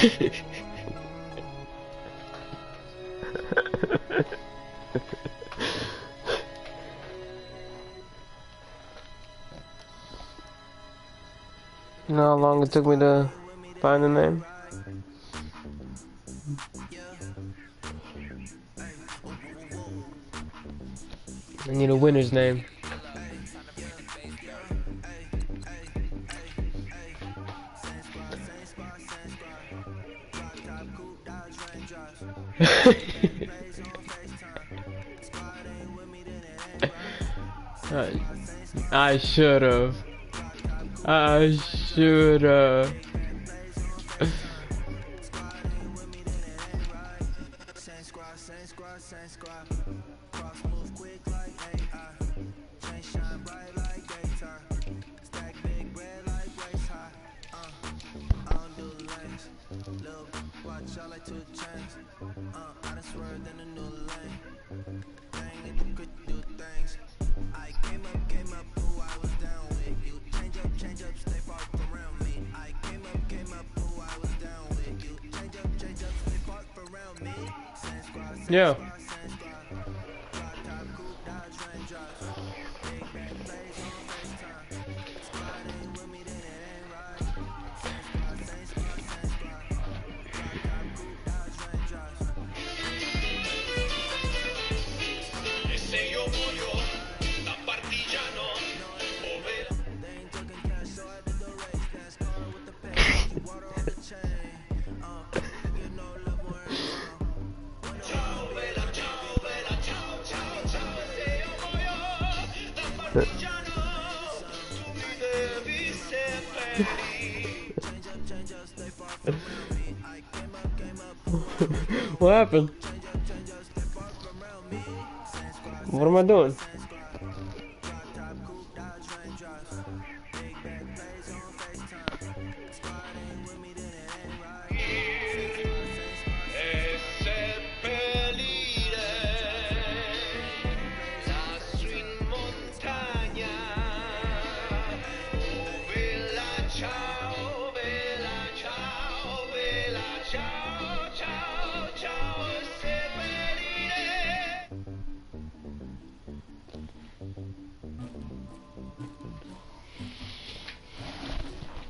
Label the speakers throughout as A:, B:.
A: You know how long it took me to find the name? I need a winner's name. I should've. I should've. Yeah. What happened? What am I doing?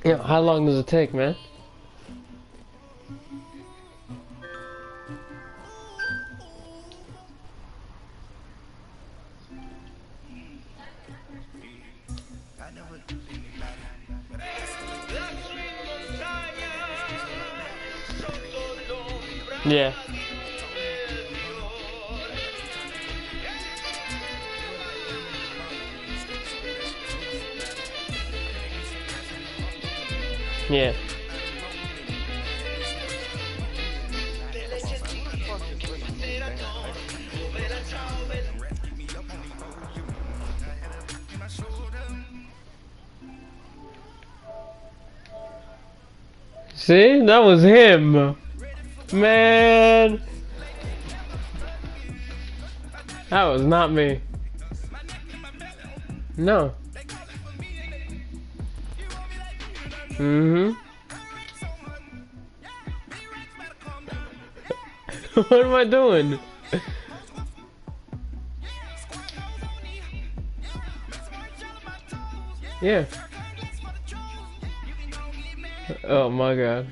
A: Yeah, how long does it take, man? Yeah. Yeah. See? That was him. Man. That was not me. No. Mm-hmm. What am I doing? Yeah. Oh my god.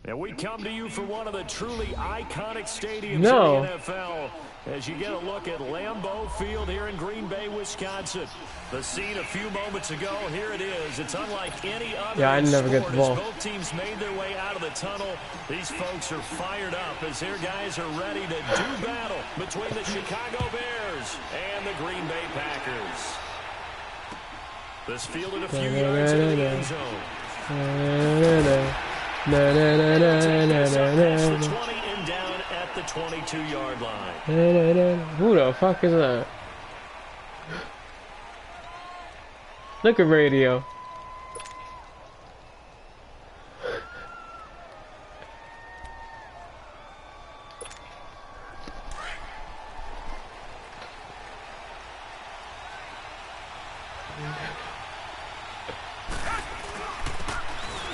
B: And we come to you for one of the truly iconic stadiums in the NFL as you get a look at Lambeau Field here in Green Bay, Wisconsin. The scene a few moments ago, here it is. It's unlike any other
A: I never get the ball.
B: as both teams made their way out of the tunnel. These folks are fired up as their guys are ready to do battle between the Chicago Bears and the Green Bay Packers. This fielded a few yards into the end zone. The 20 and down at the 22-yard line.
A: Who the fuck is that? Look at radio.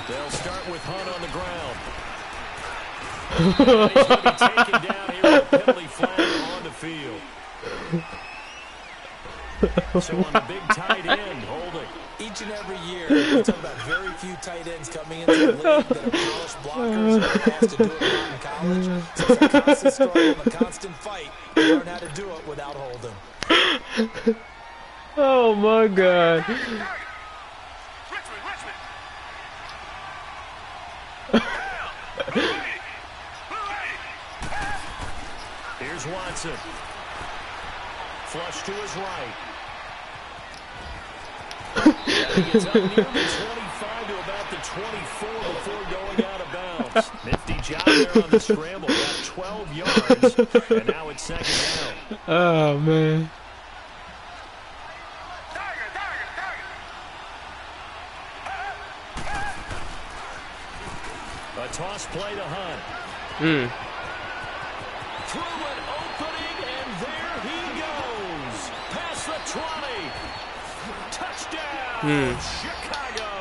B: They'll start with Hunt on the ground. And he's going to be taken down here with a penalty flag on the field. So on the big tight end, holding.
C: Each and every year, we talk about very few tight ends coming into the league that are polished blockers and are asked to do it a lot in college. So it's a constant struggle and a constant fight to learn how to do it without holding.
A: Oh my God.
B: Here's Watson. Flush to his right. He gets up near the 25 to about the 24 before going out of bounds. Nifty job there on the scramble. Got 12 yards, and now it's second down.
A: Oh, man.
B: A toss play to Hunt. Through an opening, and there he goes. Past the 20. Touchdown, Chicago.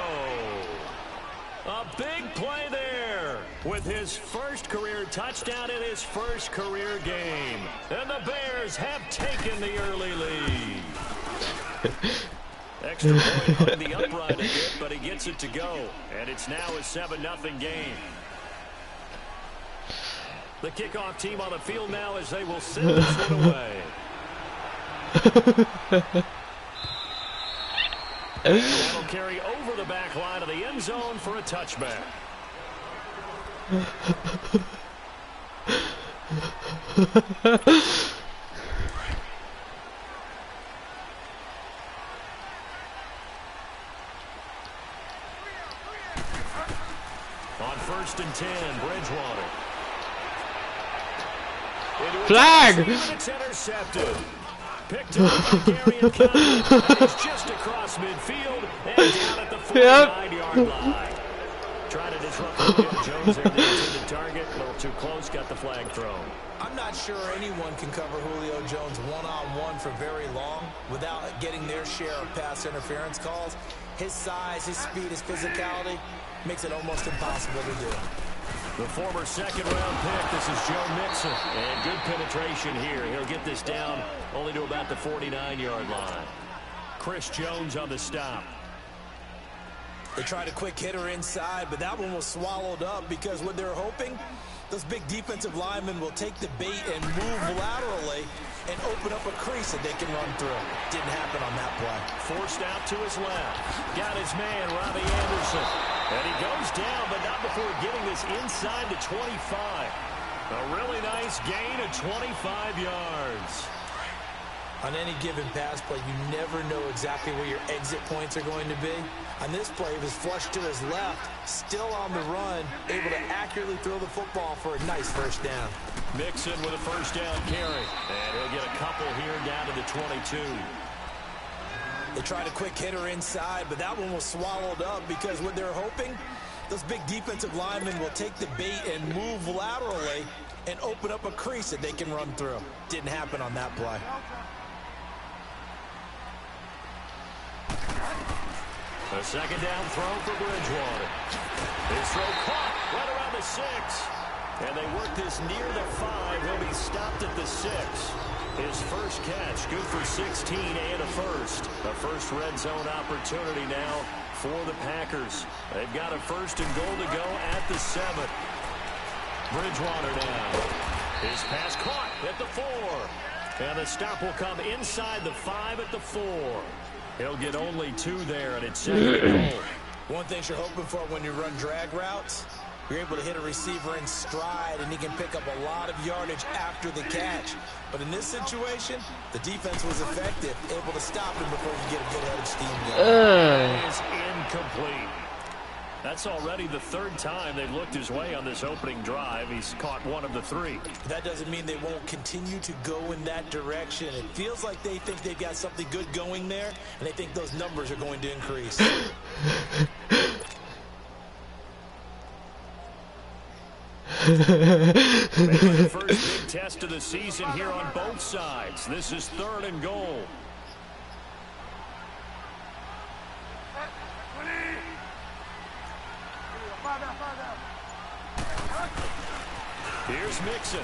B: A big play there with his first career touchdown in his first career game. And the Bears have taken the early lead. Extra point hung the upright a bit, but he gets it to go. And it's now a 7-0 game. The kickoff team on the field now as they will send this one away. That'll carry over the back line of the end zone for a touchback. On 1st and 10, Bridgewater.
A: Flag!
B: It's intercepted. Picked up by Gary and he's just across midfield and down at the 49-yard line. Trying to disrupt Julio Jones there, the intended target. A little too close, got the flag thrown.
C: I'm not sure anyone can cover Julio Jones one-on-one for very long without getting their share of pass interference calls. His size, his speed, his physicality makes it almost impossible to do.
B: The former second-round pick, this is Joe Mixon. And good penetration here. He'll get this down only to about the 49-yard line. Chris Jones on the stop.
C: They tried a quick hitter inside, but that one was swallowed up because what they're hoping, those big defensive linemen will take the bait and move laterally and open up a crease that they can run through. Didn't happen on that play.
B: Forced out to his left. Got his man, Robbie Anderson. And he goes down, but not before getting this inside the 25. A really nice gain of 25 yards.
C: On any given pass play, you never know exactly where your exit points are going to be. On this play, he was flushed to his left, still on the run, able to accurately throw the football for a nice first down.
B: Mixon with a first down carry. And he'll get a couple here down to the 22.
C: They tried a quick hitter inside, but that one was swallowed up because what they're hoping, those big defensive linemen will take the bait and move laterally and open up a crease that they can run through. Didn't happen on that play.
B: A second down throw for Bridgewater. His throw caught right around the 6. And they work this near the 5. He'll be stopped at the 6. His first catch, good for 16 and a first. A first red zone opportunity now for the Packers. They've got a first and goal to go at the 7. Bridgewater now. His pass caught at the 4. And the stop will come inside the 5 at the 4. He'll get only 2 there, and it's second and goal.
C: One thing you're hoping for when you run drag routes, you're able to hit a receiver in stride, and he can pick up a lot of yardage after the catch. But in this situation, the defense was effective, able to stop him before he get a good head of steam going.
B: It is incomplete. That's already the 3rd time they've looked his way on this opening drive. He's caught 1 of the 3.
C: That doesn't mean they won't continue to go in that direction. It feels like they think they've got something good going there, and they think those numbers are going to increase.
B: Maybe the first big test of the season here on both sides. This is 3rd and goal. Here's Mixon.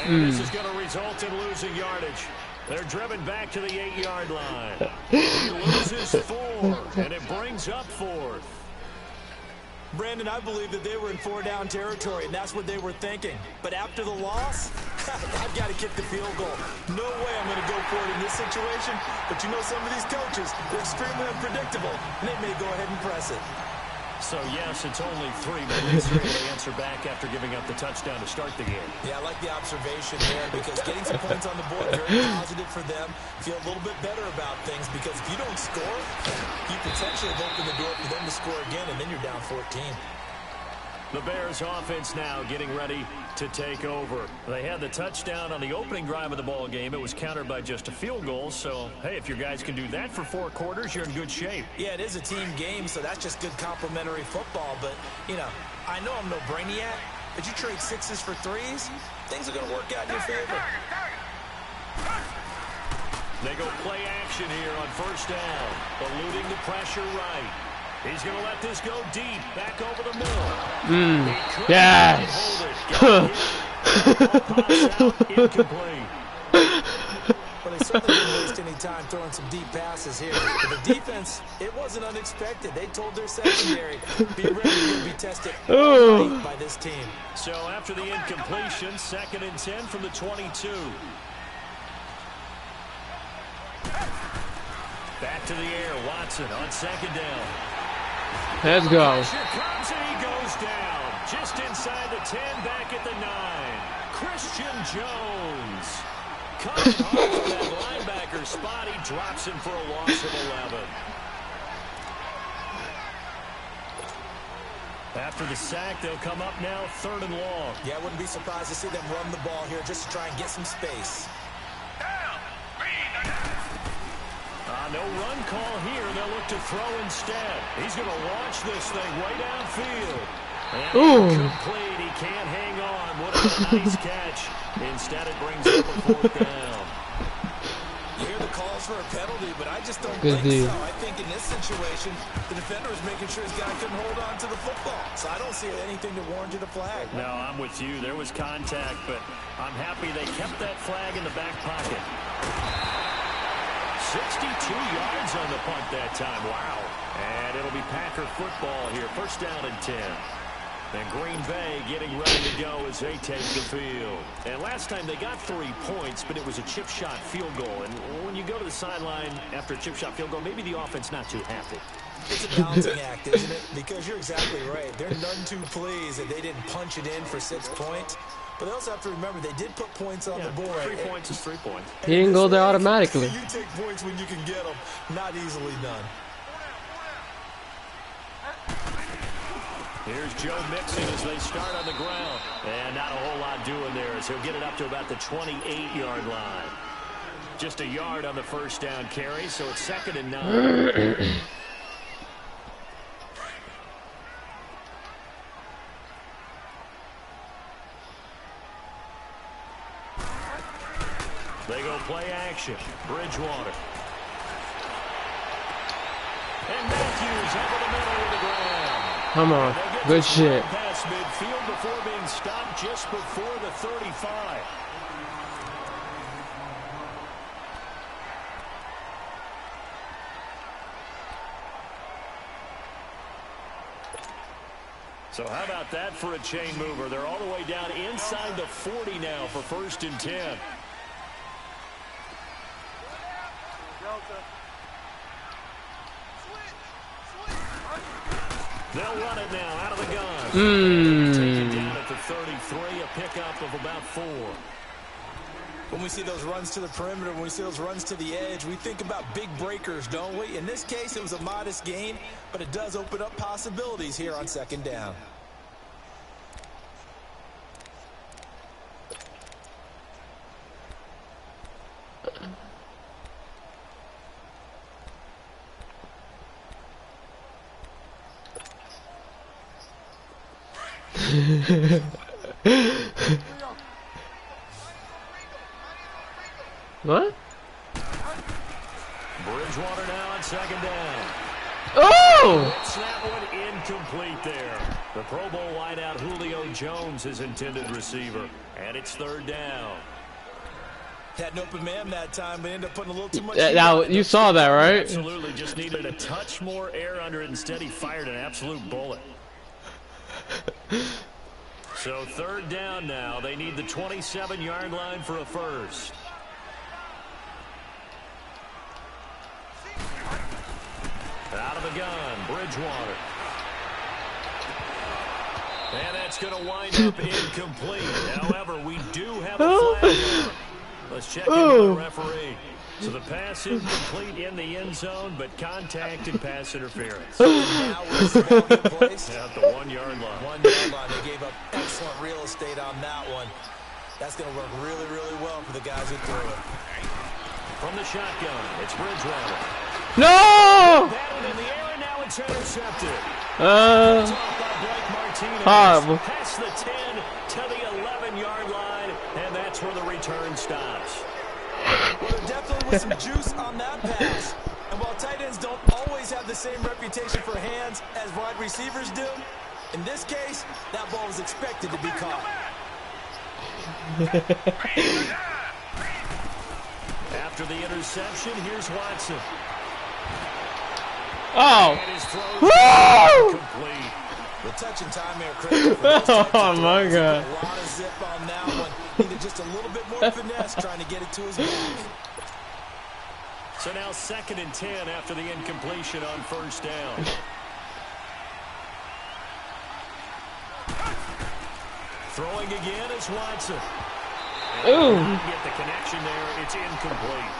B: And this is going to result in losing yardage. They're driven back to the 8-yard line. He loses 4, and it brings up 4th.
C: Brandon, I believe that they were in 4-down territory, and that's what they were thinking. But after the loss, I've got to kick the field goal. No way I'm going to go for it in this situation. But you know some of these coaches, they're extremely unpredictable, and they may go ahead and press it.
B: So, yes, it's only 3, but at least they answer back after giving up the touchdown to start the game.
C: Yeah, I like the observation there because getting some points on the board, very positive for them. Feel a little bit better about things because if you don't score, you potentially have opened the door for them to score again, and then you're down 14.
B: The Bears offense now getting ready to take over. They had the touchdown on the opening drive of the ball game. It was countered by just a field goal. So, hey, if your guys can do that for 4 quarters, you're in good shape.
C: Yeah, it is a team game, so that's just good complementary football. But, you know, I know I'm no brainiac, but you trade 6s for 3s, things are going to work out in your favor.
B: They go play action here on first down, eluding the pressure right. He's going to let this go deep, back over the middle.
A: Yes.
B: Incomplete.
C: Well, they certainly didn't waste any time throwing some deep passes here. But the defense, it wasn't unexpected. They told their secondary, be ready to be tested by this team.
B: So after the incompletion, 2nd and 10 from the 22. Back to the air, Watson on 2nd down.
A: Let's go.
B: Here comes and he goes down. Just inside the 10, back at the 9. Christian Jones. Coming hard from that linebacker spot. He drops him for a loss of 11. After the sack, they'll come up now 3rd and long.
C: Yeah, I wouldn't be surprised to see them run the ball here just to try and get some space.
B: No run call here. They'll look to throw instead. He's going to launch this thing way downfield. And complete. He can't hang on. What a nice catch. Instead, it brings up a 4th down.
C: You hear the calls for a penalty, but I just don't
A: Good
C: think
A: deal.
C: so. I think in this situation, the defender is making sure his guy couldn't hold on to the football. So I don't see anything to warrant you the flag.
B: No, I'm with you. There was contact, but I'm happy they kept that flag in the back pocket. 62 yards on the punt that time. Wow. And it'll be Packer football here. 1st down and 10. And Green Bay getting ready to go as they take the field. And last time they got 3 points, but it was a chip shot field goal. And when you go to the sideline after a chip shot field goal, maybe the offense not too happy.
C: It's a balancing act, isn't it? Because you're exactly right. They're none too pleased that they didn't punch it in for 6 points. But they also have to remember they did put points on the board.
B: 3 points is 3 points.
A: He didn't go there automatically.
C: You take points when you can get them. Not easily done.
B: Here's Joe Mixon as they start on the ground. And not a whole lot doing there as he'll get it up to about the 28-yard line. Just a yard on the 1st down carry, so it's 2nd and 9. They go play action. Bridgewater. And Matthews over the middle of the ground.
A: Come on. Good shit.
B: Past midfield before being stopped just before the 35. So how about that for a chain mover? They're all the way down inside the 40 now for 1st and 10. They'll run it now out of the gun. Take it down at the 33, a pickup of about 4.
C: When we see those runs to the perimeter, when we see those runs to the edge, we think about big breakers, don't we? In this case, it was a modest gain, but it does open up possibilities here on 2nd down.
A: What?
B: Bridgewater now on 2nd down.
A: Oh!
B: Hits that one incomplete there. The Pro Bowl wideout Julio Jones is intended receiver. And it's third down.
C: Had an open man that time, but ended up putting a little too much.
A: Now you saw that, right?
B: Absolutely, just needed a touch more air under it. Instead, he fired an absolute bullet. So third down now. They need the 27-yard line for a first. Out of the gun, Bridgewater. And that's going to wind up incomplete. However, we do have a flag here. Let's check in with the referee. So the pass incomplete in the end zone, but contact and pass interference.
C: Now where's the ball get placed?
B: At the 1-yard line.
C: 1-yard line. They gave up excellent real estate on that one. That's going to work really, really well for the guys who threw it.
B: From the shotgun, it's Bridgewater.
A: No!
B: That one in the air, and now it's intercepted.
A: Horrible.
B: Past the 10 to the 11-yard line, and that's where the return stops.
C: Well, there definitely was some juice on that pass. And while tight ends don't always have the same reputation for hands as wide receivers do, in this case, that ball was expected to be caught.
B: After the interception, here's Watson.
A: Oh!
B: And his throw
A: Woo!
B: complete.
C: The touch and time here, critical for those types of
A: Oh my
C: throws.
A: God!
C: A lot of zip on that one. Needed just a little bit more finesse trying to get it to his back.
B: So now 2nd and 10 after the incompletion on first down. Throwing again is Watson.
A: Ooh!
B: Get the connection there. It's incomplete.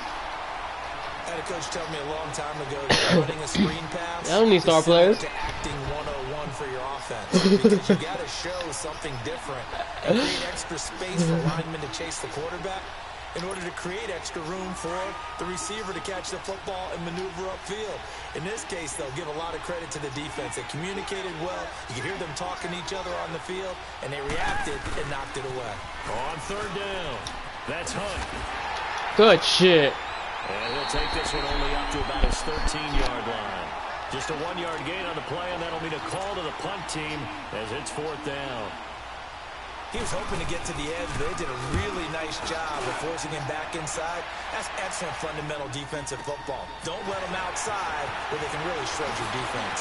C: I had a coach tell me a long time ago that running a screen pass
A: I don't need star
C: is similar
A: players.
C: to acting 101 for your offense, because you got to show something different and create extra space for linemen to chase the quarterback in order to create extra room for the receiver to catch the football and maneuver upfield. In this case, they'll give a lot of credit to the defense. They communicated well. You could hear them talking to each other on the field, and they reacted and knocked it away.
B: On third down, that's Hunt.
A: Good shit.
B: And he'll take this one only up to about his 13-yard line. Just a 1-yard gain on the play, and that'll mean a call to the punt team as it's fourth down.
C: He was hoping to get to the edge, but they did a really nice job of forcing him back inside. That's excellent fundamental defensive football. Don't let them outside where they can really shred your defense.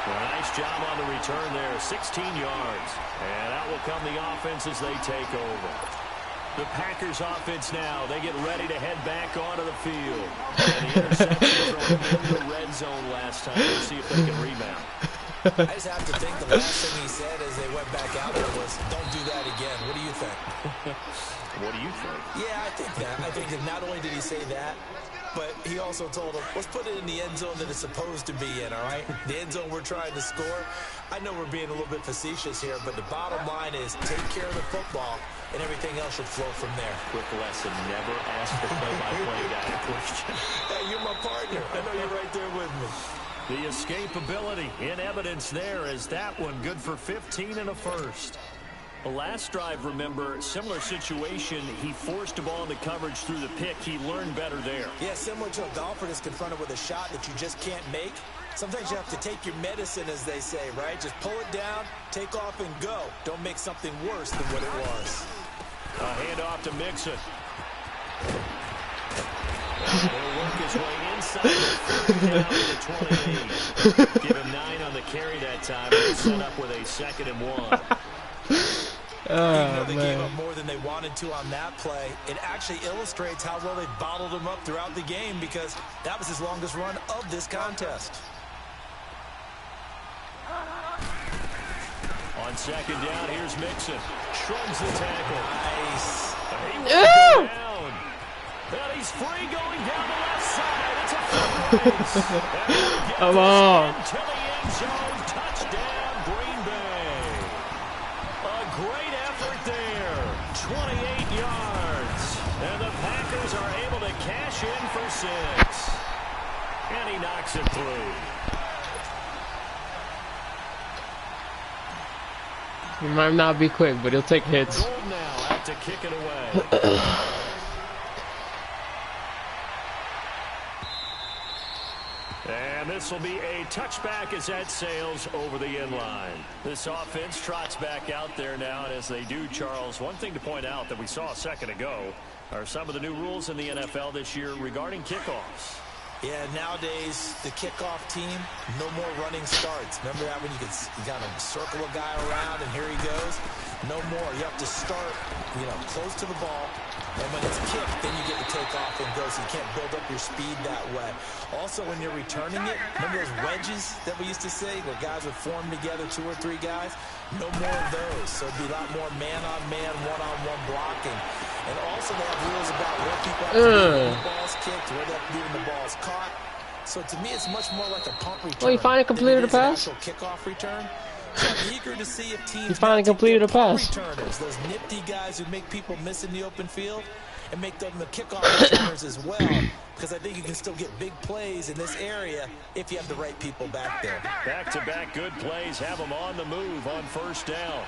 B: Well, nice job on the return there, 16 yards. And out will come the offense as they take over. The Packers offense now, they get ready to head back onto the field. And the interception from in the red zone last time. We'll see if they can rebound.
C: I just have to think the last thing he said as they went back out there was, don't do that again. What do you think?
B: What do you think?
C: Yeah, I think that. I think that not only did he say that, but he also told them, let's put it in the end zone that it's supposed to be in, all right? The end zone we're trying to score. I know we're being a little bit facetious here, but the bottom line is take care of the football, and everything else should flow from there.
B: Quick lesson, never ask the play-by-play guy a question.
C: Hey, you're my partner. I know you're right there with me.
B: The escapability in evidence there as that one good for 15 and a first. The last drive, remember, similar situation. He forced a ball into coverage through the pick. He learned better there.
C: Yeah, similar to a golfer that's confronted with a shot that you just can't make. Sometimes you have to take your medicine, as they say, right? Just pull it down, take off, and go. Don't make something worse than what it was.
B: A handoff to Mixon. He'll work his way inside the 28. Give him 9 on the carry that time. He'll set up with a 2nd and 1.
C: Even though they gave up more than they wanted to on that play, it actually illustrates how well they bottled him up throughout the game, because that was his longest run of this contest.
B: On 2nd down, here's Mixon. Shrugs the tackle.
C: Nice.
B: He will go down. And he's free going down the left side. It's a foot race.
A: Come on.
B: To the end zone. Touchdown, Green Bay. A great effort there. 28 yards. And the Packers are able to cash in for 6. And he knocks it through.
A: He might not be quick, but he'll take hits.
B: Gold now out to kick it away. And this will be a touchback as that sails over the inline. This offense trots back out there now, and as they do, Charles, one thing to point out that we saw a second ago are some of the new rules in the NFL this year regarding kickoffs.
C: Yeah, nowadays, the kickoff team, no more running starts. Remember that when you kind of circle a guy around and here he goes? No more. You have to start, close to the ball. And when it's kicked, then you get to take off and go, so you can't build up your speed that way. Also, when you're returning it, remember those wedges that we used to say where guys would form together, 2 or 3 guys? No more of those. So it'd be a lot more man-on-man, one-on-one blocking. And also they have rules about where people have to be when the ball's kicked, where they have to be when the ball's caught. So to me, it's much more like a punt return.
A: Oh, you finally completed the pass?
C: An actual kickoff return. So I'm eager to see if teams
A: you finally completed a pass.
C: Returners, those nifty guys who make people miss in the open field, and make them the kickoff returners as well. Because I think you can still get big plays in this area if you have the right people back there.
B: Back-to-back good plays have them on the move on first down.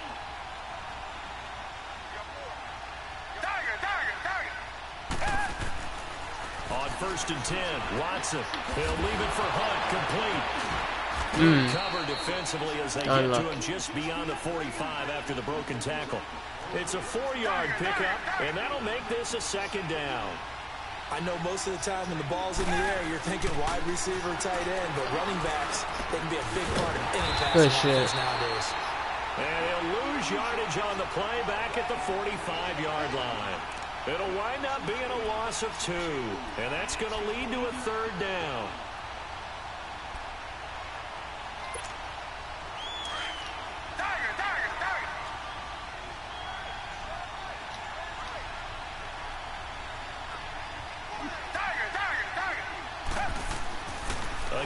B: On 1st and 10, Watson. He'll leave it for Hunt, complete. Covered defensively as they get to him just beyond the 45 after the broken tackle. It's a 4-yard pickup, and that'll make this a 2nd down.
C: I know most of the time when the ball's in the air, you're thinking wide receiver, tight end, but running backs, they can be a big part of any passing offense nowadays.
B: And he'll lose yardage on the play back at the 45-yard line. It'll wind up being a loss of 2, and that's going to lead to a 3rd down.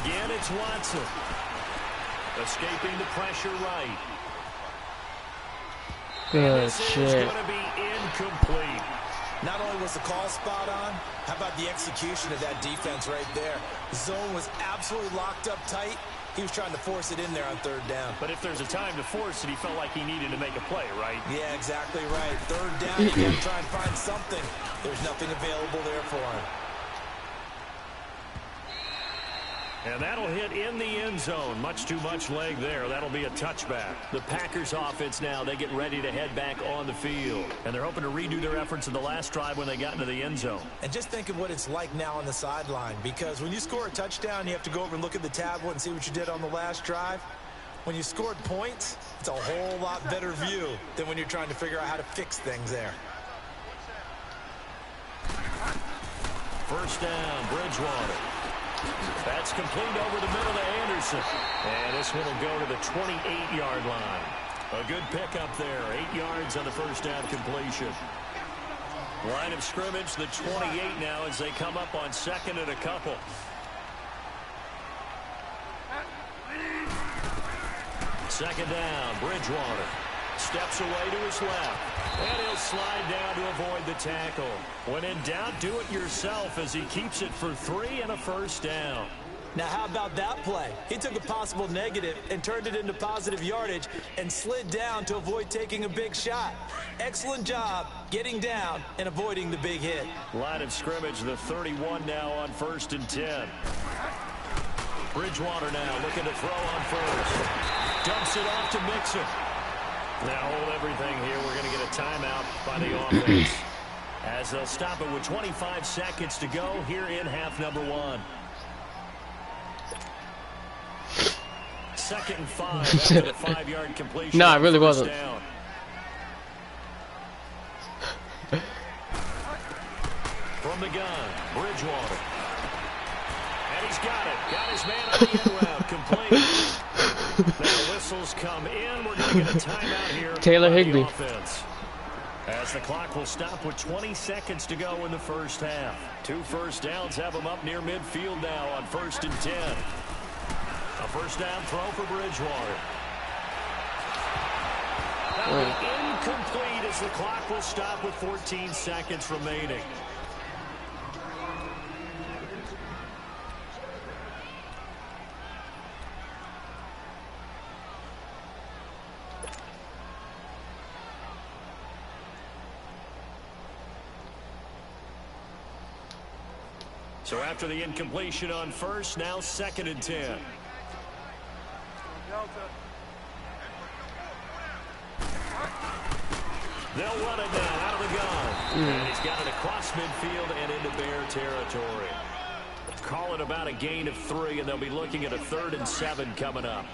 B: Again, it's Watson. Escaping the pressure right.
A: Good
B: shit. This is going to be incomplete.
C: Not only was the call spot on, how about the execution of that defense right there? The zone was absolutely locked up tight. He was trying to force it in there on 3rd down.
B: But if there's a time to force it, he felt like he needed to make a play, right?
C: Yeah, exactly right. 3rd down, you got to try and find something. There's nothing available there for him.
B: And that'll hit in the end zone. Much too much leg there. That'll be a touchback. The Packers offense now, they get ready to head back on the field. And they're hoping to redo their efforts in the last drive when they got into the end zone. And
C: just think of what it's like now on the sideline. Because when you score a touchdown, you have to go over and look at the tablet and see what you did on the last drive. When you scored points, it's a whole lot better view than when you're trying to figure out how to fix things there.
B: 1st down, Bridgewater. That's complete over the middle to Anderson. And this one will go to the 28-yard line. A good pickup there. 8 yards on the 1st down completion. Line of scrimmage, the 28 now as they come up on 2nd and a couple. Second down, Bridgewater. Steps away to his left. And he'll slide down to avoid the tackle. When in doubt, do it yourself as he keeps it for 3 and a 1st down.
C: Now, how about that play? He took a possible negative and turned it into positive yardage and slid down to avoid taking a big shot. Excellent job getting down and avoiding the big hit.
B: Line of scrimmage, the 31 now on 1st and 10. Bridgewater now looking to throw on 1st. Dumps it off to Mixon. Now hold everything here. We're going to get a timeout by the offense. As they'll stop it with 25 seconds to go here in half number 1. 2nd and 5 after the 5-yard completion.
A: No, it really wasn't.
B: Down. From the gun, Bridgewater. And he's got it. Got his man on the end route. Complete. Now whistles come in. We're going to get a timeout here.
A: Taylor Higbee.
B: Offense. As the clock will stop with 20 seconds to go in the 1st half. 2 first downs have them up near midfield now on 1st and 10. A 1st down throw for Bridgewater. That'll be incomplete as the clock will stop with 14 seconds remaining. So So after the incompletion on first, now 2nd and 10. They'll run it now out of the gun. And he's got it across midfield and into Bear territory. Call it about a gain of 3, and they'll be looking at a 3rd and 7 coming up.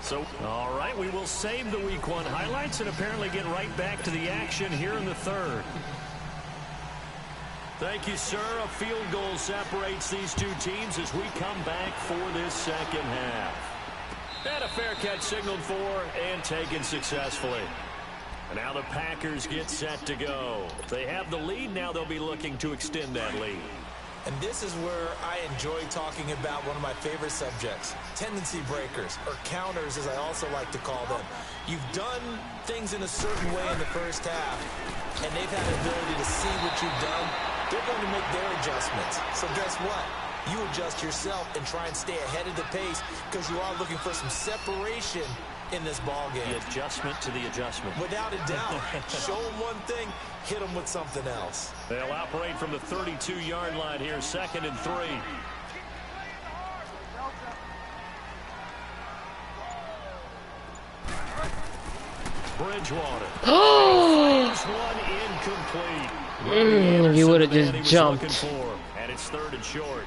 B: So, all right, we will save the Week 1 highlights and apparently get right back to the action here in the 3rd. Thank you, sir. A field goal separates these two teams as we come back for this second half. And a fair catch signaled for and taken successfully. And now the Packers get set to go. They have the lead. Now they'll be looking to extend that lead.
C: And this is where I enjoy talking about one of my favorite subjects, tendency breakers, or counters as I also like to call them. You've done things in a certain way in the first half, and they've had the ability to see what you've done. They're going to make their adjustments. So guess what? You adjust yourself and try and stay ahead of the pace because you are looking for some separation in this ball game.
B: The adjustment to the adjustment.
C: Without a doubt. Show them one thing, hit them with something else.
B: They'll operate from the 32-yard line here, 2nd and 3. Bridgewater. One incomplete.
A: You would have just jumped.
B: And it's 3rd and short.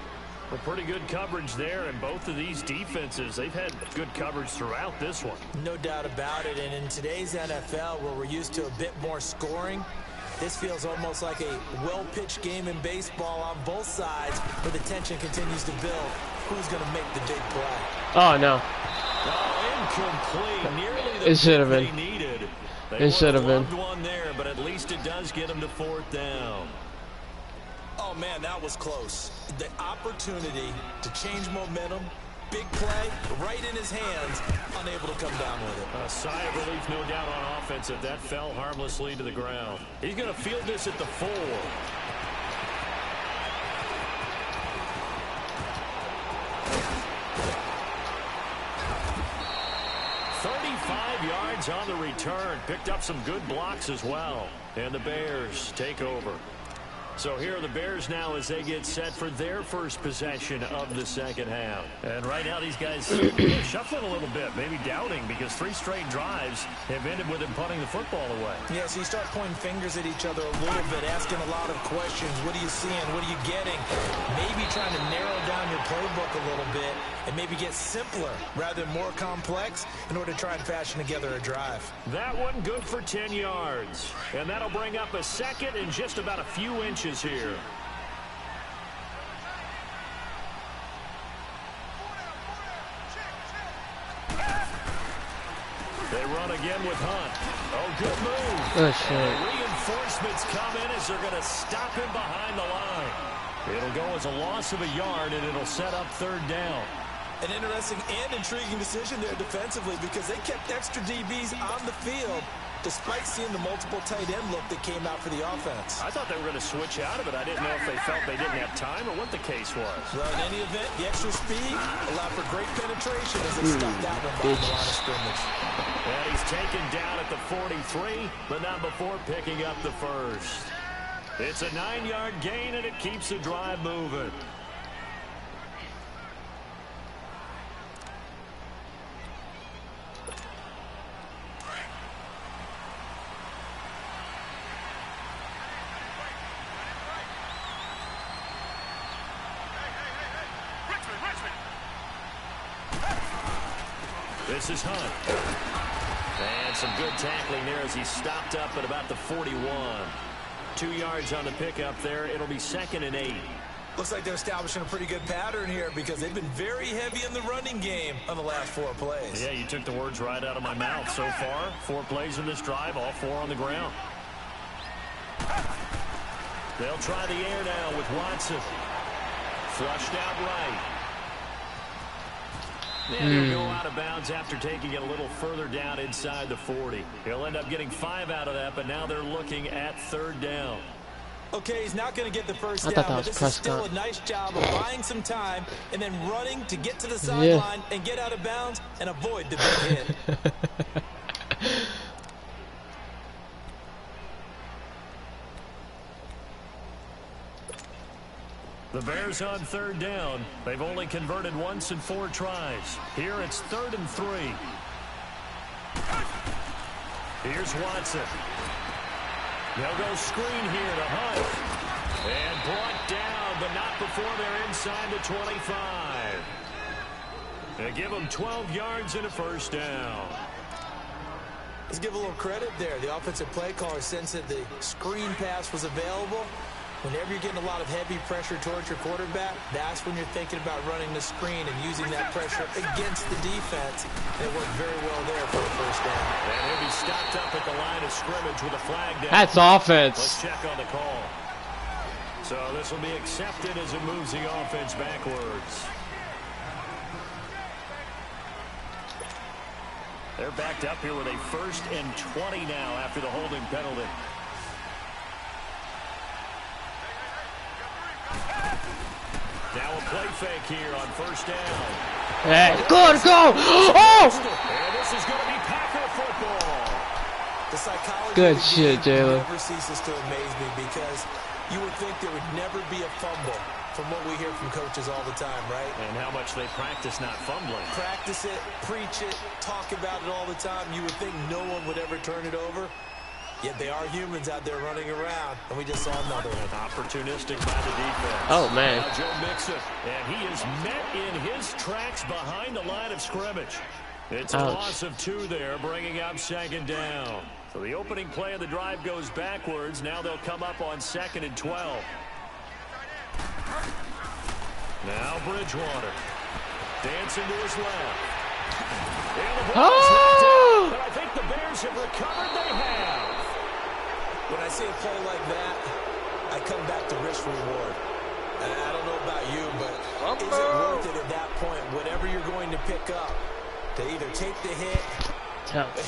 B: Well, pretty good coverage there, and both of these defenses, they've had good coverage throughout this one.
C: No doubt about it, and in today's NFL, where we're used to a bit more scoring, this feels almost like a well-pitched game in baseball on both sides, where the tension continues to build. Who's going to make the big play?
A: Oh, no.
B: Oh, incomplete. Nearly the
A: It should have
B: they
A: been.
B: needed.
A: It should have been.
B: One there, but at least it does get them to 4th down.
C: Oh, man, that was close. The opportunity to change momentum, big play, right in his hands, unable to come down with it.
B: A sigh of relief, no doubt, on offense if that fell harmlessly to the ground. He's going to field this at the 4. Yards on the return. Picked up some good blocks as well. And the Bears take over. So here are the Bears now as they get set for their first possession of the second half. And right now these guys shuffling a little bit, maybe doubting, because 3 straight drives have ended with them punting the football away.
C: Yeah, so you start pointing fingers at each other a little bit, asking a lot of questions. What are you seeing? What are you getting? Maybe trying to narrow down your playbook a little bit and maybe get simpler rather than more complex in order to try and fashion together a drive.
B: That one good for 10 yards. And that'll bring up a 2nd and just about a few inches here. They run again with Hunt. Oh, good move.
A: Oh, shit.
B: Reinforcements come in as they're going to stop him behind the line. It'll go as a loss of a yard, and it'll set up 3rd down.
C: An interesting and intriguing decision there defensively because they kept extra DBs on the field despite seeing the multiple tight end look that came out for the offense.
B: I thought they were going to switch out of it. I didn't know if they felt they didn't have time or what the case was.
C: Well, in any event, the extra speed allowed for great penetration as they stopped that one by the line of scrimmage.
B: And he's taken down at the 43, but not before picking up the first. It's a 9-yard gain, and it keeps the drive moving. This is Hunt. And some good tackling there as he stopped up at about the 41. 2 yards on the pickup there. It'll be 2nd and 8.
C: Looks like they're establishing a pretty good pattern here because they've been very heavy in the running game on the last 4 plays.
B: Yeah, you took the words right out of my mouth so far. 4 plays in this drive, all 4 on the ground. They'll try the air now with Watson. Flushed out right. And he'll go out of bounds after taking it a little further down inside the 40. He'll end up getting 5 out of that, but now they're looking at 3rd down.
C: Okay, he's not going to get the first
A: I
C: down,
A: thought that
C: but
A: was
C: this is still
A: Prescott.
C: a nice job of buying some time and then running to get to the sideline and get out of bounds and avoid the big hit.
B: The Bears on third down. They've only converted once in 4 tries. Here it's 3rd and 3. Here's Watson. They'll go screen here to Hunt. And brought down, but not before they're inside the 25. They give them 12 yards and a first down.
C: Let's give a little credit there. The offensive play caller sensed that the screen pass was available. Whenever you're getting a lot of heavy pressure towards your quarterback, that's when you're thinking about running the screen and using that pressure against the defense. And it worked very well there for the first down.
B: And he'll be stopped up at the line of scrimmage with a flag down.
A: That's offense.
B: Let's check on the call. So this will be accepted as it moves the offense backwards. They're backed up here with a 1st and 20 now after the holding penalty. Now a play fake here on first down.
A: Hey, good go! Oh!
B: And this is going to be Packer football.
C: The psychology
A: Good shit, Jalen.
C: never ceases to amaze me because you would think there would never be a fumble from what we hear from coaches all the time, right?
B: And how much they practice not fumbling.
C: Practice it, preach it, talk about it all the time. You would think no one would ever turn it over. Yet they are humans out there running around, and we just saw another one.
B: Opportunistic by the defense.
A: Oh, man.
B: Now Joe Mixon, and he is met in his tracks behind the line of scrimmage. It's a loss of 2 there, bringing up 2nd down. So the opening play of the drive goes backwards. Now they'll come up on 2nd and 12. Now Bridgewater. Dancing to his left. And the ball is knocked out, but I think the Bears have recovered. They have.
C: When I see a play like that, I come back to risk reward. And I don't know about you, but is it worth it at that point, whatever you're going to pick up, to either take the hit,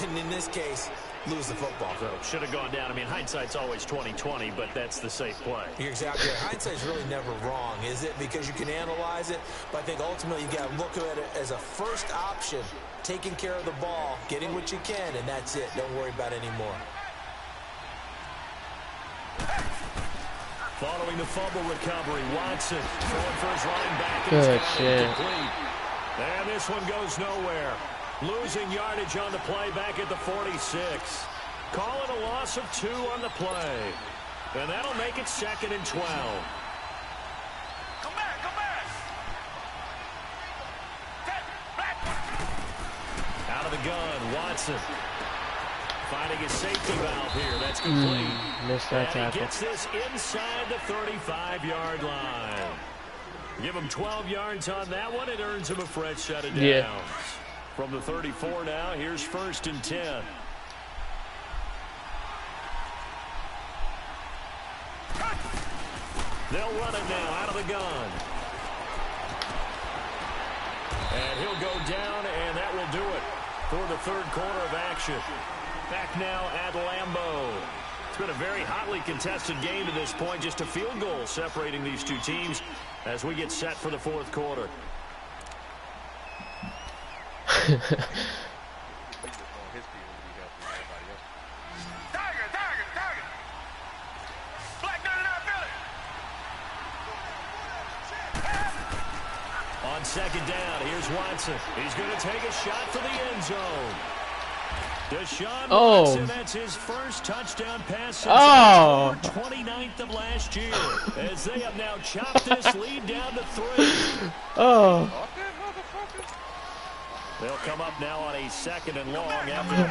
C: and in this case, lose the football?
B: So should have gone down. I mean, hindsight's always 20/20, but that's the safe play.
C: You're exactly right. Hindsight's really never wrong, is it? Because you can analyze it, but I think ultimately you got to look at it as a first option, taking care of the ball, getting what you can, and that's it. Don't worry about it anymore.
B: Following the fumble recovery, Watson throwing for his running back.
A: Good shit.
B: And this one goes nowhere. Losing yardage on the play back at the 46. Call it a loss of 2 on the play. And that'll make it 2nd and 12.
D: Come back, come back.
B: Out of the gun, Watson. Finding his safety valve here. That's complete.
A: Missed that
B: and
A: tackle.
B: he gets this inside the 35-yard line. Give him 12 yards on that one. It earns him a fresh set of downs.
A: Yeah.
B: From the 34 now, here's 1st and 10. They'll run it now out of the gun. And he'll go down, and that will do it for the 3rd quarter of action. Back now at Lambeau. It's been a very hotly contested game to this point. Just a field goal separating these 2 teams as we get set for the 4th quarter. On 2nd down, here's Watson. He's going to take a shot for the end zone. Deshaun Watson, that's his first touchdown pass since October 29th of last year. As they have now chopped this lead down to 3. They'll come up now on a 2nd and long after the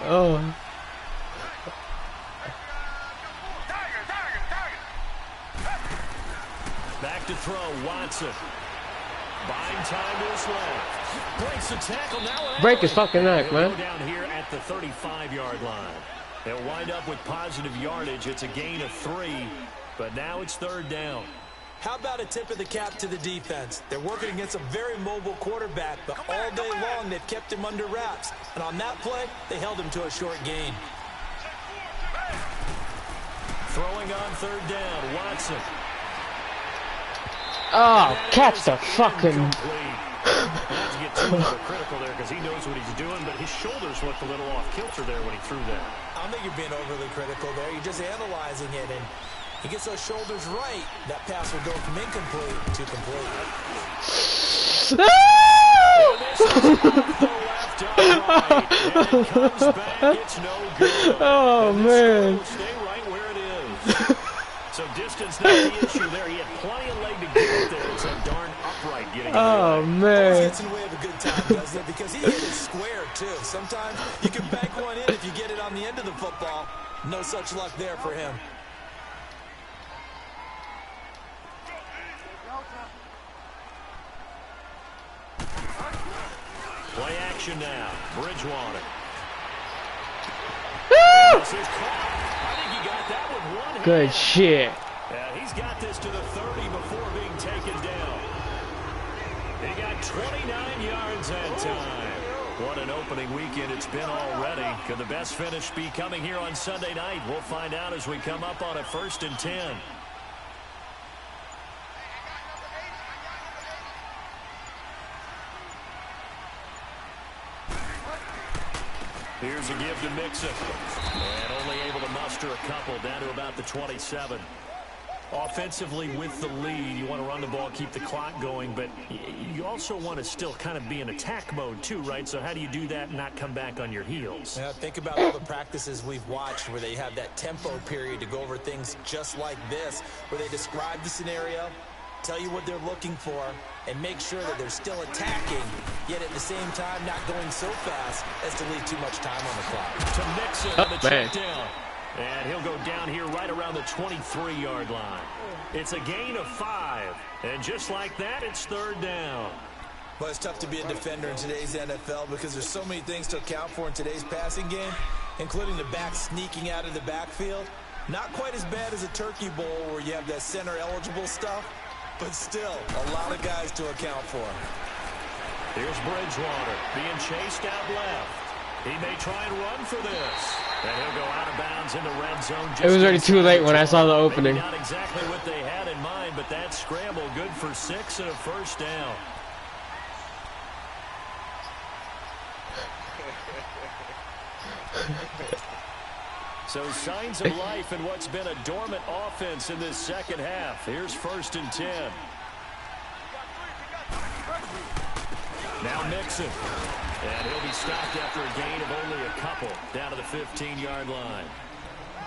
B: hold. Back to throw, Watson. Buying time to his left. Breaks the tackle now.
A: Break his fucking neck, man.
B: Go down here at the 35-yard line. They'll wind up with positive yardage. It's a gain of 3, but now it's 3rd down.
C: How about a tip of the cap to the defense? They're working against a very mobile quarterback, but all day long they've kept him under wraps. And on that play, they held him to a short gain.
B: Throwing on 3rd down, Watson.
A: Oh, catch the fucking...
B: Not to get too critical there because he knows what he's doing, but his shoulders looked a little off kilter there when he threw that.
C: I don't think you're being overly critical there. You're just analyzing it, and He gets those shoulders right. That pass will go from incomplete to complete.
A: Oh man.
B: Stay right where it is. So distance not the issue there. He had plenty of leg to get there. It's a darn upright getting
A: Oh man.
C: Gets in the way of a good time, doesn't it? Because he hit it square too. Sometimes you can bank one in if you get it on the end of the football. No such luck there for him.
B: Play action now. Bridgewater. This is caught. I think he got that with one hand.
A: Good shit.
B: Yeah, he's got this to the 30 before being taken down. He got 29 yards that time. What an opening weekend it's been already. Could the best finish be coming here on Sunday night? We'll find out as we come up on a 1st and 10. Here's a give to Mixon. And only able to muster a couple down to about the 27. Offensively with the lead, you want to run the ball, keep the clock going, but you also want to still kind of be in attack mode too, right? So how do you do that and not come back on your heels?
C: Yeah, think about all the practices we've watched where they have that tempo period to go over things just like this, where they describe the scenario, tell you what they're looking for, and make sure that they're still attacking, yet at the same time not going so fast as to leave too much time on the clock.
B: To Mixon on the check down. And he'll go down here right around the 23-yard line. It's a gain of 5. And just like that, it's 3rd down.
C: Well, it's tough to be a defender in today's NFL because there's so many things to account for in today's passing game, including the back sneaking out of the backfield. Not quite as bad as a turkey bowl where you have that center-eligible stuff, but still a lot of guys to account for.
B: Here's Bridgewater being chased out left. He may try and run for this. And he'll go out of bounds in the red zone.
A: It was already too late when I saw the opening.
B: Maybe not exactly what they had in mind, but that scramble good for 6 and a 1st down. So signs of life in what's been a dormant offense in this second half. Here's 1st and 10. Now Mixon. And he'll be stopped after a gain of only a couple down to the 15-yard line.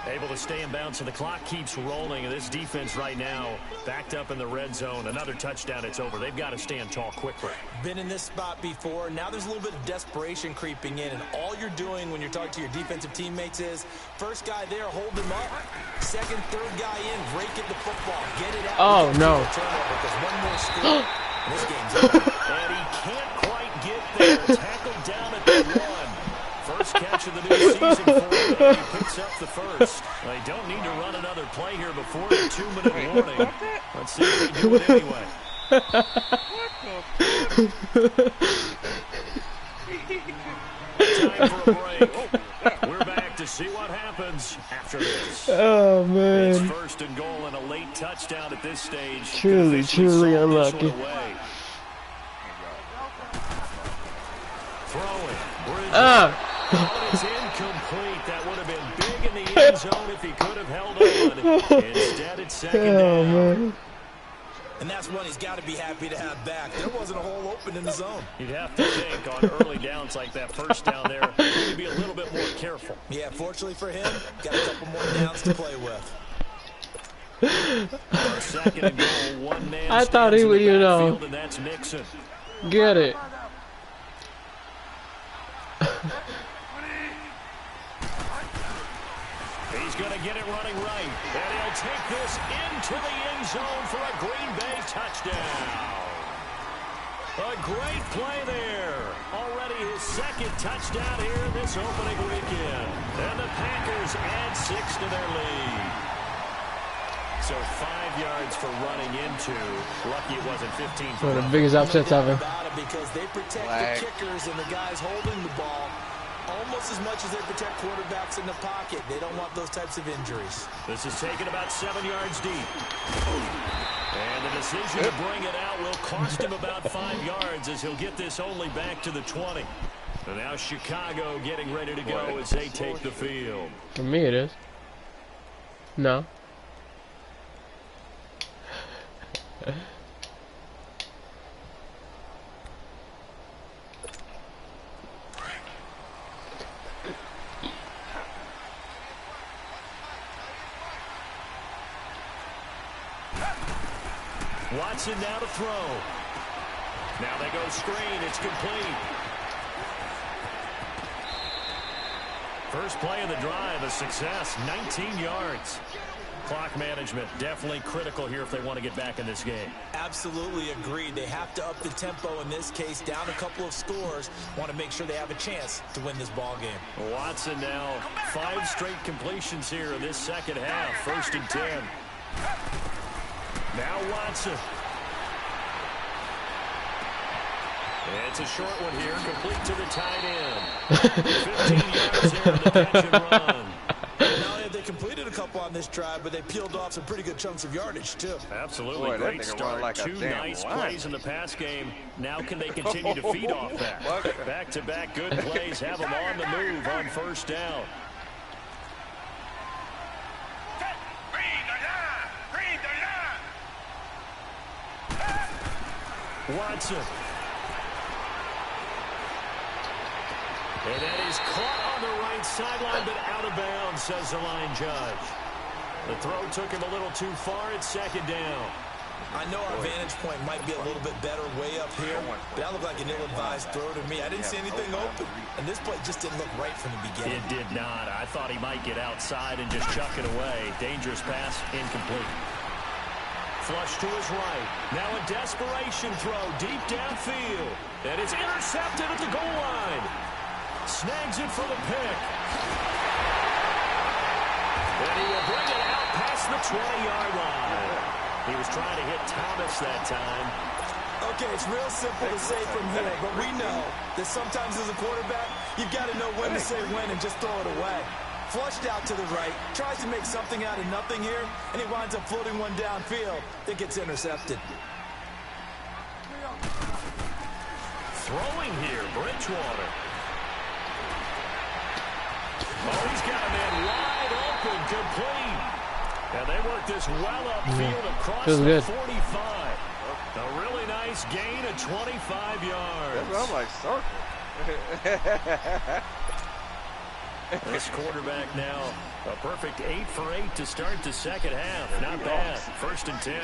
B: Able to stay in bounds, so the clock keeps rolling. And this defense right now backed up in the red zone. Another touchdown, it's over. They've got to stand tall quickly.
C: Been in this spot before. Now there's a little bit of desperation creeping in. And all you're doing when you're talking to your defensive teammates is, first guy there, hold him up. Second, third guy in, rake at the football. Get it out.
A: Oh, no.
C: Because one more score, this game's over.
B: And he can't quite get there. Tackled down at the 1. First catch of the new season for him, and he picks up the first. Well, they don't need to run another play here before the 2-minute warning. Let's see if they do it anyway. Time for a break. We're back to see what happens after this.
A: Oh man.
B: It's 1st and goal and a late touchdown at this stage.
A: Truly unlucky.
B: Throwing. It's incomplete. That would have been big in the end zone if he could have held on. Instead, it's 2nd down.
A: Man.
C: And that's one he's got to be happy to have back. There wasn't a hole open in the zone.
B: You'd have to think on early downs like that 1st down there, you need to be a little bit more careful.
C: Yeah, fortunately for him, got a couple more downs to play with.
B: 2nd and goal, one man.
A: I thought he would,
B: and that's Mixon.
A: Get it.
B: He's going to get it running right. And he'll take this into the end zone for a Green Bay touchdown. A great play there. Already his 2nd touchdown here this opening weekend. And the Packers add 6 to their lead. So 5 yards for running into. Lucky it wasn't 15.
A: One of the biggest upsets ever.
C: Because they protect the kickers and the guys holding the ball almost as much as they protect quarterbacks in the pocket. They don't want those types of injuries.
B: This is taken about 7 yards deep. And the decision to bring it out will cost him about 5 yards as he'll get this only back to the 20. And now Chicago getting ready to go as they take the field.
A: For me it is. No.
B: Watson now to throw. Now they go screen. It's complete. First play of the drive, a success, 19 yards. Clock management definitely critical here if they want to get back in this game.
C: Absolutely agreed. They have to up the tempo in this case, down a couple of scores. Want to make sure they have a chance to win this ball game.
B: Watson now 5 straight completions here in this second half. 1st and 10. Now Watson. It's a short one here, complete to the tight end. 15 yards here on the catch and run.
C: Not only have they completed a couple on this drive, but they peeled off some pretty good chunks of yardage, too.
B: Absolutely.
E: Boy,
B: great start.
E: like
B: 2 nice plays in the pass game. Now can they continue to feed off that? Back-to-back good plays have them on the move on 1st down. Watson. And that is caught on the right sideline, but out of bounds, says the line judge. The throw took him a little too far. It's 2nd down.
C: I know our vantage point might be a little bit better way up here, but that looked like an ill-advised throw to me. I didn't see anything open, and this play just didn't look right from the beginning.
B: It did not. I thought he might get outside and just chuck it away. Dangerous pass, incomplete. Flush to his right. Now a desperation throw deep downfield. And it's intercepted at the goal line. Snags it for the pick. And he will bring it out past the 20-yard line. He was trying to hit Thomas that time.
C: Okay, it's real simple to say from here, but we know that sometimes as a quarterback, you've got to know when to say when and just throw it away. Flushed out to the right, tries to make something out of nothing here, and he winds up floating one downfield that gets intercepted.
B: Throwing here, Bridgewater. Oh, he's got a man wide open, complete. And they work this well upfield across the 45. A really nice gain of 25 yards.
E: That's what I'm like, circle.
B: This quarterback now a perfect 8 for 8 to start the second half. Not bad. 1st and 10.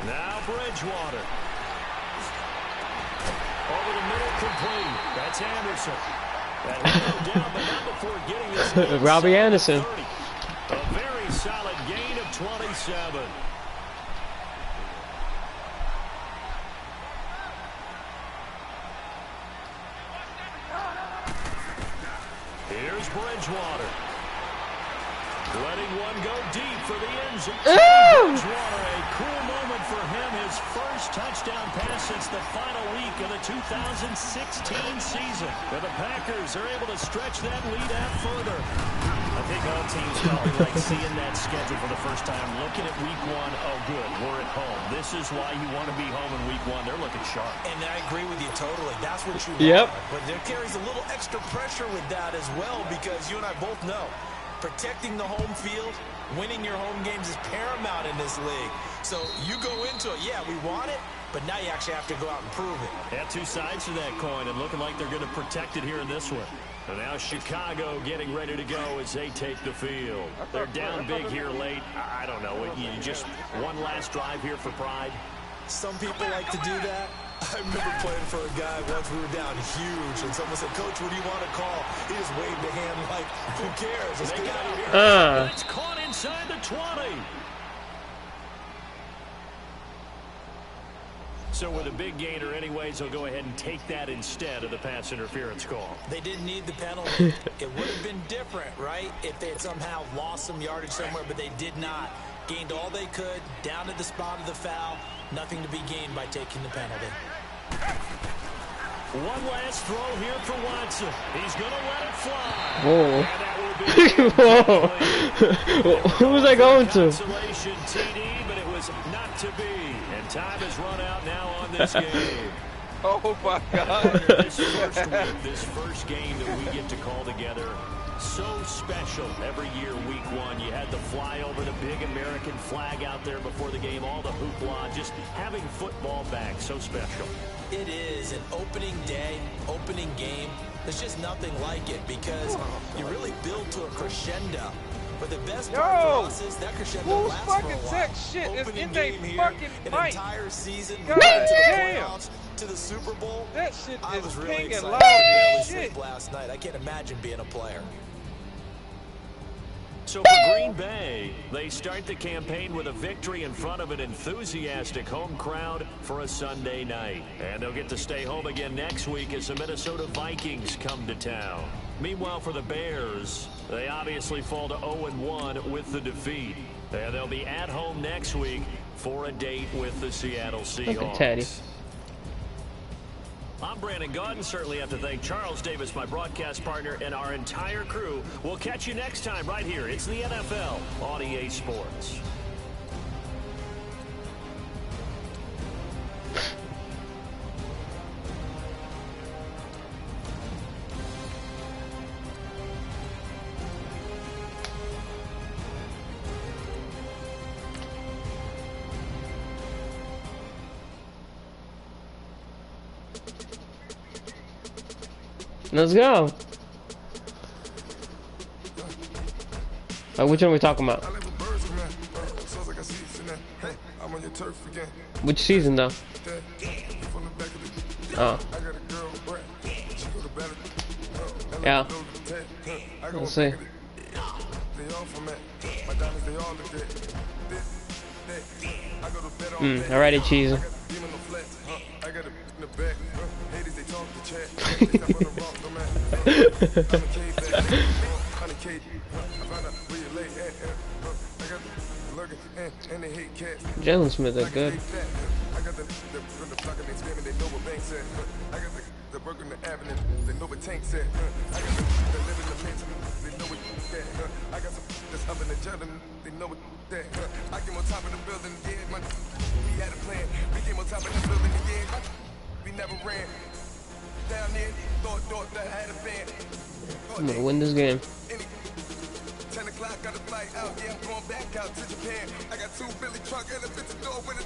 B: Now Bridgewater. Over the middle, complete. That's Anderson. That will go down, but not before getting this.
A: Robbie Anderson.
B: 30. A very solid gain of 27. Here's Bridgewater. Letting one go deep for the end zone. Bridgewater, a cool moment for him. His first touchdown pass since the final week of the 2016 season. And the Packers are able to stretch that lead out further. I think all teams probably like seeing that schedule for the first time. Looking at week 1, oh good, we're at home. This is why you want to be home in week 1. They're looking sharp.
C: And I agree with you totally. That's what you
A: Yep.
C: want. But there carries a little extra pressure with that as well, because you and I both know protecting the home field, winning your home games is paramount in this league. So you go into it, yeah, we want it, but now you actually have to go out and prove it.
B: Yeah, 2 sides to that coin, and looking like they're going to protect it here in this one. And now Chicago getting ready to go as they take the field. They're down big here late. I don't know. You just one last drive here for pride.
C: Some people like to do that. I remember playing for a guy once. We were down huge, and someone said, "Coach, what do you want to call?" He just waved a hand like, "Who cares? Let's get out of here."
B: It's caught inside the 20. So with a big gainer anyways, they'll go ahead and take that instead of the pass interference call.
C: They didn't need the penalty. It would have been different, right, if they had somehow lost some yardage somewhere, but they did not. Gained all they could, down at the spot of the foul. Nothing to be gained by taking the penalty.
B: One last throw here for Watson. He's going to let it fly.
A: Whoa. Whoa. Who was I going to?
B: Consolation TD, but it was not to be. And time has run out now on this game.
E: Oh, my God.
B: This first week, this first game that we get to call together, So special every year, week one. You had the flyover, the big American flag out there before the game, all the hoopla, just having football back, so special.
C: It is an opening day, opening game. There's just nothing like it because you really build to a crescendo. But the best part for us is that crescendo lasts for a while.
E: Tech shit is
C: Opening
E: in they
C: game here,
E: fucking
C: an
E: mic?
C: entire season,
E: God
C: to the
E: damn.
C: playoffs, to the Super Bowl.
E: That shit
C: I
E: is
C: was really
E: pinging
C: excited.
E: loud
C: I barely
E: as shit.
C: slept last night. I can't imagine being a player.
B: So for Green Bay, they start the campaign with a victory in front of an enthusiastic home crowd for a Sunday night. And they'll get to stay home again next week as the Minnesota Vikings come to town. Meanwhile, for the Bears, they obviously fall to 0-1 with the defeat. And they'll be at home next week for a date with the Seattle Seahawks.
A: Look at Teddy.
B: I'm Brandon Gaudin. Certainly have to thank Charles Davis, my broadcast partner, and our entire crew. We'll catch you next time right here. It's the NFL on EA Sports.
A: Let's go. Which one are we talking about? Which season though? Oh. Yeah. Let's see. Alrighty, cheesy. Jalen Smith is good. I'm gonna win this game.
F: 10 o'clock, got a flight out, yeah, I'm going back out to Japan. I got 2 Billy truck and a 50 door with a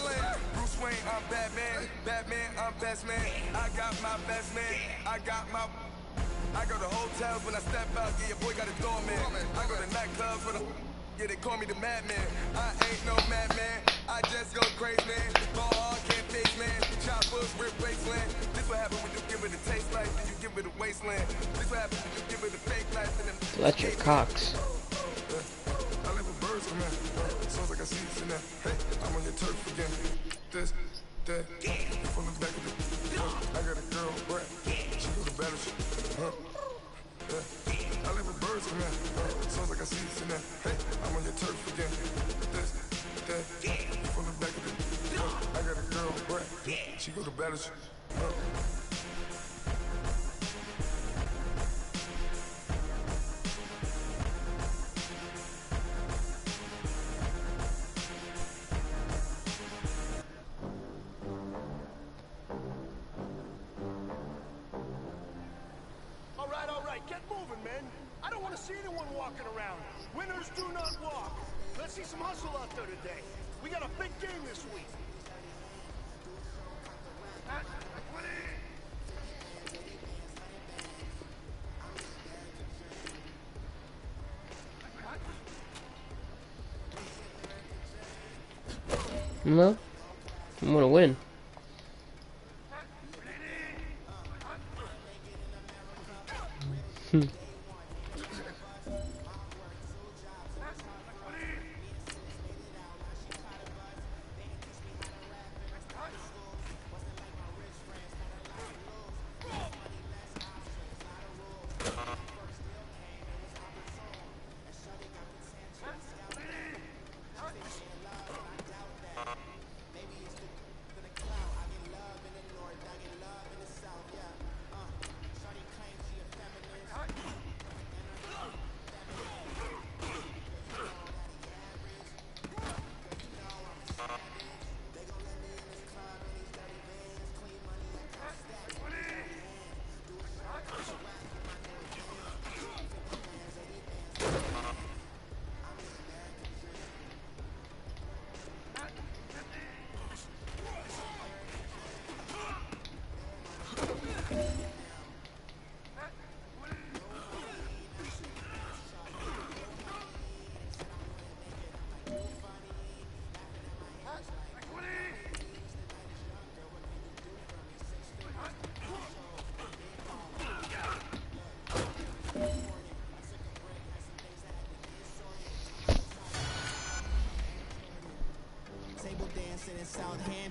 F: land. Bruce Wayne, I'm Batman, Batman, I'm best man. I got my best man, I go to hotels when I step out, yeah, your boy got a doorman. I go to nightclubs when yeah, they call me the madman. I ain't no madman, I just go crazy, man. Ball hard, can't face, man. Choppers, rip wasteland. This what happens when you give it a taste life, then you give it a wasteland. This what happens when you give it a fake life, and then
A: Fletcher Cox.
F: I live with birds, man. Sounds like I see it now. Hey, I'm on your turf again. This, that, from the back of the I got a girl, Brad. She go to battle shit. I live with birds, man. Sounds like I see it now. Hey, I'm on your turf again. This, that, from the back of the I got a girl, Brad. She go to battle shit.
D: All right, get moving, men. I don't want to see anyone walking around. Winners do not walk. Let's see some hustle out there today. We got a big game this week.
A: No, I'm gonna win.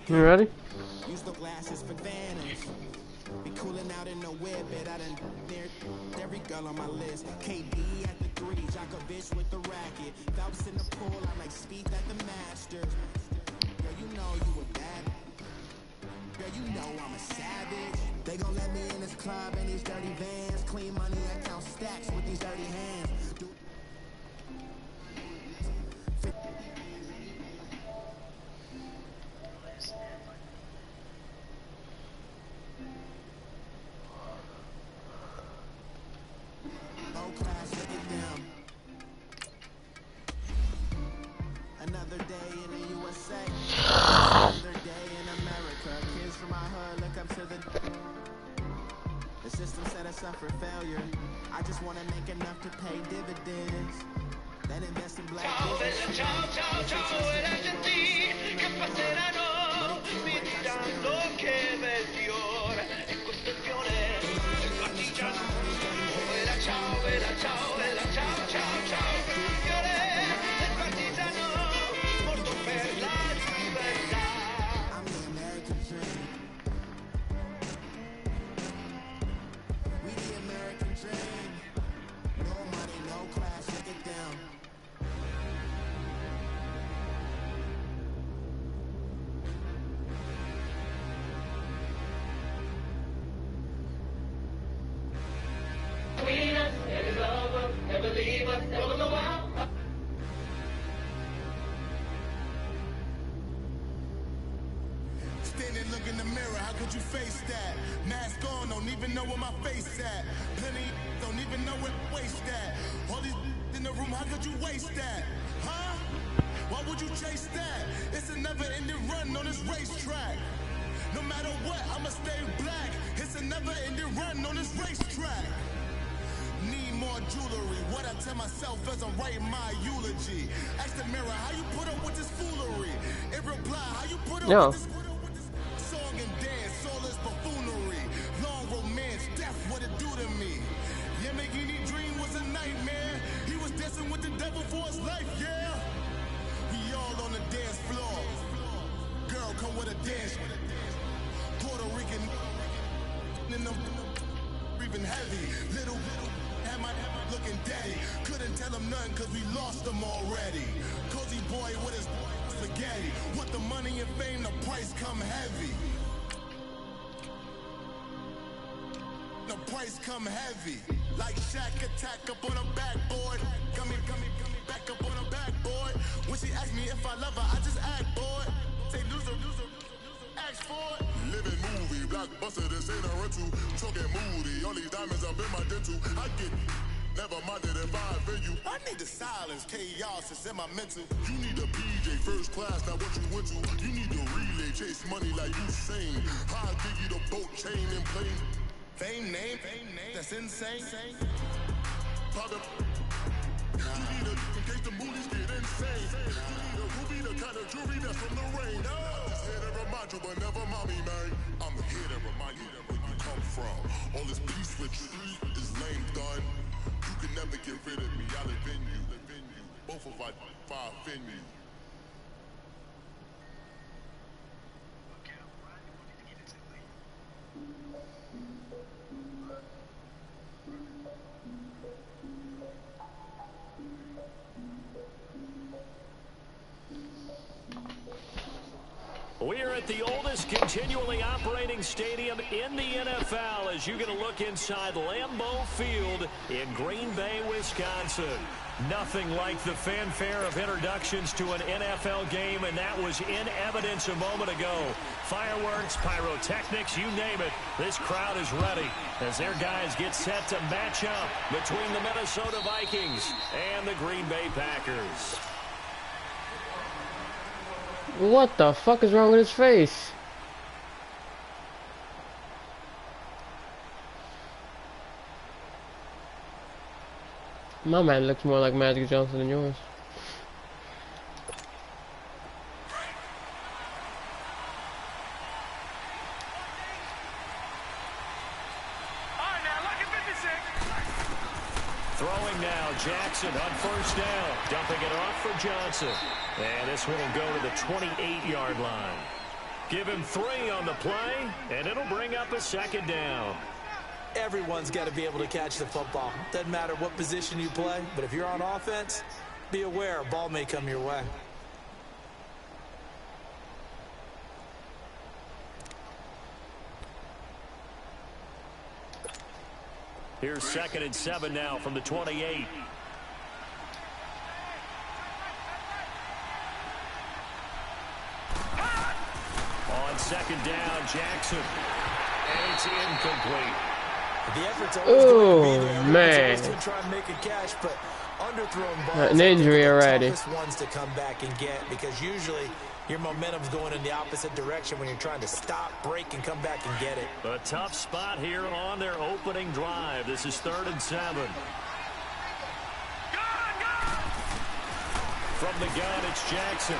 A: You ready?
E: Use the glasses for advantage. Be cooling out in the web, but I done near every girl on my list. KD at the 3, Djokovic with the racket. Phelps in the pool, I like Speed at the Masters. Girl, you know you a bad. Girl, you know I'm a savage. They gon' let me in this club in these dirty vans. Clean money, I count stacks with these dirty hands. Another day in the USA, another day in America. Kids from my hood look up to the system set us up for failure. I just wanna make enough to pay dividends. Then invest in black business.
G: Ciao, ciao, ciao, e l'argentini che passeranno, mi diranno che bel fiore, e questo è il fiore del partigiano. E la ciao, e la ciao, e la ciao, ciao, ciao, il fiore del partigiano, morto per la libertà.
E: I'm the American dream. We the American dream. No money, no class, look at them.
G: Queen us, never love us, never leave us, never go out.
F: Standing, look in the mirror, how could you face that? Mask on, don't even know where my face at. Plenty, don't even know where waste at. All these in the room, how could you waste that? Huh? Why would you chase that? It's a never-ending run on this racetrack. No matter what, I'ma stay black. It's a never-ending run on this racetrack. Need more jewelry. What I tell myself as I'm writing my eulogy. Ask the mirror, how you put up with this foolery? It reply, how you put up
A: Yo.
F: with this song and dance, soulless buffoonery. Long romance, death, what it do to me. Yamagini dream was a nightmare. He was dancing with the devil for his life, yeah. We all on the dance floor. Girl, come with a dance. Puerto Rican in them breathing heavy. Little had my looking daddy. Couldn't tell him nothing cause we lost him already. Cozy boy with his spaghetti. With the money and fame, the price come heavy. The price come heavy. Like Shaq attack up on a backboard. Come back up on a backboard. When she asked me if I love her, I just act boy. Say loser, ask for it. Living movie, blockbuster, this ain't a rental. Talking moody, all these diamonds up in my dental. I get never minded if I offend you. I need the silence, chaos is in my mental. You need a PJ first class, not what you went to. You need the relay, chase money like you sing. I'll give you the boat chain and plane. Fame name, that's insane. Private. You need a in case the movies get insane. You need a ruby, the kind of jewelry that's from the rain. I'm just here to remind you, but never mind me, man. I'm here to remind you where you come from. All this peace retreat is lame done. You can never get rid of me. I live in you. Both of us, if I offend you.
B: We're at the oldest continually operating stadium in the NFL as you get a look inside Lambeau Field in Green Bay, Wisconsin. Nothing like the fanfare of introductions to an NFL game, and that was in evidence a moment ago. Fireworks, pyrotechnics, you name it. This crowd is ready as their guys get set to match up between the Minnesota Vikings and the Green Bay Packers.
A: What the fuck is wrong with his face? My man looks more like Magic Johnson than yours.
B: Throwing now, Jackson on first down. Dumping it off for Johnson. And this one will go to the 28-yard line. Give him 3 on the play, and it'll bring up a second down.
C: Everyone's got to be able to catch the football. Doesn't matter what position you play, but if you're on offense, be aware a ball may come your way.
B: Here's 2nd and 7 now from the 28. On 2nd down, Jackson. And it's incomplete.
C: The effort's always going to be there.
A: Man.
C: It's always to try and make a catch, but underthrown balls
A: An injury
C: are
A: already.
C: the toughest ones to come back and get, because usually your momentum's going in the opposite direction when you're trying to stop, break, and come back and get it.
B: A tough spot here on their opening drive. This is 3rd and 7. From the gun, it's Jackson.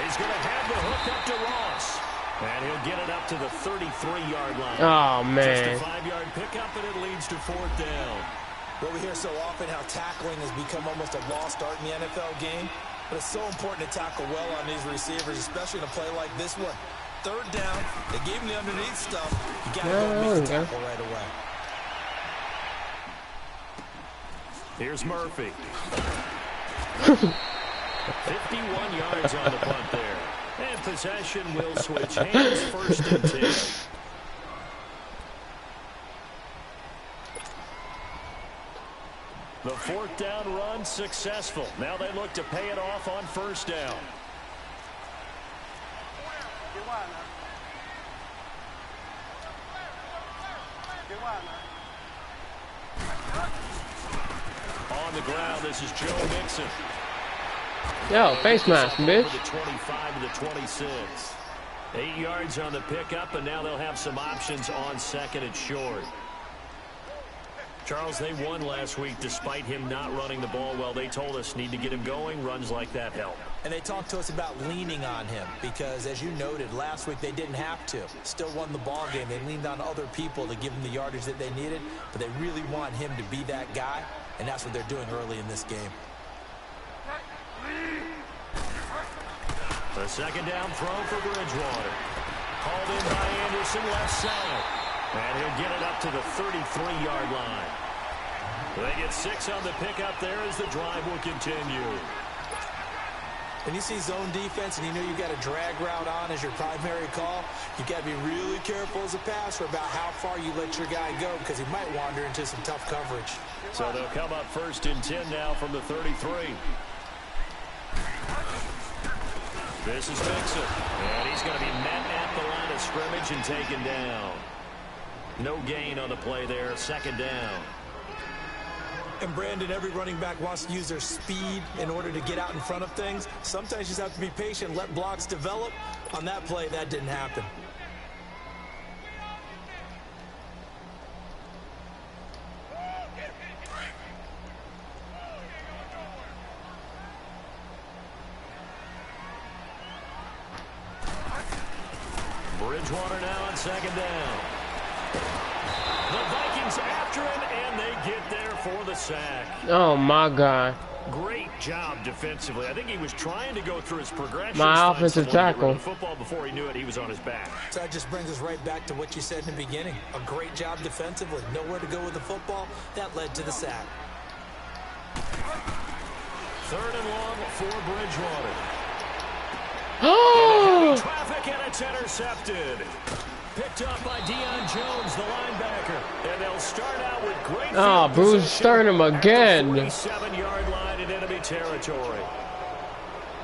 B: He's going to have the hook up to Ross. And he'll get it up to the 33-yard line.
A: Oh, man.
B: Just a 5-yard pickup, and it leads to 4th down.
C: Well, we hear so often how tackling has become almost a lost art in the NFL game. But it's so important to tackle well on these receivers, especially in a play like this one. 3rd down, they gave him the underneath stuff. You got to go make the tackle right away.
B: Here's Murphy. 51 yards on the punt there. And possession will switch hands, 1st and 10. The 4th down run successful. Now they look to pay it off on 1st down. On the ground, this is Joe Mixon.
A: Yo, face mask, bitch.
B: The 25 to the 26. 8 yards on the pickup, and now they'll have some options on 2nd and short. Charles, they won last week despite him not running the ball well. They told us need to get him going. Runs like that help.
C: And they talked to us about leaning on him because, as you noted, last week they didn't have to. Still won the ball game. They leaned on other people to give them the yardage that they needed, but they really want him to be that guy, and that's what they're doing early in this game.
B: The 2nd down throw for Bridgewater. Called in by Anderson, left side. And he'll get it up to the 33-yard line. They get 6 on the pickup there as the drive will continue.
C: When you see zone defense and you know you've got a drag route on as your primary call, you've got to be really careful as a passer about how far you let your guy go because he might wander into some tough coverage.
B: So they'll come up 1st and 10 now from the 33. This is Mixon, and he's going to be met at the line of scrimmage and taken down. No gain on the play there, 2nd down.
C: And Brandon, every running back wants to use their speed in order to get out in front of things. Sometimes you just have to be patient, let blocks develop. On that play, that didn't happen.
B: Bridgewater now on 2nd down. The Vikings after him, and they get there for the sack.
A: Oh, my God.
B: Great job defensively. I think he was trying to go through his progression.
A: My offensive tackle.
B: The football before he knew it, he was on his back.
C: So that just brings us right back to what you said in the beginning. A great job defensively. Nowhere to go with the football. That led to the sack.
B: 3rd and long for Bridgewater.
A: Oh!
B: Traffic, and it's intercepted. Picked up by Deion Jones, the linebacker. And they'll start out with great
A: Oh, Bruce starting him again.
B: 47-yard line in enemy territory.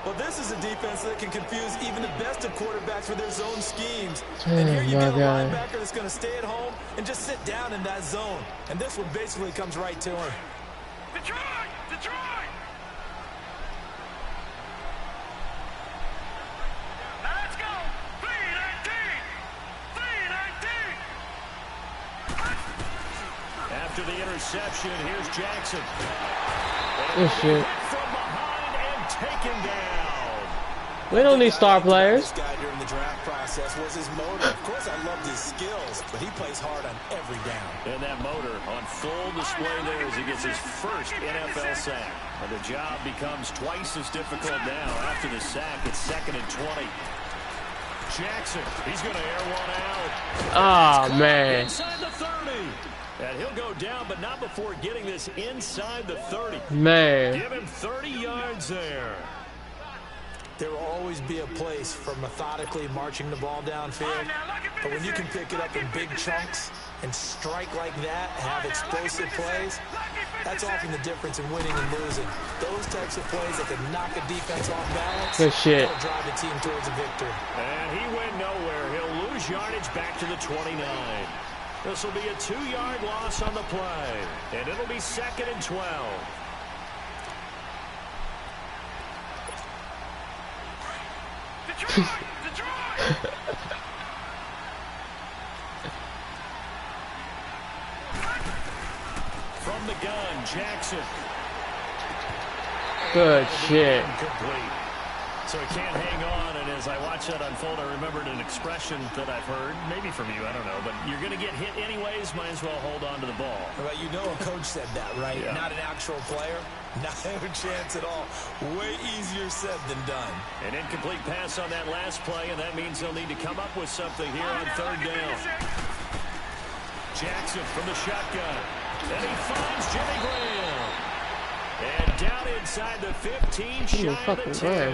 C: Well, this is a defense that can confuse even the best of quarterbacks with their zone schemes. And here you get a linebacker that's going to stay at home and just sit down in that zone. And this one basically comes right to him.
D: Detroit! Detroit! Now let's go! 319! 319!
B: After the interception, here's Jackson.
A: Oh, shit.
B: From behind and taken down.
A: We don't need star players.
C: This guy during the draft process was his motor. Of course, I loved his skills, but he plays hard on every down.
B: And that motor on full display there as he gets his first NFL sack. And the job becomes twice as difficult now after the sack. It's 2nd and 20. Jackson, he's going to air one out.
A: Oh, man.
B: Inside the 30. And he'll go down, but not before getting this inside the 30.
A: Man.
B: Give him 30 yards there.
C: There will always be a place for methodically marching the ball downfield, but when you can pick it up in big chunks and strike like that, have explosive plays, that's often the difference in winning and losing. Those types of plays that can knock a defense off balance,
A: good shit.
C: That'll drive the team towards a victory.
B: And he went nowhere. He'll lose yardage back to the 29. This will be a 2-yard loss on the play, and it'll be 2nd and 12. From the gun, Jackson.
A: Good shit.
B: Complete. So he can't hang on, and as I watch that unfold, I remembered an expression that I've heard, maybe from you, I don't know, but you're going to get hit anyways, might as well hold on to the ball.
C: Well, you know a coach said that, right?
B: Yeah.
C: Not an actual player. Not a chance at all. Way easier said than done.
B: An incomplete pass on that last play, and that means they'll need to come up with something here on 3rd down. Jackson from the shotgun. Then he finds Jimmy Graham. And down inside the 15, shy of the 10.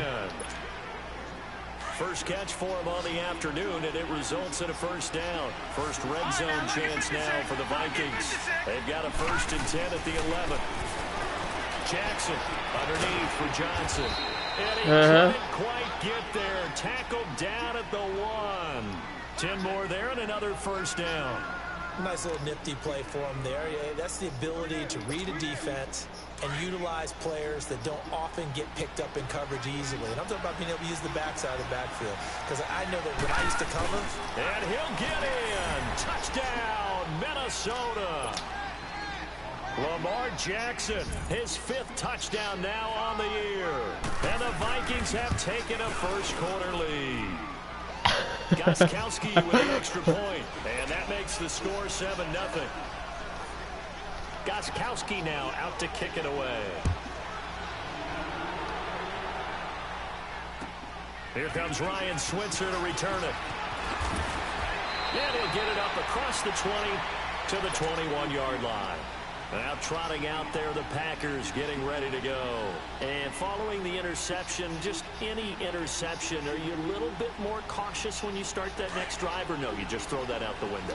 B: First catch for him on the afternoon, and it results in a 1st down. First red zone chance now for the Vikings. They've got a 1st and 10 at the 11. Jackson underneath for Johnson. And he couldn't quite get there. Tackled down at the 1. 10 more there and another 1st down.
C: Nice little nifty play for him there. Yeah, that's the ability to read a defense and utilize players that don't often get picked up in coverage easily. And I'm talking about being able to use the backside of the backfield. Because I know that when I used to cover.
B: And he'll get in. Touchdown, Minnesota. Lamar Jackson, his 5th touchdown now on the year. And the Vikings have taken a first-quarter lead. Gostkowski with an extra point, and that makes the score 7-0. Gostkowski now out to kick it away. Here comes Ryan Switzer to return it. And he'll get it up across the 20 to the 21-yard line. Now trotting out there, the Packers getting ready to go. And following the interception, just any interception, are you a little bit more cautious when you start that next drive, or no, you just throw that out the window?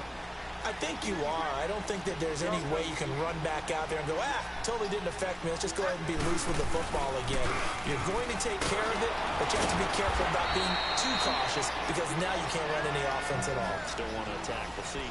C: I think you are. I don't think that there's any way you can run back out there and go, totally didn't affect me. Let's just go ahead and be loose with the football again. You're going to take care of it, but you have to be careful about being too cautious because now you can't run any offense at all.
B: Still want to attack. We'll see.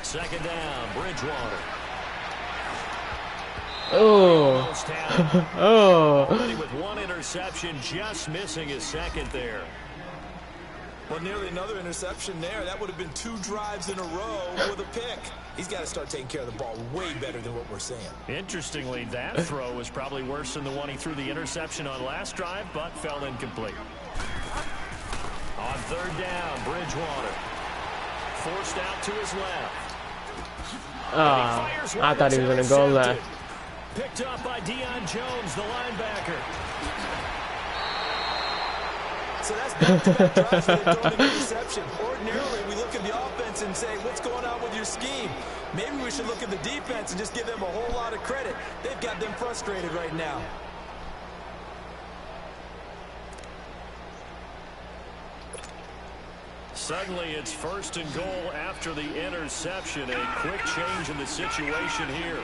B: Second down, Bridgewater.
A: Oh. Oh.
B: Already with 1 interception, just missing his 2nd there.
C: Well, nearly another interception there. That would have been 2 drives in a row with a pick. He's got to start taking care of the ball way better than what we're seeing.
B: Interestingly, that throw was probably worse than the one he threw the interception on last drive, but fell incomplete. On 3rd down, Bridgewater. Forced out to his left.
A: I thought he was going to go left.
B: Picked up by Deion Jones, the linebacker.
C: So that's back-to-back drives that don't have an interception. Ordinarily, we look at the offense and say, what's going on with your scheme? Maybe we should look at the defense and just give them a whole lot of credit. They've got them frustrated right now.
B: Suddenly, it's 1st and goal after the interception. A quick change in the situation here.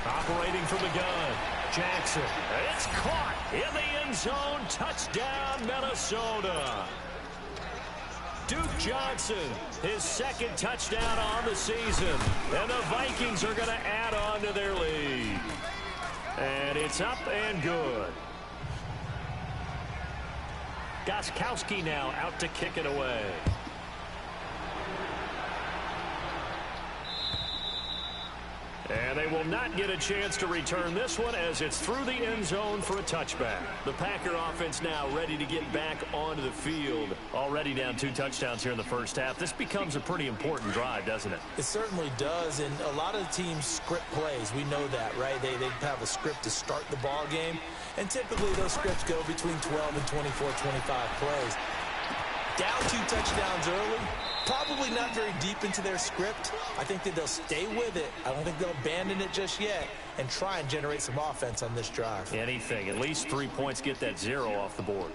B: Operating from the gun, Jackson. It's caught in the end zone. Touchdown, Minnesota. Duke Johnson, his 2nd touchdown on the season. And the Vikings are going to add on to their lead. And it's up and good. Gostkowski now out to kick it away. And they will not get a chance to return this one as it's through the end zone for a touchback. The Packer offense now ready to get back onto the field. Already down 2 touchdowns here in the first half. This becomes a pretty important drive, doesn't it?
C: It certainly does, and a lot of the teams script plays. We know that, right? They have a script to start the ball game, and typically those scripts go between 12 and 24, 25 plays. Down 2 touchdowns early, probably not very deep into their script. I think that they'll stay with it. I don't think they'll abandon it just yet and try and generate some offense on this drive.
B: Anything. At least 3 points, get that 0 off the board.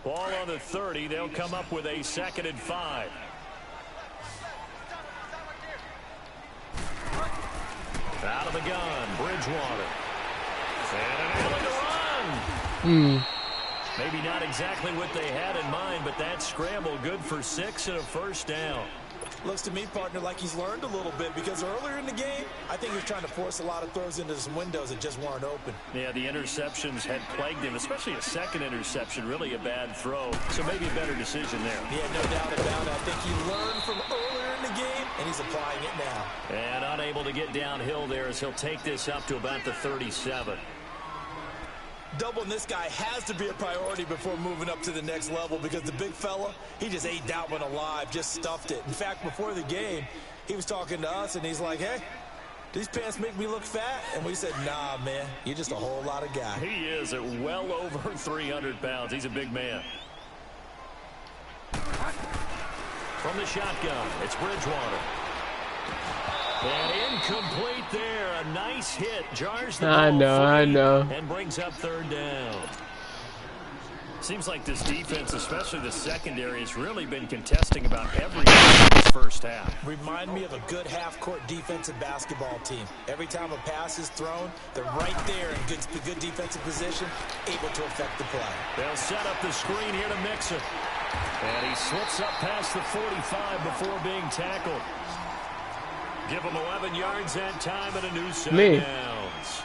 B: Ball on the 30. They'll come up with a 2nd and 5. Out of the gun, Bridgewater. And an able to run. Maybe not exactly what they had in mind, but that scramble good for 6 and a first down.
C: Looks to me, partner, like he's learned a little bit because earlier in the game, I think he was trying to force a lot of throws into some windows that just weren't open.
B: Yeah, the interceptions had plagued him, especially a 2nd interception, really a bad throw. So maybe a better decision there.
C: Yeah, no doubt about it. I think he learned from earlier in the game, and he's applying it now.
B: And unable to get downhill there as he'll take this up to about the 37.
C: Doubling this guy has to be a priority before moving up to the next level because the big fella, he just ate that one alive, just stuffed it. In fact, before the game, he was talking to us, and he's like, hey, these pants make me look fat? And we said, nah, man, you're just a whole lot of guy.
B: He is at well over 300 pounds. He's a big man. From the shotgun, it's Bridgewater. And incomplete there. A nice hit. Jars the ball
A: I know.
B: and brings up 3rd down. Seems like this defense, especially the secondary, has really been contesting about every in this first half.
C: Remind me of a good half-court defensive basketball team. Every time a pass is thrown, they're right there in good defensive position, able to affect the play.
B: They'll set up the screen here to mix it. And he slips up past the 45 before being tackled. Give him 11 yards that time and a new set of downs.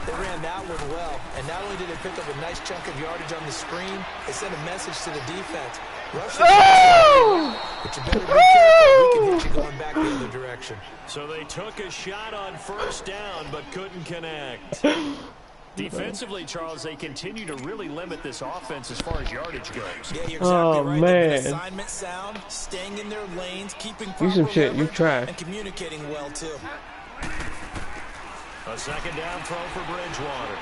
C: They ran that one well, and not only did they pick up a nice chunk of yardage on the screen, they sent a message to the defense. Rush but you better be careful. We can hit you going back the other direction.
B: So they took a shot on 1st down, but couldn't connect. Defensively, Charles, they continue to really limit this offense as far as yardage goes.
C: Yeah, you're exactly right.
A: Man.
C: The assignment sound, staying in their lanes, keeping
A: You some shit, you trash.
C: and communicating well too.
B: A 2nd down throw for Bridgewater.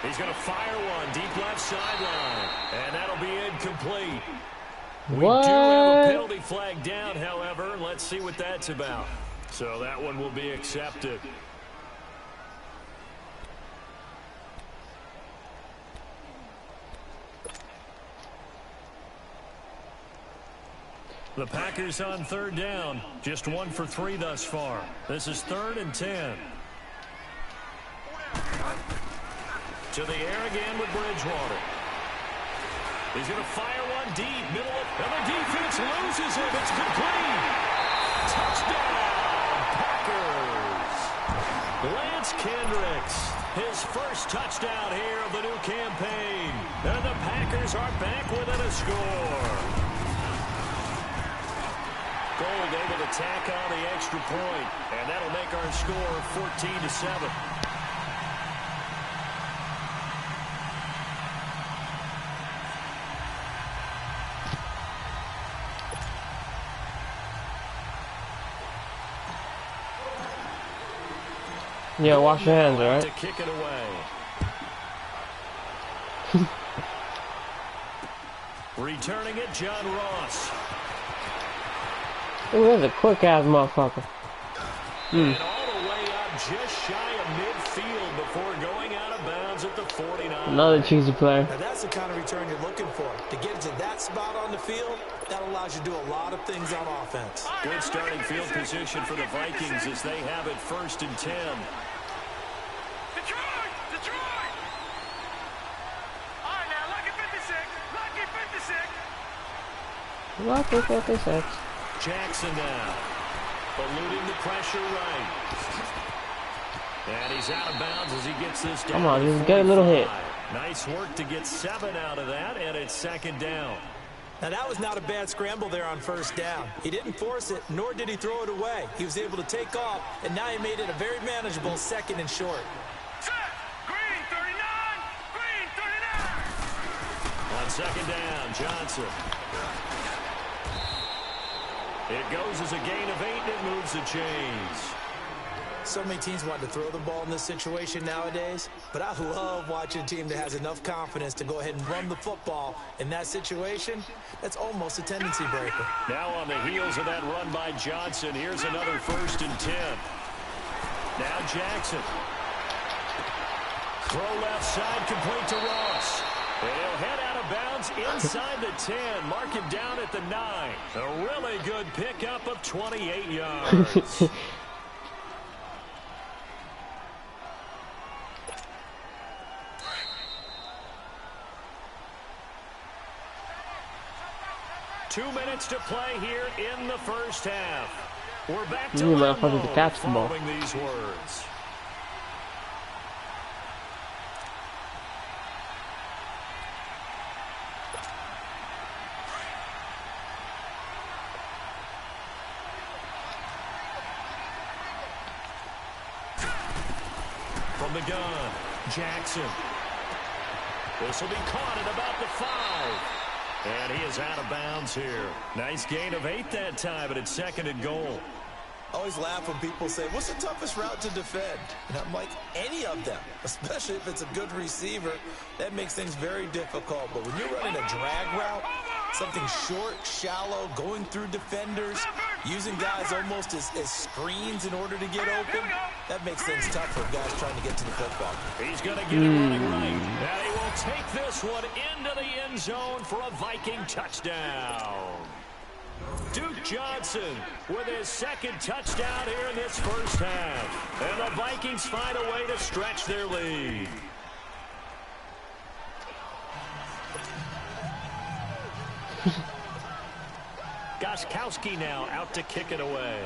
B: He's going to fire one deep left sideline, and that'll be incomplete. We do have a penalty flag down, however. Let's see what that's about. So that one will be accepted. The Packers on 3rd down. Just 1 for 3 thus far. This is 3rd and 10. To the air again with Bridgewater. He's going to fire one deep. Middle of, and the defense loses it. It's complete. Touchdown, Packers. Lance Kendricks, his first touchdown here of the new campaign. And the Packers are back within a score. Gold able to tack on the extra point, and that'll make our score 14-7.
A: Yeah, wash your hands, alright?
B: To kick it away. Returning it, John Ross.
A: Ooh, that's a quick-ass motherfucker.
B: And all the way up just shy of midfield before going out of bounds at the 49.
A: Another cheesy player.
C: Now that's the kind of return you're looking for. To get to that spot on the field, that allows you to do a lot of things on offense.
B: Good starting field position for the Vikings as they have it 1st and 10.
D: Detroit! Detroit! All right, now, lucky 56. Lucky 56.
A: Lucky 56.
B: Jackson now, eluding the pressure right. And he's out of bounds as he gets this down.
A: Come on,
B: to
A: just get a little hit.
B: 45. Nice work to get 7 out of that, and it's second down.
C: Now, that was not a bad scramble there on first down. He didn't force it, nor did he throw it away. He was able to take off, and now he made it a very manageable second and short.
D: Set! Green 39! Green 39!
B: On second down, Johnson. It goes as a gain of 8, and it moves the chains.
C: So many teams want to throw the ball in this situation nowadays, but I love watching a team that has enough confidence to go ahead and run the football. In that situation, that's almost a tendency breaker.
B: Now on the heels of that run by Johnson, here's another 1st and 10. Now Jackson. Throw left side, complete to Ross. And he'll head out of bounds inside the 10. Mark him down at the 9. A really good pickup of 28 yards. Two minutes to play here in the first half. We're back to
A: catch the ball.
B: following these words. From the gun, Jackson. This will be caught at about the 5. And he is out of bounds here. Nice gain of 8 that time, but it's 2nd and goal.
C: I always laugh when people say, what's the toughest route to defend? And I'm like, any of them, especially if it's a good receiver. That makes things very difficult. But when you're running a drag route, something short, shallow, going through defenders, using guys almost as screens in order to get open, that makes things tough for guys trying to get to the football.
B: He's going to get it running right. And he will take this one into the end zone for a Viking touchdown. Duke Johnson with his 2nd touchdown here in this first half. And the Vikings find a way to stretch their lead. Gostkowski now out to kick it away.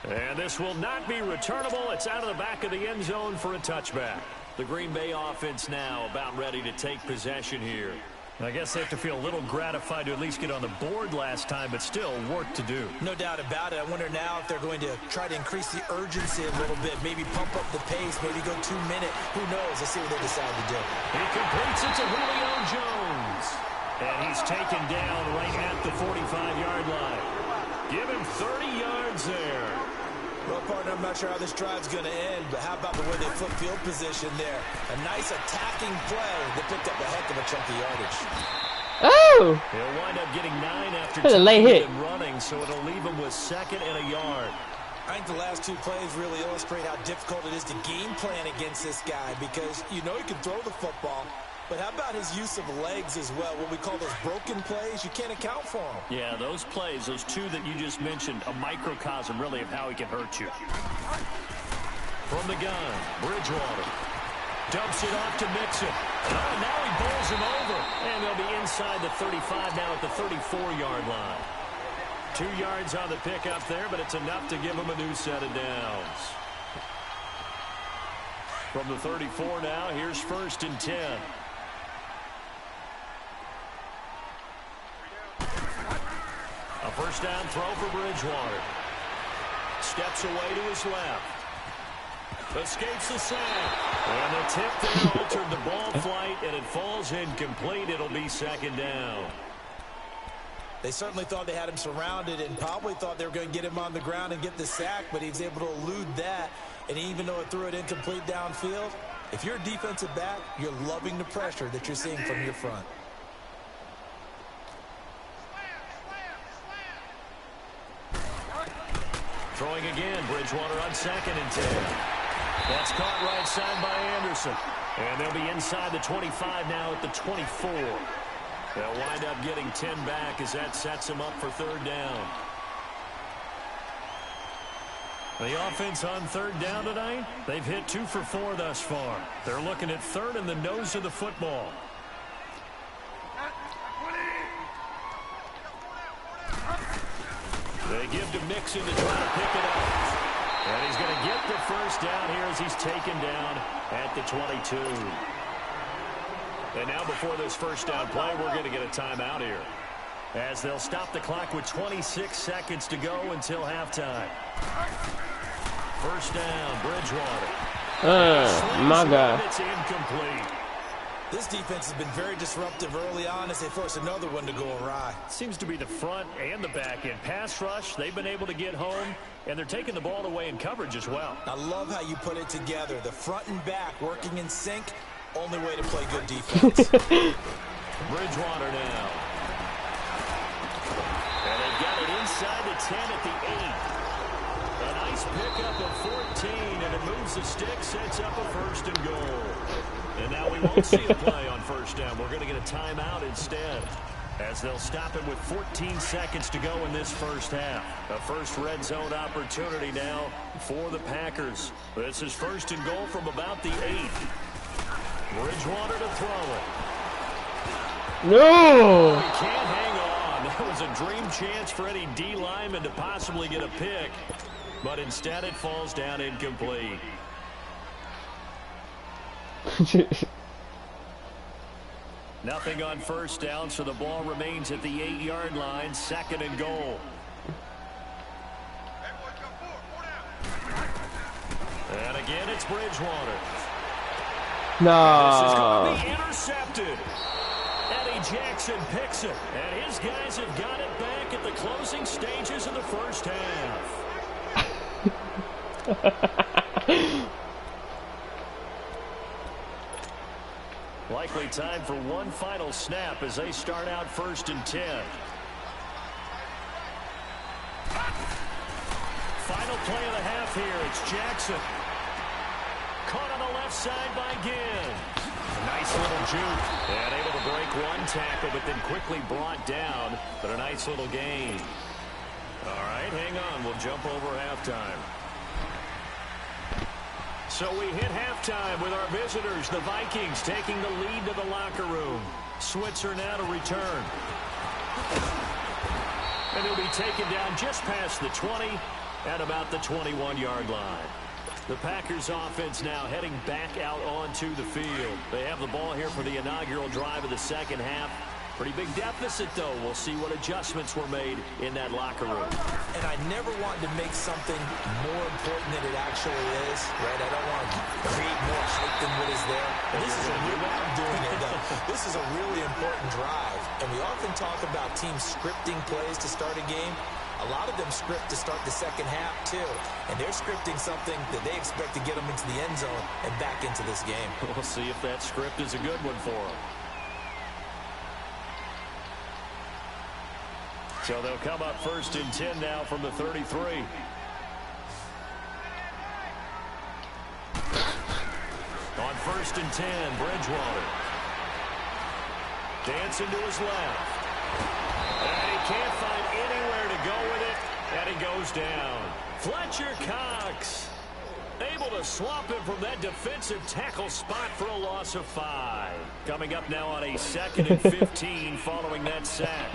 B: And this will not be returnable. It's out of the back of the end zone for a touchback. The Green Bay offense now about ready to take possession here. I guess they have to feel a little gratified to at least get on the board last time, but still work to do.
C: No doubt about it. I wonder now if they're going to try to increase the urgency a little bit, maybe pump up the pace, maybe go 2-minute. Who knows? Let's see what they decide to do.
B: He completes it to Julio Jones. And he's taken down right at the 45-yard line. Give him 30 yards there.
C: Well, partner, I'm not sure how this drive's going to end, but how about the way they flip field position there? A nice attacking play that picked up a heck of a chunk of yardage.
A: Oh!
B: He'll wind up getting 9 after
A: That's a late hit.
B: running, so it'll leave him with 2nd and a yard.
C: I think the last 2 plays really illustrate how difficult it is to game plan against this guy because you know he can throw the football, but how about his use of legs as well? What we call those broken plays, you can't account for them.
B: Yeah, those plays, those 2 that you just mentioned, a microcosm really of how he can hurt you. From the gun, Bridgewater. Dumps it off to Mixon. Oh, now he bowls him over. And they'll be inside the 35 now at the 34-yard line. 2 yards on the pickup there, but it's enough to give him a new set of downs. From the 34 now, here's 1st and 10. A first down throw for Bridgewater. Steps away to his left. Escapes the sack. And the tip there altered the ball flight, and it falls incomplete. It'll be 2nd down.
C: They certainly thought they had him surrounded and probably thought they were going to get him on the ground and get the sack, but he was able to elude that. And even though it threw it incomplete downfield, if you're a defensive back, you're loving the pressure that you're seeing from your front.
B: Throwing again, Bridgewater on 2nd and 10. That's caught right side by Anderson. And they'll be inside the 25 now at the 24. They'll wind up getting 10 back as that sets them up for 3rd down. The offense on 3rd down tonight, they've hit 2 for 4 thus far. They're looking at 3rd in the nose of the football. They They give to Mixon to try to pick it up. And he's going to get the first down here as he's taken down at the 22. And now before this first down play, we're going to get a timeout here, as they'll stop the clock with 26 seconds to go until halftime. First down, Bridgewater.
A: My God.
B: It's incomplete.
C: This defense has been very disruptive early on as they force another one to go awry.
B: Seems to be the front and the back end. Pass rush, they've been able to get home, and they're taking the ball away in coverage as well.
C: I love how you put it together. The front and back working in sync. Only way to play good defense.
B: Bridgewater now. And they've got it inside the 10 at the 8. A nice pickup of 14, and it moves the stick, sets up a first and goal. And now we won't see a play on first down. We're going to get a timeout instead, as they'll stop it with 14 seconds to go in this first half. A first red zone opportunity now for the Packers. This is first and goal from about the 8. Bridgewater to throw it.
A: No!
B: He can't hang on. That was a dream chance for any D lineman to possibly get a pick, but instead it falls down incomplete. Nothing on first down, so the ball remains at the 8-yard line, second and goal. And again, it's Bridgewater. This is going to
A: No.
B: be intercepted. Eddie Jackson picks it, and his guys have got it back at the closing stages of the first half. Likely time for one final snap as they start out first and 10. Final play of the half here. It's Jackson. Caught on the left side by Gibbs. Nice little juke. And able to break one tackle, but then quickly brought down. But a nice little gain. All right, hang on. We'll jump over halftime. So we hit halftime with our visitors, the Vikings, taking the lead to the locker room. Switzer now to return. And he'll be taken down just past the 20 at about the 21-yard line. The Packers offense now heading back out onto the field. They have the ball here for the inaugural drive of the second half. Pretty big deficit, though. We'll see what adjustments were made in that locker room.
C: And I never want to make something more important than it actually is, right? I don't want to create more hype than what is there. This is a real, I'm doing it, though. This is a really important drive. And we often talk about teams scripting plays to start a game. A lot of them script to start the second half, too. And they're scripting something that they expect to get them into the end zone and back into this game.
B: We'll see if that script is a good one for them. So they'll come up first and 10 now from the 33. On first and 10, Bridgewater. Dancing to his left. And he can't find anywhere to go with it, and he goes down. Fletcher Cox able to swamp him from that defensive tackle spot for a loss of 5. Coming up now on a second and 15 following that sack.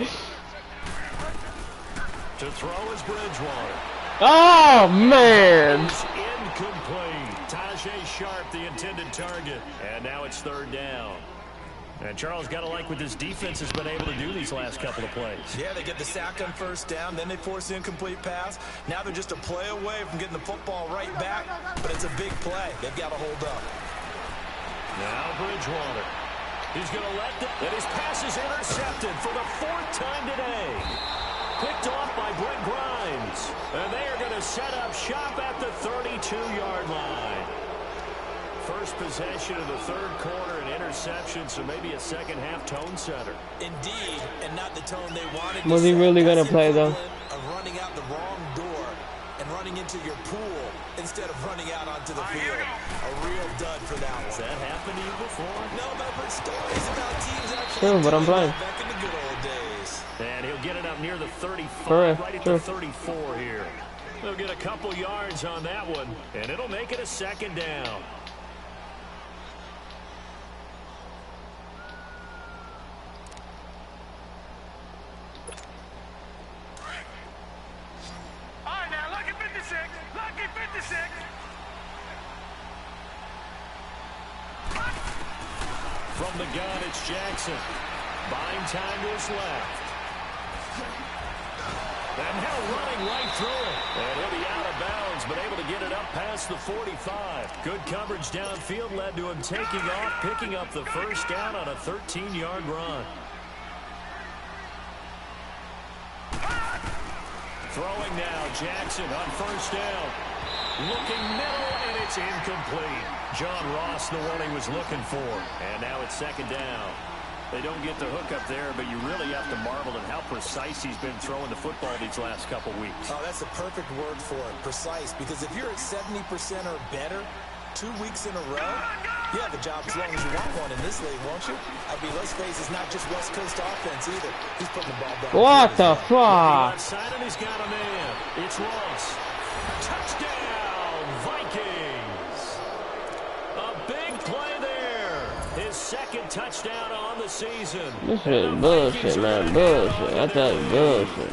B: To throw is Bridgewater.
A: Oh, man.
B: It's incomplete. Tajay Sharp, the intended target. And now it's third down. And Charles, got to like what this defense has been able to do these last couple of plays.
C: Yeah, they get the sack on first down, then they force the incomplete pass. Now they're just a play away from getting the football right back, but it's a big play. They've got to hold up.
B: Now Bridgewater. He's going to let and his pass is intercepted for the 4th time today. Picked off by Brent Grimes. And they are going to set up shop at the 32-yard line. First possession of the third quarter, an interception, so maybe a second-half tone setter.
C: Indeed, and not the tone they wanted.
A: Was he really going to play, though?
C: Of running out the wrong door and running into your pool instead of running out onto the field. A real dud for that one.
B: Has that happened to you before?
C: No, but I've heard stories about teams actually
A: True, but I'm
C: doing
A: blind.
C: that back in the good old days.
B: And he'll get it up near the 35,
A: Correct,
B: right at
A: true.
B: the 34 here. They'll get a couple yards on that one, and it'll make it a second down. From the gun, it's Jackson. Buying time to his left. And now running right through it. And he'll be out of bounds, but able to get it up past the 45. Good coverage downfield led to him taking off, picking up the first down on a 13-yard run. Throwing now, Jackson on first down. Looking middle, and it's incomplete. John Ross, the one he was looking for. And now it's second down. They don't get the hook up there, but you really have to marvel at how precise he's been throwing the football these last couple weeks.
C: Oh, that's the perfect word for it, precise. Because if you're at 70% or better 2 weeks in a row, you have a job as long as you want one in this league, won't you? I mean, let's face it, it's not just West Coast offense either. He's putting the ball down.
A: What the fuck?
B: Side, and he's got a man. It's Ross. Touchdown, Vikings. A big play there. His second touchdown on the season.
A: This is bullshit, man. Bullshit. I thought it was bullshit.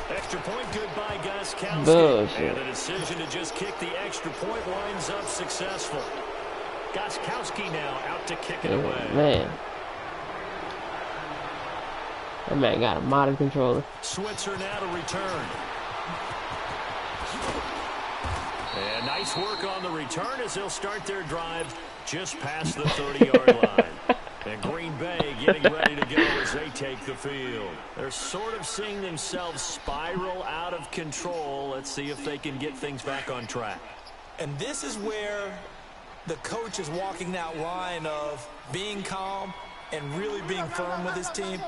B: Extra point good by Gostkowski.
A: Bullshit.
B: And the decision to just kick the extra point winds up successful. Gostkowski now out to kick it away.
A: Man. That man got a modern controller.
B: Switzer now to return. And nice work on the return as they'll start their drive just past the 30-yard line. And Green Bay getting ready to go as they take the field. They're sort of seeing themselves spiral out of control. Let's see if they can get things back on track.
C: And this is where the coach is walking that line of being calm and really being firm with his team.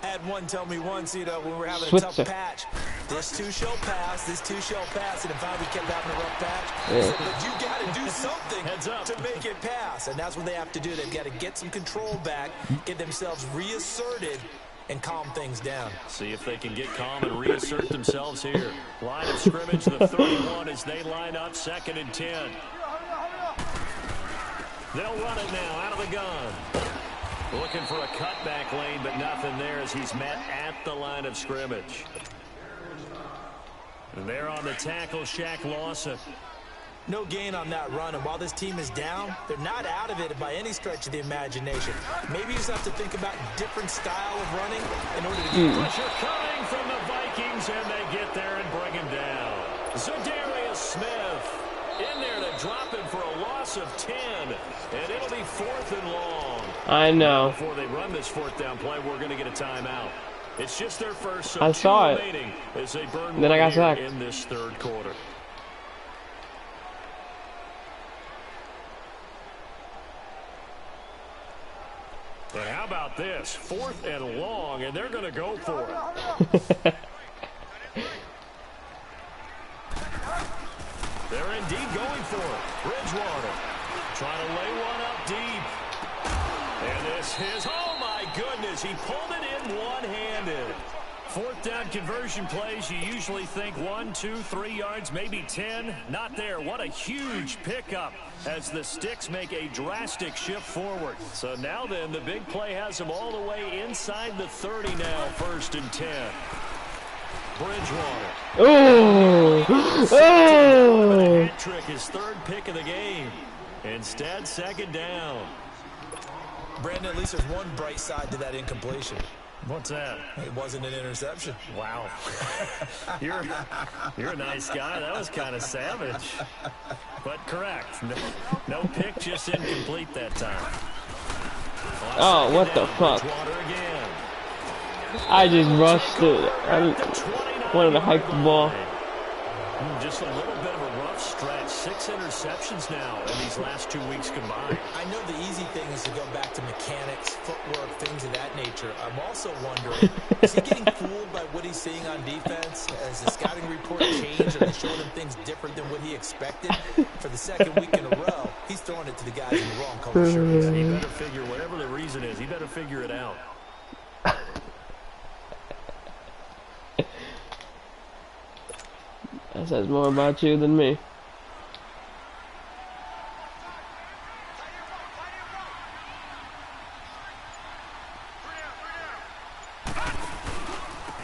C: I had one tell me once, you know, when we were having a tough patch, this too shall pass, this too shall pass, and if I kept having a rough patch, he said, but you got to do something to make it pass, and that's what they have to do. They've got to get some control back, get themselves reasserted, and calm things down.
B: See if they can get calm and reassert themselves here. Line of scrimmage, the 31 as they line up, 2nd and 10. They'll run it now out of the gun. Looking for a cutback lane, but nothing there as he's met at the line of scrimmage. And there on the tackle, Shaq Lawson.
C: No gain on that run, and while this team is down, they're not out of it by any stretch of the imagination. Maybe you just have to think about a different style of running in order to get
B: pressure coming from the Vikings, and they get there and bring him down. Zadarius Smith in there to drop him for a loss of 10, and it'll be 4th and long.
A: I know.
B: Before they run this 4th down play, we're going to get a timeout. It's just their first, so
A: I saw it.
B: As they burn
A: Then I got sacked
B: in this 3rd quarter. And how about this? 4th and long, and they're going to go for it. They're indeed going for it. Bridgewater trying to lay one up deep. And this is, oh my goodness, he pulled it in one-handed. 4th down conversion plays, you usually think 1, 2, 3 yards, maybe 10. Not there. What a huge pickup as the Sticks make a drastic shift forward. So now then, the big play has them all the way inside the 30 now, 1st and 10. Bridgewater.
A: Oh! Oh!
B: Hat trick, his 3rd pick of the game. Instead, 2nd down.
C: Brandon, at least there's one bright side to that incompletion.
B: What's that?
C: It wasn't an interception.
B: Wow. You're a nice guy. That was kind of savage. But correct. No pick, just incomplete that time.
A: Oh, what the fuck? I just rushed it. I wanted to hike the ball.
B: Just a little bit of a rough stretch. 6 interceptions now in these last 2 weeks combined.
C: I know the easy thing is to go back to mechanics, footwork, things of that nature. I'm also wondering, is he getting fooled by what he's seeing on defense? Has the scouting report changed? Are they showing him things different than what he expected? For the 2nd week in a row, he's throwing it to the guys in the wrong color shirts.
B: He better figure, whatever the reason is, he better figure it out.
A: That says more about you than me.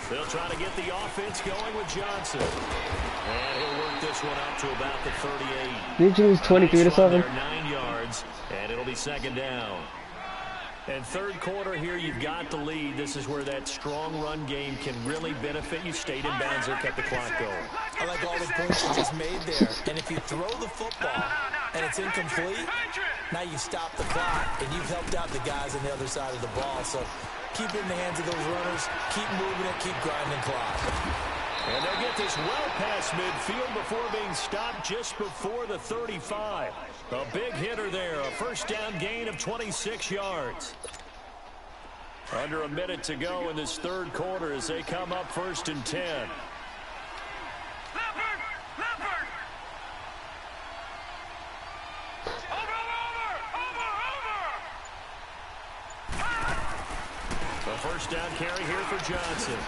B: They'll try to get the offense going with Johnson. And he'll work this one out to about the 38.
A: Did you lose 23 to 7?
B: 9 yards, and it'll be 2nd down. And third quarter here, you've got the lead. This is where that strong run game can really benefit you. Stayed in bounds there, kept the clock going.
C: I like all the points you just made there. And if you throw the football and it's incomplete, now you've stopped the clock and you've helped out the guys on the other side of the ball. So keep it in the hands of those runners. Keep moving it. Keep grinding clock.
B: And they'll get this well past midfield before being stopped just before the 35. A big hitter there, a first down gain of 26 yards. Under a minute to go in this third quarter as they come up 1st and 10. A first down carry here for Johnson.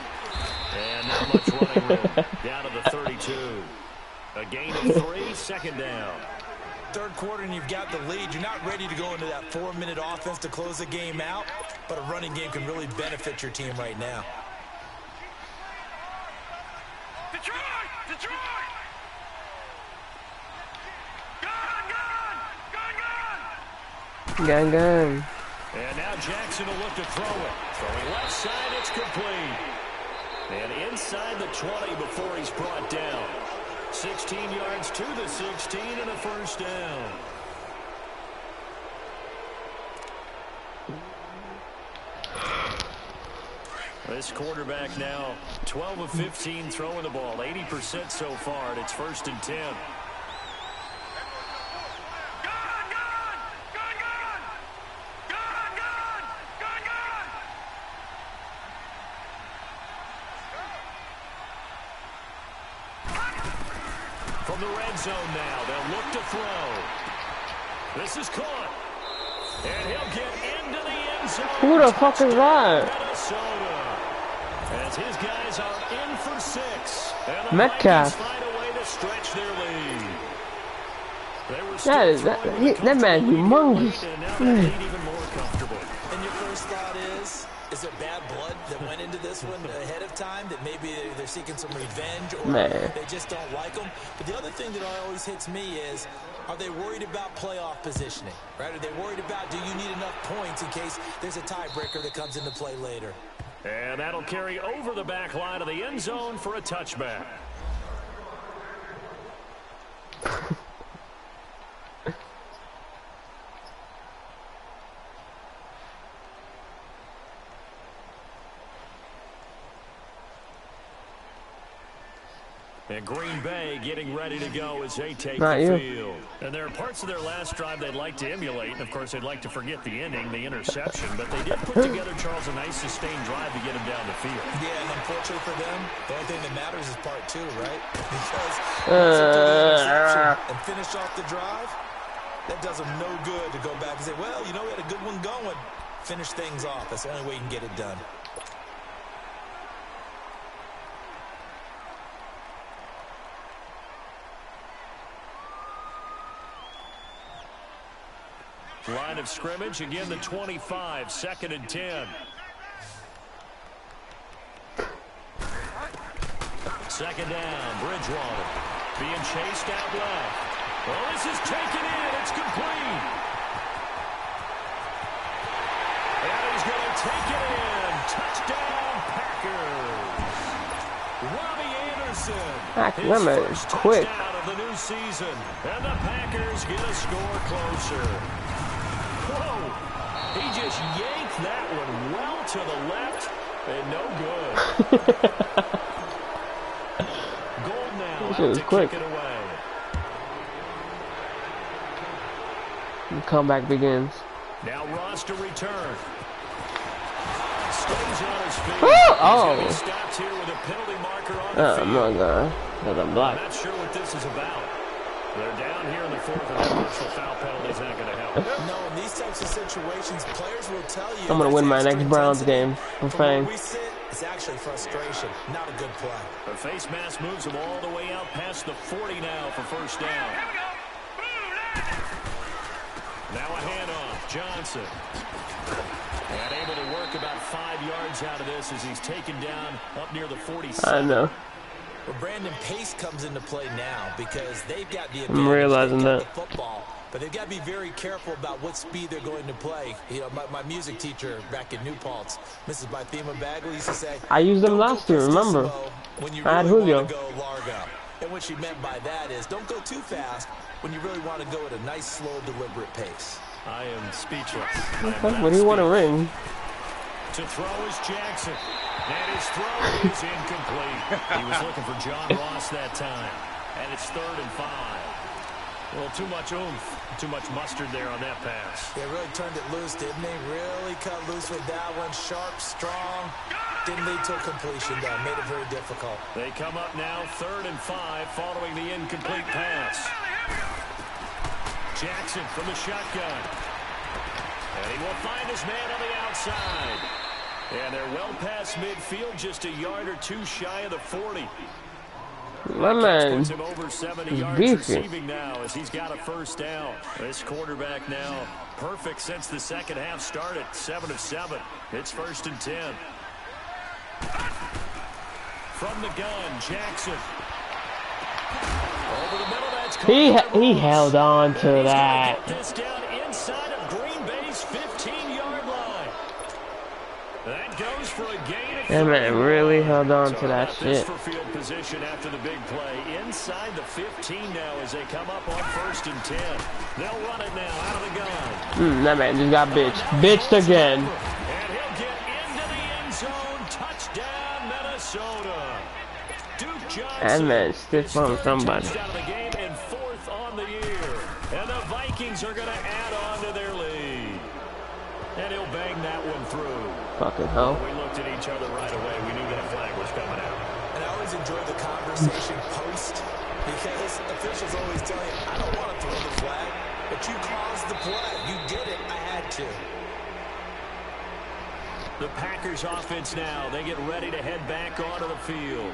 B: And not much running room. Down to the 32. A gain of 3, 2nd down.
C: Third quarter and you've got the lead. You're not ready to go into that 4-minute offense to close the game out, but a running game can really benefit your team right now.
D: Detroit! Detroit!
A: Gun.
B: And now Jackson will look to throw it. Throwing left side, it's complete. And inside the 20 before he's brought down. 16 yards to the 16 and a first down. This quarterback now 12 of 15 throwing the ball, 80% so far, and it's 1st and 10. From the red zone now, they'll look to throw. This is caught. And he'll get into the end zone.
A: Who the fuck is that?
B: Minnesota. As his guys are in for 6. And the
A: Metcalf.
B: Vikings find a way to stretch their lead.
A: That man's humongous.
B: And now they lead even more comfortable.
C: And your first thought is there bad blood that went into this one ahead of time, that maybe they're seeking some revenge, or they just don't like them? But the other thing that always hits me is, are they worried about playoff positioning, right? Are they worried about, do you need enough points in case there's a tiebreaker that comes into play later?
B: And that'll carry over the back line of the end zone for a touchback. And Green Bay getting ready to go as they take the field. And there are parts of their last drive they'd like to emulate. And, of course, they'd like to forget the ending, the interception. But they did put together, Charles, a nice sustained drive to get him down the field.
C: Yeah, and unfortunately for them, the only thing that matters is part 2, right? Because once they do the interception and finish off the drive, that does them no good to go back and say, well, you know, we had a good one going. Finish things off. That's the only way you can get it done.
B: Line of scrimmage, again the 25, 2nd and 10. Second down, Bridgewater being chased out left. Well, this is taken in, it's complete. And he's going to take it in. Touchdown, Packers. Robbie Anderson, his first
A: quick.
B: touchdown of the new season. And the Packers get a score closer. Whoa! He just yanked that one well to the left, and no good. Gold now out to
A: quick.
B: kick it away.
A: The comeback begins.
B: Now Ross to return. Stays on his feet.
A: Oh!
B: He's stopped here with a penalty marker on the field.
A: My God. That's a block.
B: I'm not sure what this is about. They're down here in the 4th, and that personal foul penalty is not going to help.
C: No, in these types of situations, players will tell you.
A: I'm going to win my next Browns game for fame.
C: Where we sit, it's actually frustration, not a good play.
B: The face mask moves him all the way out past the 40 now for first down. Now a handoff, Johnson. And able to work about 5 yards out of this as he's taken down up near the 47.
A: I know.
C: Well, Brandon, pace comes into play now because they've got the
A: I'm realizing
C: advantage.
A: that.
C: The football, but they've got to be very careful about what speed they're going to play. You know, my music teacher back in New Paltz, Mrs. Bythema Bagley, used to say,
A: I used them
C: "Don't
A: last
C: go
A: year, remember?
C: prestissimo when you
A: I had
C: really
A: Julio.
C: want to go largo." And what she meant by that is don't go too fast when you really want to go at a nice, slow, deliberate pace.
B: I am speechless.
A: What do you want to ring?
B: To throw is Jackson. And his throw is incomplete. He was looking for John Ross that time. And it's 3rd and 5. A little too much oomph, too much mustard there on that pass.
C: They really turned it loose, didn't they? Really cut loose with that one. Sharp, strong. Didn't lead to a completion, though. Made it very difficult.
B: They come up now 3rd and 5 following the incomplete pass. Jackson from the shotgun. And he will find his man on the outside. And they're well past midfield, just a yard or two shy of the 40.
A: My man
B: Puts him over 70 yards receiving now as he's got a first down. This quarterback now perfect since the second half started. 7 of 7. It's 1st and 10. From the gun, Jackson. Over the middle, that's
A: he held on to that.
B: Get this down inside of Green Bay's 15-yard line. That goes for a gain of 3.
A: That man really held on to that
B: This
A: shit.
B: for field position after the big play. Inside the 15 now as they come up on 1st and 10. They'll run it now out of the gun.
A: That man just got bitched again.
B: And he'll get into the end zone. Touchdown, Minnesota. Duke Johnson.
A: That man stiff on somebody.
B: Out of the game and 4th on the year. And the Vikings are going to add on to their lead. And he'll bang that one through.
A: Fucking hell.
B: We looked at each other right away. We knew that flag was coming out.
C: And I always enjoy the conversation post because officials always tell you, I don't want to throw the flag, but you caused the play. You did it. I had to.
B: The Packers offense now. They get ready to head back onto the field.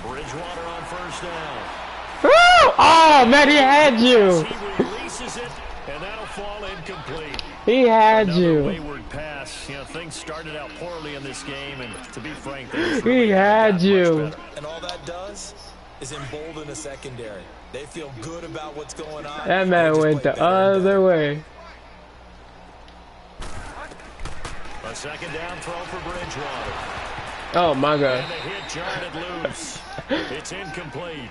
B: Bridgewater on first down.
A: Oh man, he had you.
B: He releases it, and that'll fall incomplete.
A: He had
B: Another
A: you.
B: wayward pass. You know, things started out poorly in this game, and to be frank,
A: He had you.
C: And all that does is embolden a secondary. They feel good about what's going on.
A: That man went the other way.
B: A second down throw for Bridgewater.
A: Oh my god.
B: And the hit jarred loose. It's incomplete.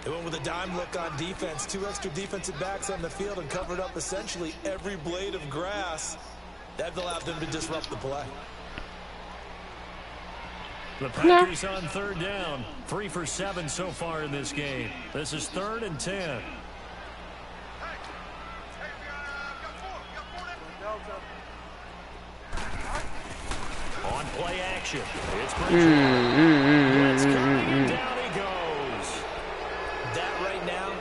C: They went with a dime look on defense. 2 extra defensive backs on the field and covered up essentially every blade of grass. That allowed them to disrupt the play.
B: The Packers on 3rd down. 3 for 7 so far in this game. This is 3rd and 10. On play action. It's Bridgewater. Down he goes.
C: That right now,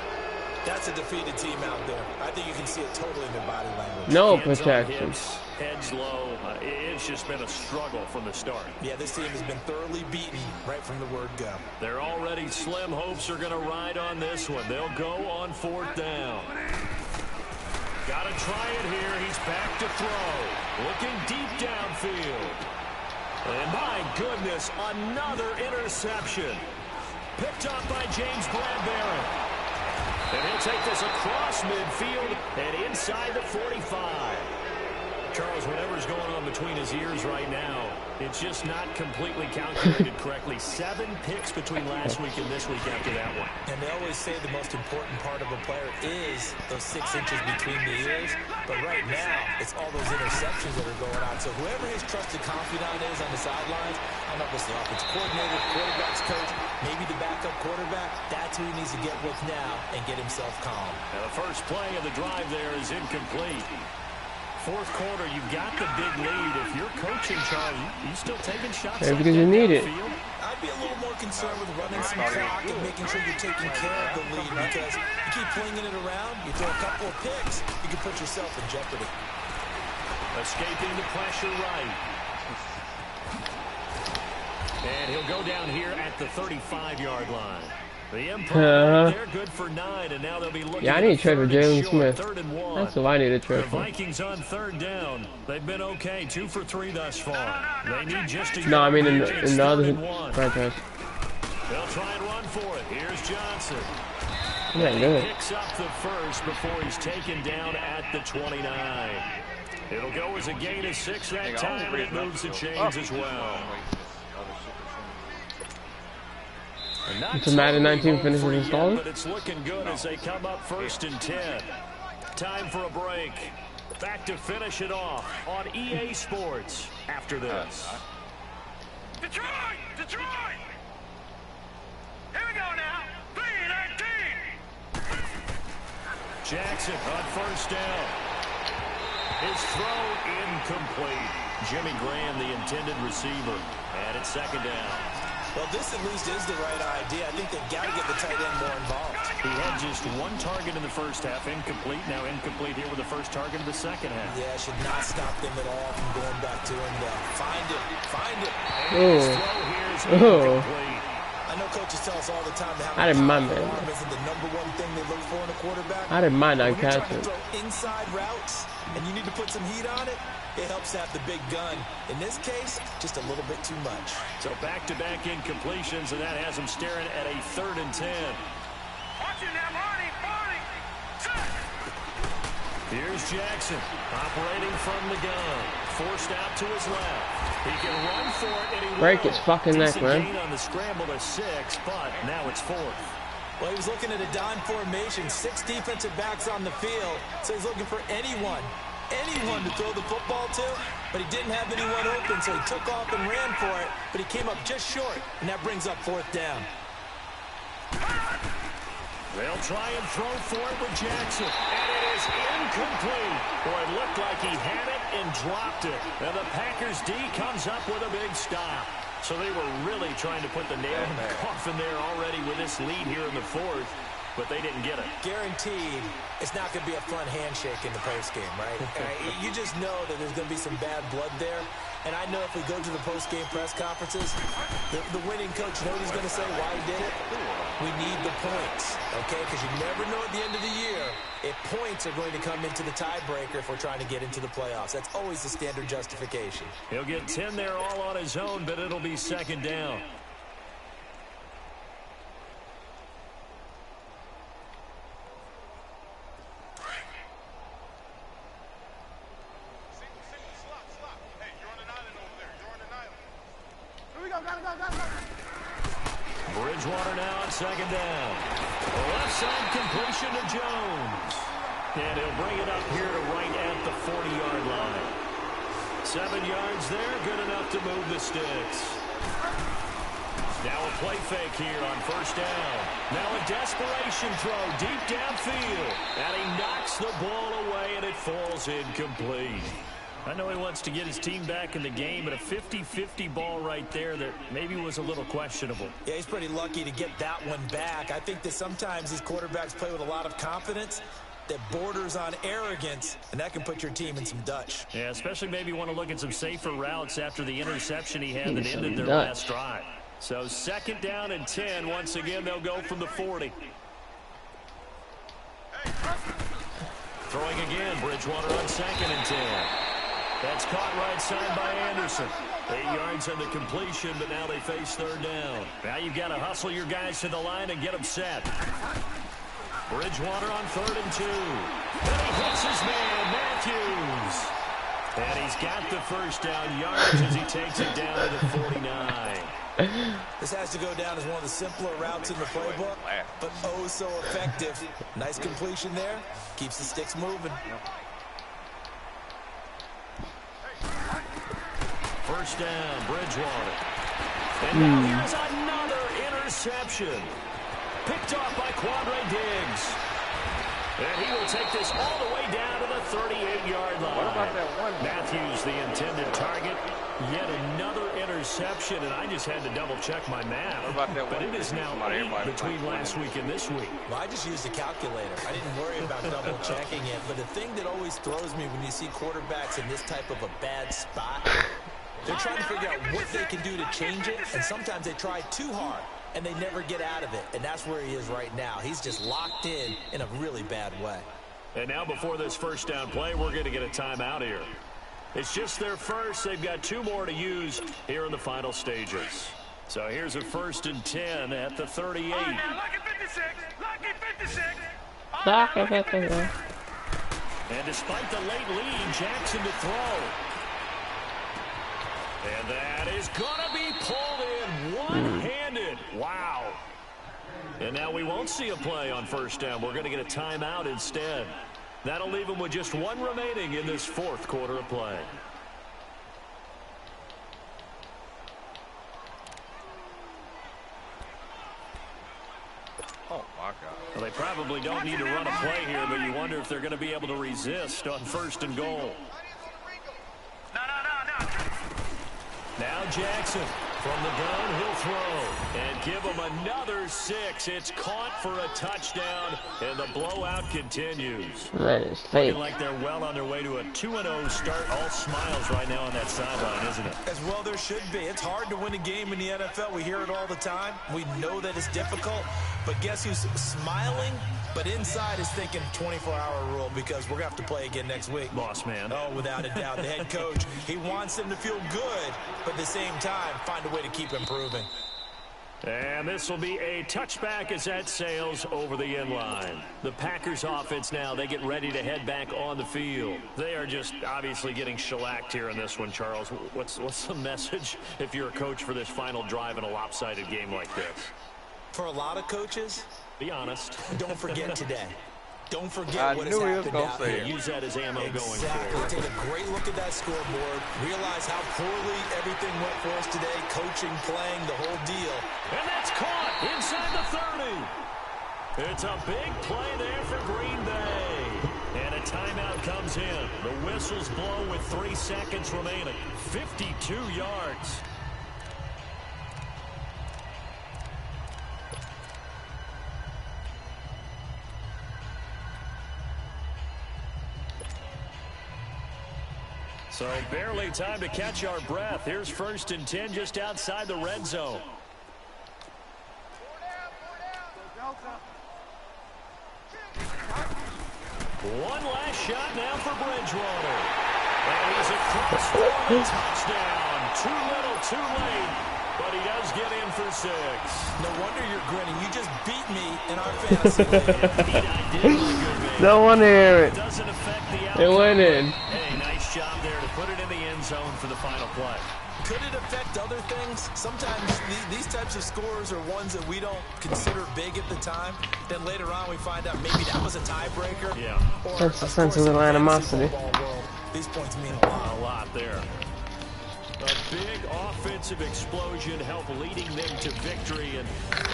C: that's a defeated team out there. I think you can see it totally in their body language.
A: No
B: Hands on
A: protection.
B: hips, heads low. It's just been a struggle from the start.
C: Yeah, this team has been thoroughly beaten right from the word go.
B: Their already slim hopes are going to ride on this one. They'll go on 4th down. Got to try it here. He's back to throw. Looking deep downfield. And my goodness, another interception. Picked up by James Bradbury. And he'll take this across midfield and inside the 45. Charles, whatever's going on between his ears right now, it's just not completely calculated correctly. 7 picks between last week and this week after that one.
C: And they always say the most important part of a player is those 6 inches between the ears. But right now, it's all those interceptions that are going on. So whoever his trusted confidant is on the sidelines, I don't know if it's the offensive coordinator, quarterback's coach, maybe the backup quarterback, that's who he needs to get with now and get himself calm.
B: And the first play of the drive there is incomplete. 4th quarter, you've got the big lead. If you're coaching, Charlie, you still taking shots?
A: Yeah, because you need it.
C: I'd be a little more concerned with running some clock and making sure you're taking care of the lead because you keep flinging it around, you throw a couple of picks, you can put yourself in jeopardy.
B: Escaping the pressure right. And he'll go down here at the 35-yard line. The Empire, they're good for 9, and now they'll be looking
A: Yeah, I
B: at
A: need
B: a
A: to trade for
B: third and
A: Jalen
B: short,
A: Smith.
B: 3rd and 1.
A: That's what I need to
B: The
A: trade for.
B: Vikings on 3rd down. They've been okay, 2 for 3 thus far. They need just a
A: No, I mean in
B: yard. It's
A: the
B: 3rd
A: other
B: and 1.
A: franchise.
B: They'll try and run for it. Here's Johnson.
A: Yeah,
B: He
A: good.
B: picks up the first before he's taken down at the 29. It'll go as a gain of 6 that time, and it moves the chains as well.
A: It's a Madden 19 finishes installed.
B: But it's looking good as they come up 1st and 10. Time for a break. Back to finish it off on EA Sports after this.
D: Detroit! Detroit! Here we go now. 3-19.
B: Jackson on 1st down. His throw incomplete. Jimmy Graham, the intended receiver. And it's 2nd down.
C: Well, this at least is the right idea. I think they've got to get the tight end more involved.
B: He had just 1 target in the first half, incomplete. Now incomplete here with the first target of the second half.
C: Yeah, should not stop them at all from going back to him. Find him. Find him.
B: His throw here is incomplete.
C: I know coaches tell us all the time that
A: I didn't mind that.
C: arm isn't the #1 thing they look for in a quarterback.
A: I didn't mind
C: When
A: not
C: you're trying
A: catching.
C: to throw inside routes and you need to put some heat on it, it helps have the big gun. In this case, just a little bit too much.
B: So back-to-back incompletions, and that has him staring at a 3rd and 10.
D: Watch it now, Marty. Marty.
B: Here's Jackson operating from the gun. Forced out to his left. He can run for it, and he
A: Break
B: will.
A: his fucking neck,
B: Decent
A: man.
B: gain on the scramble to 6, but now it's 4th.
C: Well, he was looking at a dime formation, 6 defensive backs on the field, so he's looking for anyone to throw the football to, but he didn't have anyone open, so he took off and ran for it, but he came up just short, and that brings up 4th down.
B: They'll try and throw for it with Jackson, and it is incomplete. Boy, it looked like he had it and dropped it, and the Packers D comes up with a big stop. So they were really trying to put the nail in the coffin there already with this lead here in the 4th, but they didn't get it.
C: Guaranteed, it's not going to be a fun handshake in the postgame, right? You just know that there's going to be some bad blood there. And I know if we go to the postgame press conferences, the winning coach, you know what he's going to say, why he did it? We need the points, okay? Because you never know at the end of the year if points are going to come into the tiebreaker if we're trying to get into the playoffs. That's always the standard justification.
B: He'll get 10 there all on his own, but it'll be 2nd down. Bridgewater now on 2nd down. Left side completion to Jones. And he'll bring it up here to right at the 40-yard line. 7 yards there, good enough to move the sticks. Now a play fake here on 1st down. Now a desperation throw deep downfield. And he knocks the ball away, and it falls incomplete. I know he wants to get his team back in the game, but a 50-50 ball right there that maybe was a little questionable.
C: Yeah, he's pretty lucky to get that one back. I think that sometimes these quarterbacks play with a lot of confidence that borders on arrogance, and that can put your team in some Dutch.
B: Yeah, especially maybe want to look at some safer routes after the interception he had that ended their last drive. So 2nd down and 10. Once again, they'll go from the 40. Throwing again, Bridgewater on 2nd and 10. That's caught right side by Anderson. 8 yards on the completion, but now they face 3rd down. Now you've got to hustle your guys to the line and get them set. Bridgewater on 3rd and 2. And he hits his man, Matthews. And he's got the 1st down yardage as he takes it down to the 49.
C: This has to go down as one of the simpler routes in the playbook, but oh so effective. Nice completion there. Keeps the sticks moving.
B: 1st down, Bridgewater. And now here's another interception. Picked off by Quandre Diggs. And he will take this all the way down to the 38-yard line.
H: What about that one?
B: Matthews, the intended target. Yet another interception, and I just had to double-check my math.
H: What about that
B: but
H: one?
B: it is now 8 between last week and this week.
C: Well, I just used a calculator. I didn't worry about double-checking it. But the thing that always throws me when you see quarterbacks in this type of a bad spot, they're trying to figure out what they can do to change it, and sometimes they try too hard. and they never get out of it. And that's where he is right now. He's just locked in a really bad way.
B: And now before this first down play, we're going to get a timeout here. It's just their first. They've got 2 more to use here in the final stages. So here's a 1st and 10 at the 38.
D: All right, now, lucky 56. Lucky 56.
A: Lucky 56.
B: And despite the late lead, Jackson to throw. And that is going to be pulled in one-handed. Wow. And now we won't see a play on 1st down. We're going to get a timeout instead. That'll leave them with just 1 remaining in this 4th quarter of play.
H: Oh, my God.
B: Well, they probably don't need to run a play here, but you wonder if they're going to be able to resist on 1st and goal.
D: No.
B: Now Jackson from the gun, he'll throw and give him another 6. It's caught for a touchdown, and the blowout continues.
A: That is fake.
B: Looking like they're well on their way to a 2-0 start. All smiles right now on that sideline, isn't it?
C: As well there should be. It's hard to win a game in the NFL. We hear it all the time. We know that it's difficult. But guess who's smiling? But inside is thinking 24-hour rule because we're going to have to play again next week.
B: Boss man.
C: Oh, without a doubt. The head coach, he wants them to feel good, but at the same time, find a way to keep improving.
B: And this will be a touchback as that sails over the end line. The Packers offense now, they get ready to head back on the field. They are just obviously getting shellacked here in this one, Charles. What's the message if you're a coach for this final drive in a lopsided game like this?
C: For a lot of coaches,
B: be honest.
C: Don't forget today. Don't forget what has happened out here.
B: Use that as ammo going
C: Exactly.
B: forward.
C: Take a great look at that scoreboard. Realize how poorly everything went for us today. Coaching, playing, the whole deal.
B: And that's caught inside the 30. It's a big play there for Green Bay. And a timeout comes in. The whistles blow with 3 seconds remaining. 52 yards. So barely time to catch our breath. Here's 1st and 10 just outside the red zone. One last shot now for Bridgewater. And he's across for a touchdown. Too little, too late. But he does get in for 6.
C: No wonder you're grinning. You just beat me in our fantasy league.
A: Don't want to hear it.
B: Doesn't affect the outcome.
A: It went in.
B: Hey, nice job there to put it in the end zone for the final play.
C: Could it affect other things? Sometimes these types of scores are ones that we don't consider big at the time. Then later on we find out maybe that was a tiebreaker.
B: Yeah.
A: That's a sense of little animosity.
C: These points mean a lot.
B: A lot there. A big offensive explosion helped leading them to victory. And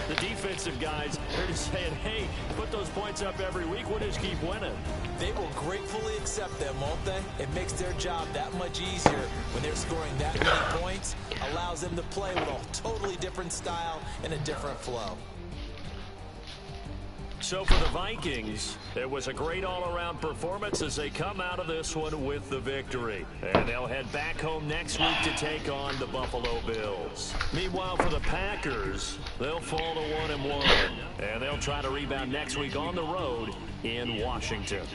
B: the defensive guys, they're just saying, hey, put those points up every week. We'll just keep winning.
C: They will gratefully accept them, won't they? It makes their job that much easier when they're scoring that many points. Allows them to play with a totally different style and a different flow.
B: So for the Vikings, it was a great all-around performance as they come out of this one with the victory. And they'll head back home next week to take on the Buffalo Bills. Meanwhile, for the Packers, they'll fall to 1-1. And they'll try to rebound next week on the road in Washington.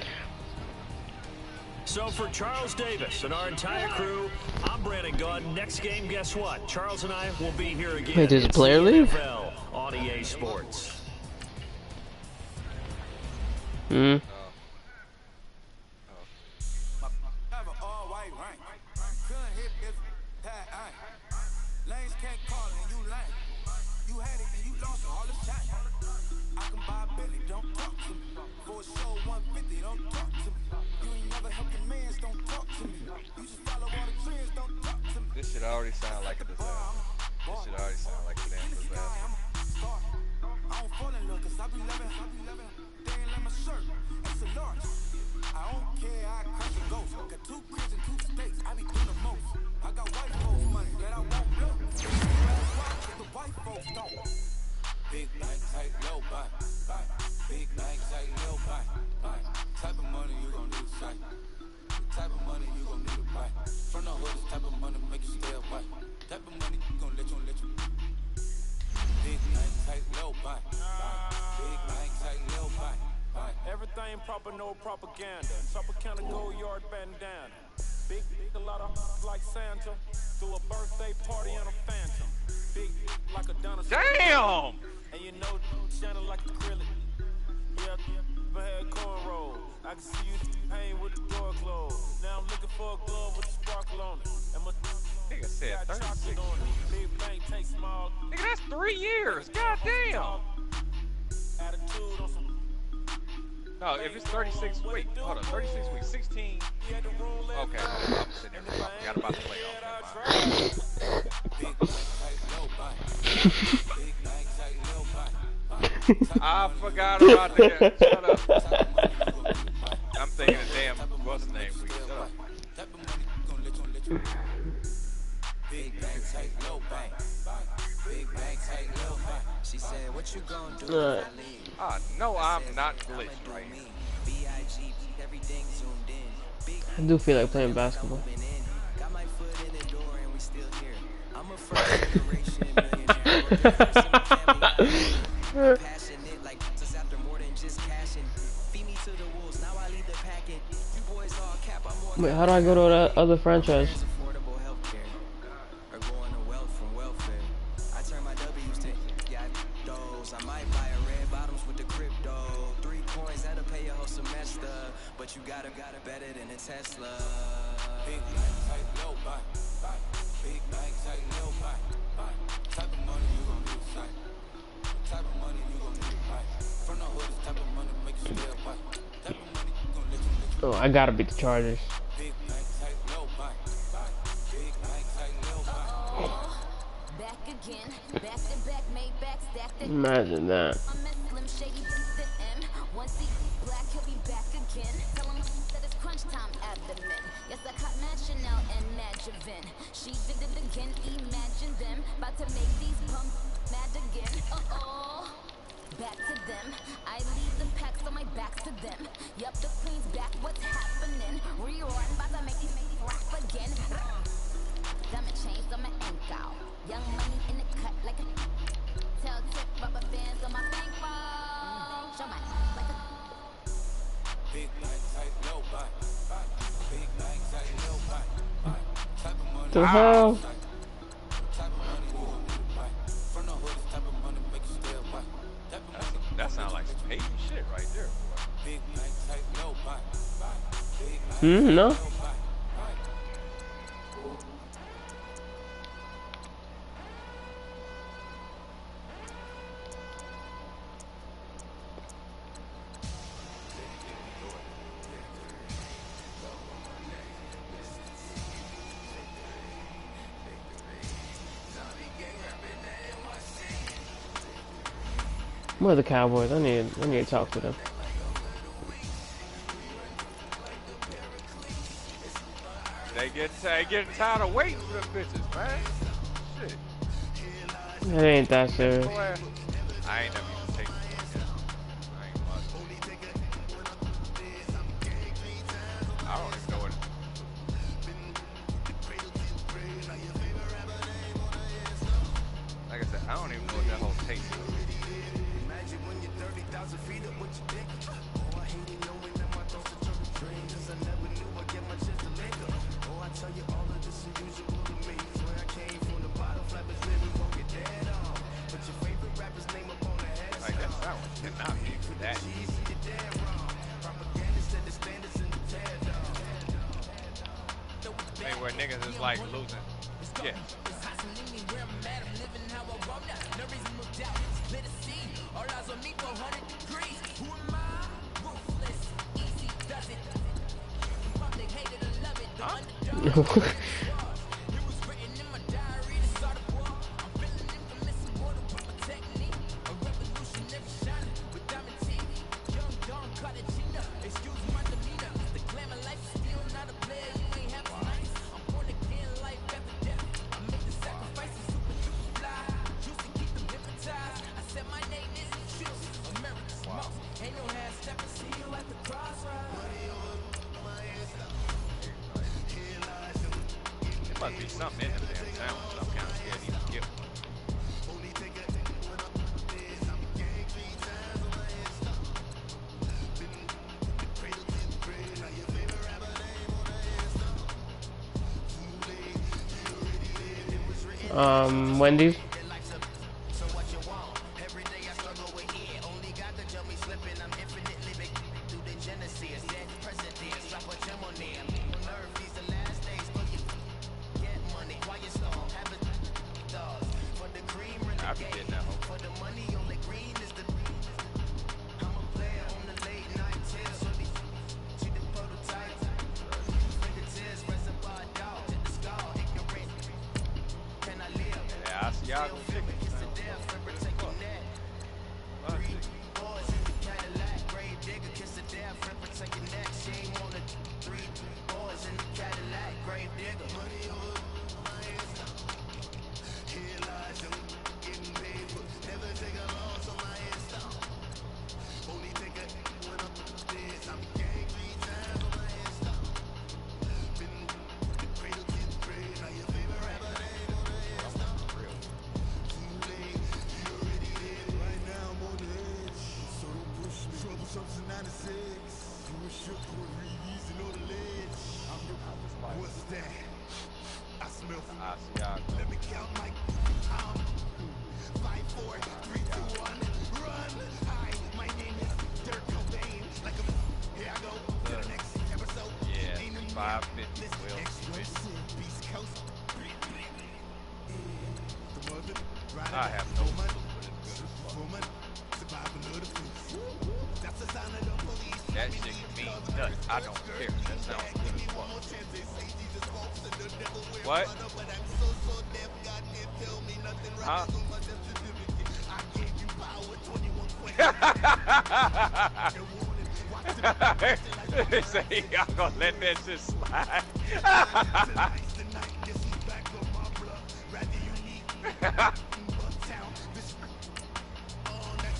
B: So for Charles Davis and our entire crew, I'm Brandon Gunn. Next game, guess what? Charles and I will be here again.
A: Wait, does a player leave?
B: NFL on EA Sports.
A: Hmm.
H: This should already sound like a disaster. This should already sound like a damn disaster.
E: I don't fall in love cause I be loving, they ain't like my shirt, it's a large. I don't care, I crack and ghost. Got 2 cribs and 2 states, I be doing the most. I got white folks money that I won't blow. The white folks don't. Big bank, tight, low buy. Big bank, tight, low buy. Type of money you gon' need to sight. Type of money you gon' need to buy. From the hood, this type of money make you stay away. Type of money you gon' let you.
C: Big bank, tight, little bank. Big bank, tight, little bank.
I: Everything proper, no propaganda. Tropicana gold yard bandana. Big, a lot of like Santa. Threw a birthday party in a phantom. Big like a dinosaur.
H: Damn!
I: And you know, shining like acrylic. Yeah, I had cornrows. I can see you pain with the door closed. Now I'm looking for a glove with a sparkle on it. And my
H: Nigga said
I: got
H: 36.
I: chocolate on it. Big bank, take small.
H: Nigga, that's 3 years. God damn.
I: Attitude on some.
H: No, if it's 36, wait, hold on, 36 weeks, 16. Okay, hold on, I'm sitting there. Forgot about the playoffs.
C: Big bank, tight, little bank. Big bank, tight, little bank.
H: I forgot about that. Shut up. I'm thinking of damn, what's the name? Shut up.
C: Big bank, tight, little bank. Big bank, tight, little bank. She said, what you gonna do if I leave?
H: No, I'm not glitched right here.
C: B.I.G. everything zoomed in. Big
A: I do feel like playing basketball.
C: got my foot in the door and we still here. I'm a first generation millionaire. Passionate like just after more than just cashing. Feed me to the wolves, now I lead the packet. You boys all cap, I'm more.
A: Wait, how do I go to that other franchise?
C: Affordable healthcare or going to wealth from welfare. I turn my W's to those. I might buy a red bottoms with the crypto. 3 coins that'll pay your whole semester, but you gotta better than a Tesla. Big bank, tight, low buy. Big bank, tight, low buy. Type of money you gon' need sight. Type of money you gon' need right. From the hood, type of money make you stay up. Type of money you gon' let you.
A: Oh, I gotta beat the Chargers.
C: Big bank, tight, low buy. Big bank, tight, low buy.
J: Back again, back to back, made back, stacked it.
A: Imagine that.
J: I'm a Slim Shady the M. Once he black, he'll be back again. Tell him that it's crunch time at the men. Yes, I caught Mad Chanel and Mad Javin. She did it again, imagine them. About to make these bums mad again. Back to them. I leave the packs on my back to them. Yup, the queen's back, what's happening? Rerun, about to make these rap again. Diamond chains on my ankle. Young money in the cut like a tell tip rubber bands on my bankroll. Show my like a
C: Big bank, tight, low buy. Big bank, tight, low buy. Type of money.
A: The hell?
C: Type of money you gon' need buy. From the hood, type of money make you stay up. Type of money.
H: That sounds like some Haitian shit right there, boy.
C: Big bank, tight, low buy. Big bank,
A: No.
C: low buy.
A: Where are the Cowboys? I need to talk to them.
H: They getting tired of waiting for them bitches, man. Shit.
A: It ain't that serious.
H: Boy, I ain't never even taken it. I ain't much. I don't even know what. Like I said, I don't even know what that whole taste is.
C: Imagine when you're 30,000 feet up with your dick. Oh, I hate it knowing that my thoughts are turning train. Cause I never knew I'd get my chance to make up. Oh, I tell you all of this is usual to me. Where I came from, the bottom flap is living, won't get dead on. But your favorite rapper's name up on the head.
H: Like that sound cannot be that.
C: Easy, you're dead wrong. Propaganda said the standards in the tear down.
H: Hey, where niggas is like losing. Yeah. There must be something in them damn sounds. I'm kind of scared to even get one.
A: Wendy's.
H: I've been getting that home. Yeah, I see y'all gonna chicken.
F: What's that? I smell.
H: I see y'all.
F: Let me count my 5, 4, 3, 2, 1, run. Hi, my name is Dirk Cobain. Like a here I go to the next episode.
H: Yeah, 550. Will
F: Beast Coast.
H: I have no clue what it's good.
F: That's the sound of the police.
H: That shit can mean nothing. I don't care. That sounds good as fuck. What? Huh? They say y'all gonna let that shit slide.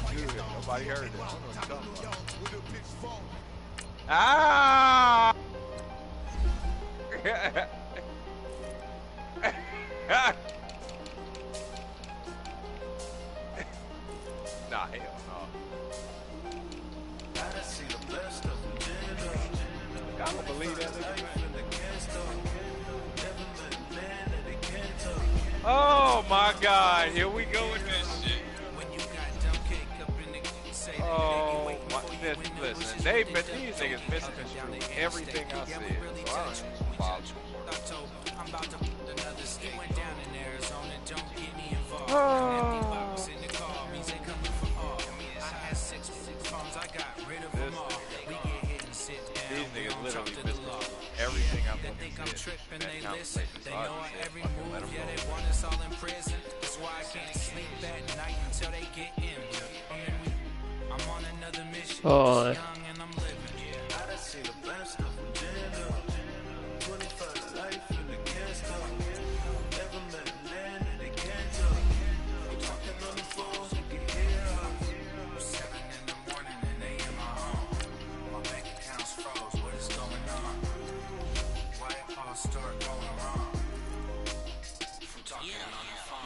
H: Good. Nobody heard it. I don't know what you're talking about. Ah! Nah, hell no. I don't believe that nigga. Oh my God, here we go with this shit. Oh my, listen, they've been, these niggas misconstrued everything I said, so I don't even follow. These niggas literally misconstrued everything I'm looking at. That conversation, so I just said, fucking let them go.
A: Oh.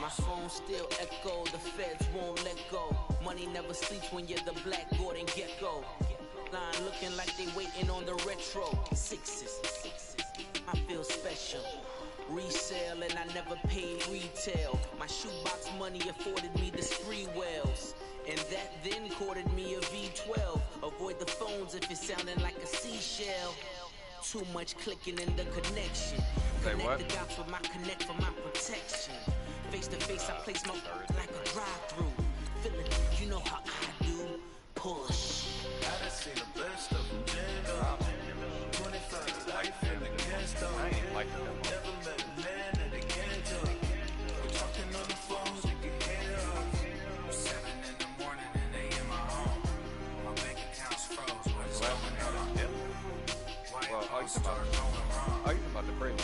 K: My phone still echo, the feds won't let go. Money never sleeps when you're the black Gordon Gecko. Line looking like they waiting on the retro. Sixes, I feel special. Resale and I never paid retail. My shoebox money afforded me the spree wells. And that then courted me a V12. Avoid the phones if it's sounding like a seashell. Too much clicking in the connection. Connect the dots with my connect for my protection. Face to face, I place my like a drive-through. Feeling, you know how I do. Push.
F: I done seen the best of them. 25 life in the can't
H: I ain't like that.
F: Never met a man that they can't talk. We're talking on the phones, you can hear us. 7 in the morning and they in my home. My bank account's froze. What's going on?
H: Well, are you about the prelude?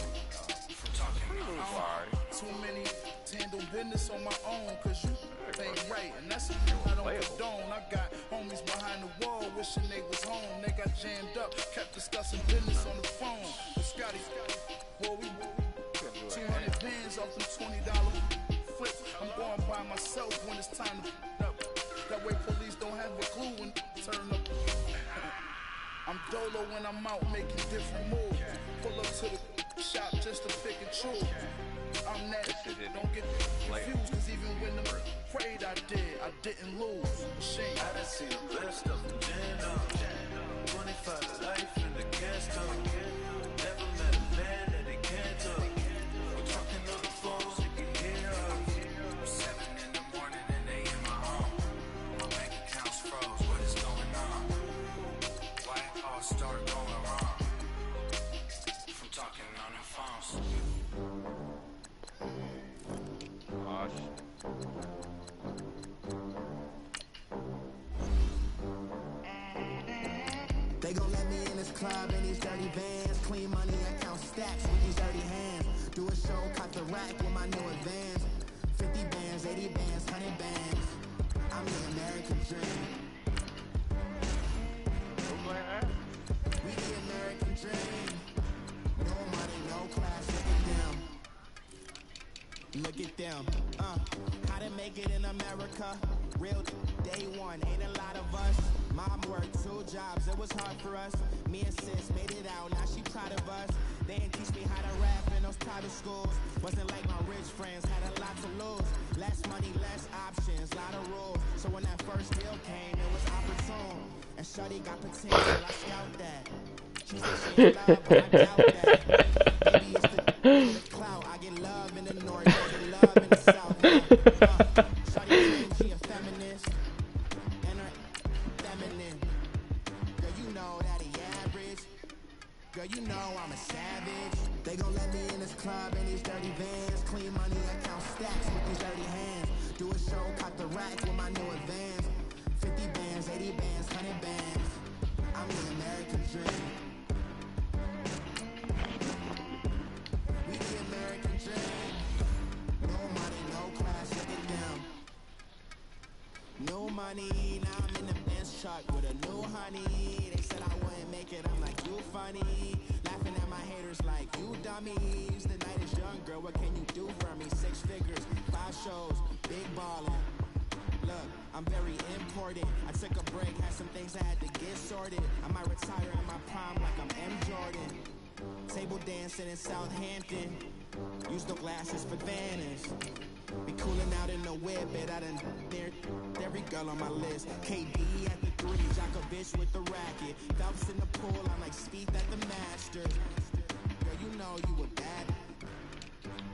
L: Too many to handle business on my own, cause you ain't right, and that's I don't condone. I got homies behind the wall wishing they was home. They got jammed up, kept discussing business on the phone. But Scotty, well, we 200 bands off them $20 flips. I'm going by myself when it's time to up. That way police don't have a clue when turn up. I'm dolo when I'm out making different moves. Pull up to the shop just to pick and choose. I'm that. Don't get confused, cause even when I'm afraid I didn't lose. Shame.
M: I done seen the best of them jammed up. 25 to life in the gas tank. Never met a man that they can't talk. We're talking on the phones, you can hear us. 7 in the morning and they in my home. My bank account's froze, what is going on? Why it all start going wrong? From talking on the phones.
H: Gosh.
E: They gon' let me in this club in these dirty vans. Clean money, I count stacks with these dirty hands. Do a show, cut the rack with my new advance. 50 bands, 80 bands, 100 bands. I'm the American dream. We the American dream. No money, no class, look at them. How to make it in America? Real day one, ain't a lot of us. Mom worked 2 jobs, it was hard for us. Me and sis made it out, now she proud of us. They didn't teach me how to rap in those private schools. Wasn't like my rich friends, had a lot to lose. Less money, less options, lot of rules. So when that first deal came, it was opportune. And Shuddy got potential, I scout that. She said she in love, but I doubt that. Maybe it's the clout, I get love in the north, I get love in the south. Shuddy claims she a feminist, and her feminine. Girl, you know that he average. Girl, you know I'm a savage. They gon' let me in this club in these dirty vans. Clean money, I count stacks with these dirty hands. Do a show, cut the rack with my new advance. 50 bands, 80 bands, 100 bands. I'm the American dream. We the American dream. No money, no class, look at them. No money, now I'm in the Benz truck with a new honey. They said I wouldn't make it, I'm like, you funny. Laughing at my haters like, you dummies. The night is young, girl, what can you do for me? 6 figures, 5 shows, big ballin'. Look, I'm very important. I took a break, had some things I had to get sorted. I might retire in my prime like I'm M. Jordan. Table dancing in Southampton. Use the glasses for Vanish. Be cooling out in the whip, but I done near every girl on my list. KD at the 3, Djokovic with the racket. Phelps in the pool, I'm like Spieth at the Masters. Girl, you know you a bad.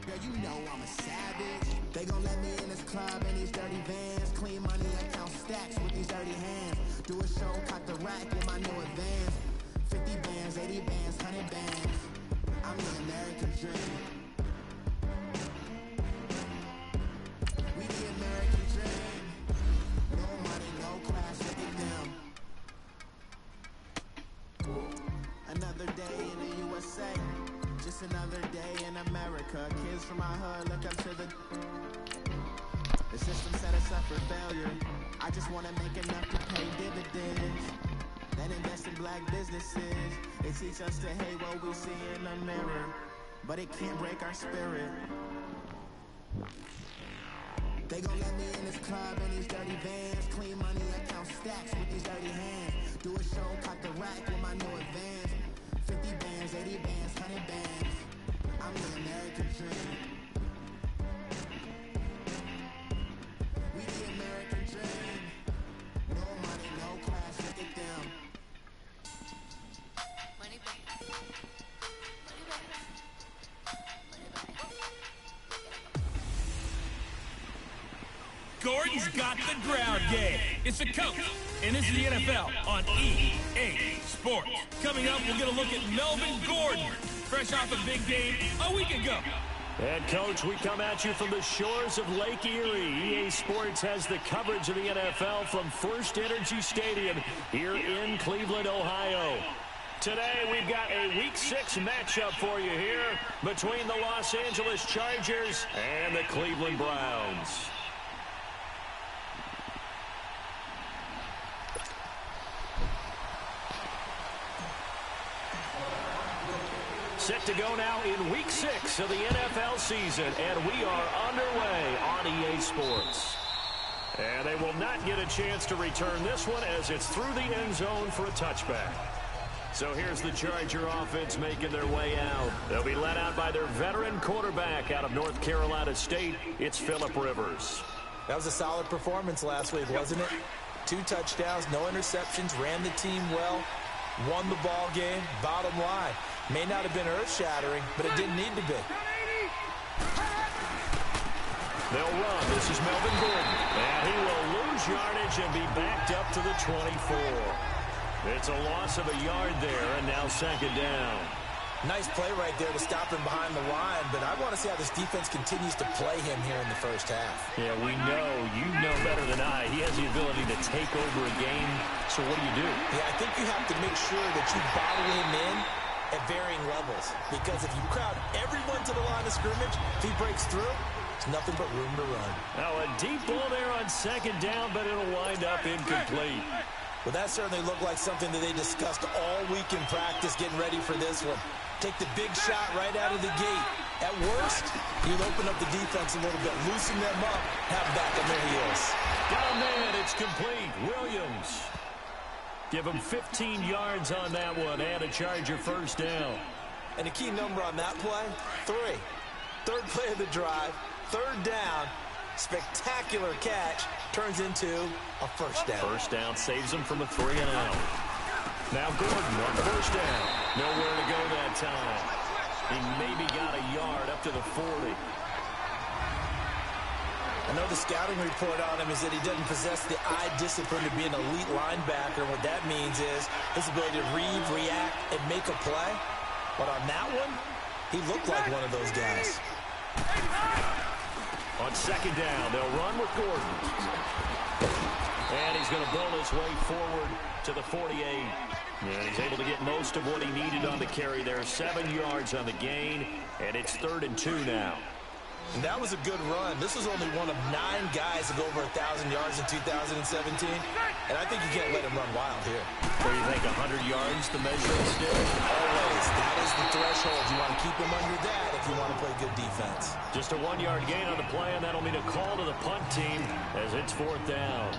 E: Girl, you know I'm a savage. They gon' let me in this club in these dirty vans. Clean money, I count stacks with these dirty hands. Do a show, cut the rack with my new advance. 50 bands, 80 bands, 100 bands. I'm the American dream. We the American dream. No money, no class, look at them. Another day in the USA. Just another day in America. Kids from my hood look up to the system set us up for failure. I just want to make enough to pay dividends. Then invest in black businesses. They teach us to hate what we see in the mirror, but it can't break our spirit. They gon' let me in this club in these dirty vans. Clean money, I count stacks with these dirty hands. Do a show, cut the rack with my new advance. 50 bands, 80 bands, 100 bands. I'm the American dream. We the American dream. No money, no class, look at them. Money back.
N: Gordon's got the ground game. It's a coach, and this is the NFL on EA Sports. Coming up, we're going to look at Melvin Gordon, fresh off a big game a week ago.
B: And, Coach, we come at you from the shores of Lake Erie. EA Sports has the coverage of the NFL from First Energy Stadium here in Cleveland, Ohio. Today, we've got a Week 6 matchup for you here between the Los Angeles Chargers and the Cleveland Browns. Set to go now in Week 6 of the NFL season, and we are underway on EA Sports. And they will not get a chance to return this one as it's through the end zone for a touchback. So here's the Charger offense making their way out. They'll be led out by their veteran quarterback out of North Carolina State. It's Phillip Rivers.
C: That was a solid performance last week, wasn't it? 2 touchdowns, no interceptions, ran the team well, won the ball game. Bottom line, may not have been earth-shattering, but it didn't need to be.
B: They'll run. This is Melvin Gordon. And he will lose yardage and be backed up to the 24. It's a loss of a yard there, and now second down.
C: Nice play right there to stop him behind the line, but I want to see how this defense continues to play him here in the first half.
B: Yeah, you know better than I. He has the ability to take over a game, so what do?
C: Yeah, I think you have to make sure that you bottle him in at varying levels, because if you crowd everyone to the line of scrimmage, if he breaks through, it's nothing but room to run.
B: Now a deep ball there on second down, but it'll wind up incomplete.
C: Well, that certainly looked like something that they discussed all week in practice, getting ready for this one. Take the big shot right out of the gate. At worst, you'll open up the defense a little bit, loosen them up, have back on their heels.
B: Down man, it's complete. Williams. Give him 15 yards on that one and a Charger first down.
C: And a key number on that play, 3. Third play of the drive, third down. Spectacular catch turns into a first down.
B: First down saves him from a 3-and-out. Now Gordon on first down. Nowhere to go that time. He maybe got a yard up to the 40.
C: I know the scouting report on him is that he doesn't possess the eye discipline to be an elite linebacker. What that means is his ability to read, react, and make a play. But on that one, he looked like one of those guys.
B: On second down, they'll run with Gordon. And he's going to bull his way forward to the 48. And he's able to get most of what he needed on the carry there. 7 yards on the gain, and it's 3rd and 2 now.
C: And that was a good run. This was only one of 9 guys to go over 1,000 yards in 2017. And I think you can't let him run wild here.
B: What do you think, 100 yards the measuring stick?
C: Always. That is the threshold. You want to keep him under that if you want to play good defense.
B: Just a 1-yard gain on the play, and that'll mean a call to the punt team as it's 4th down.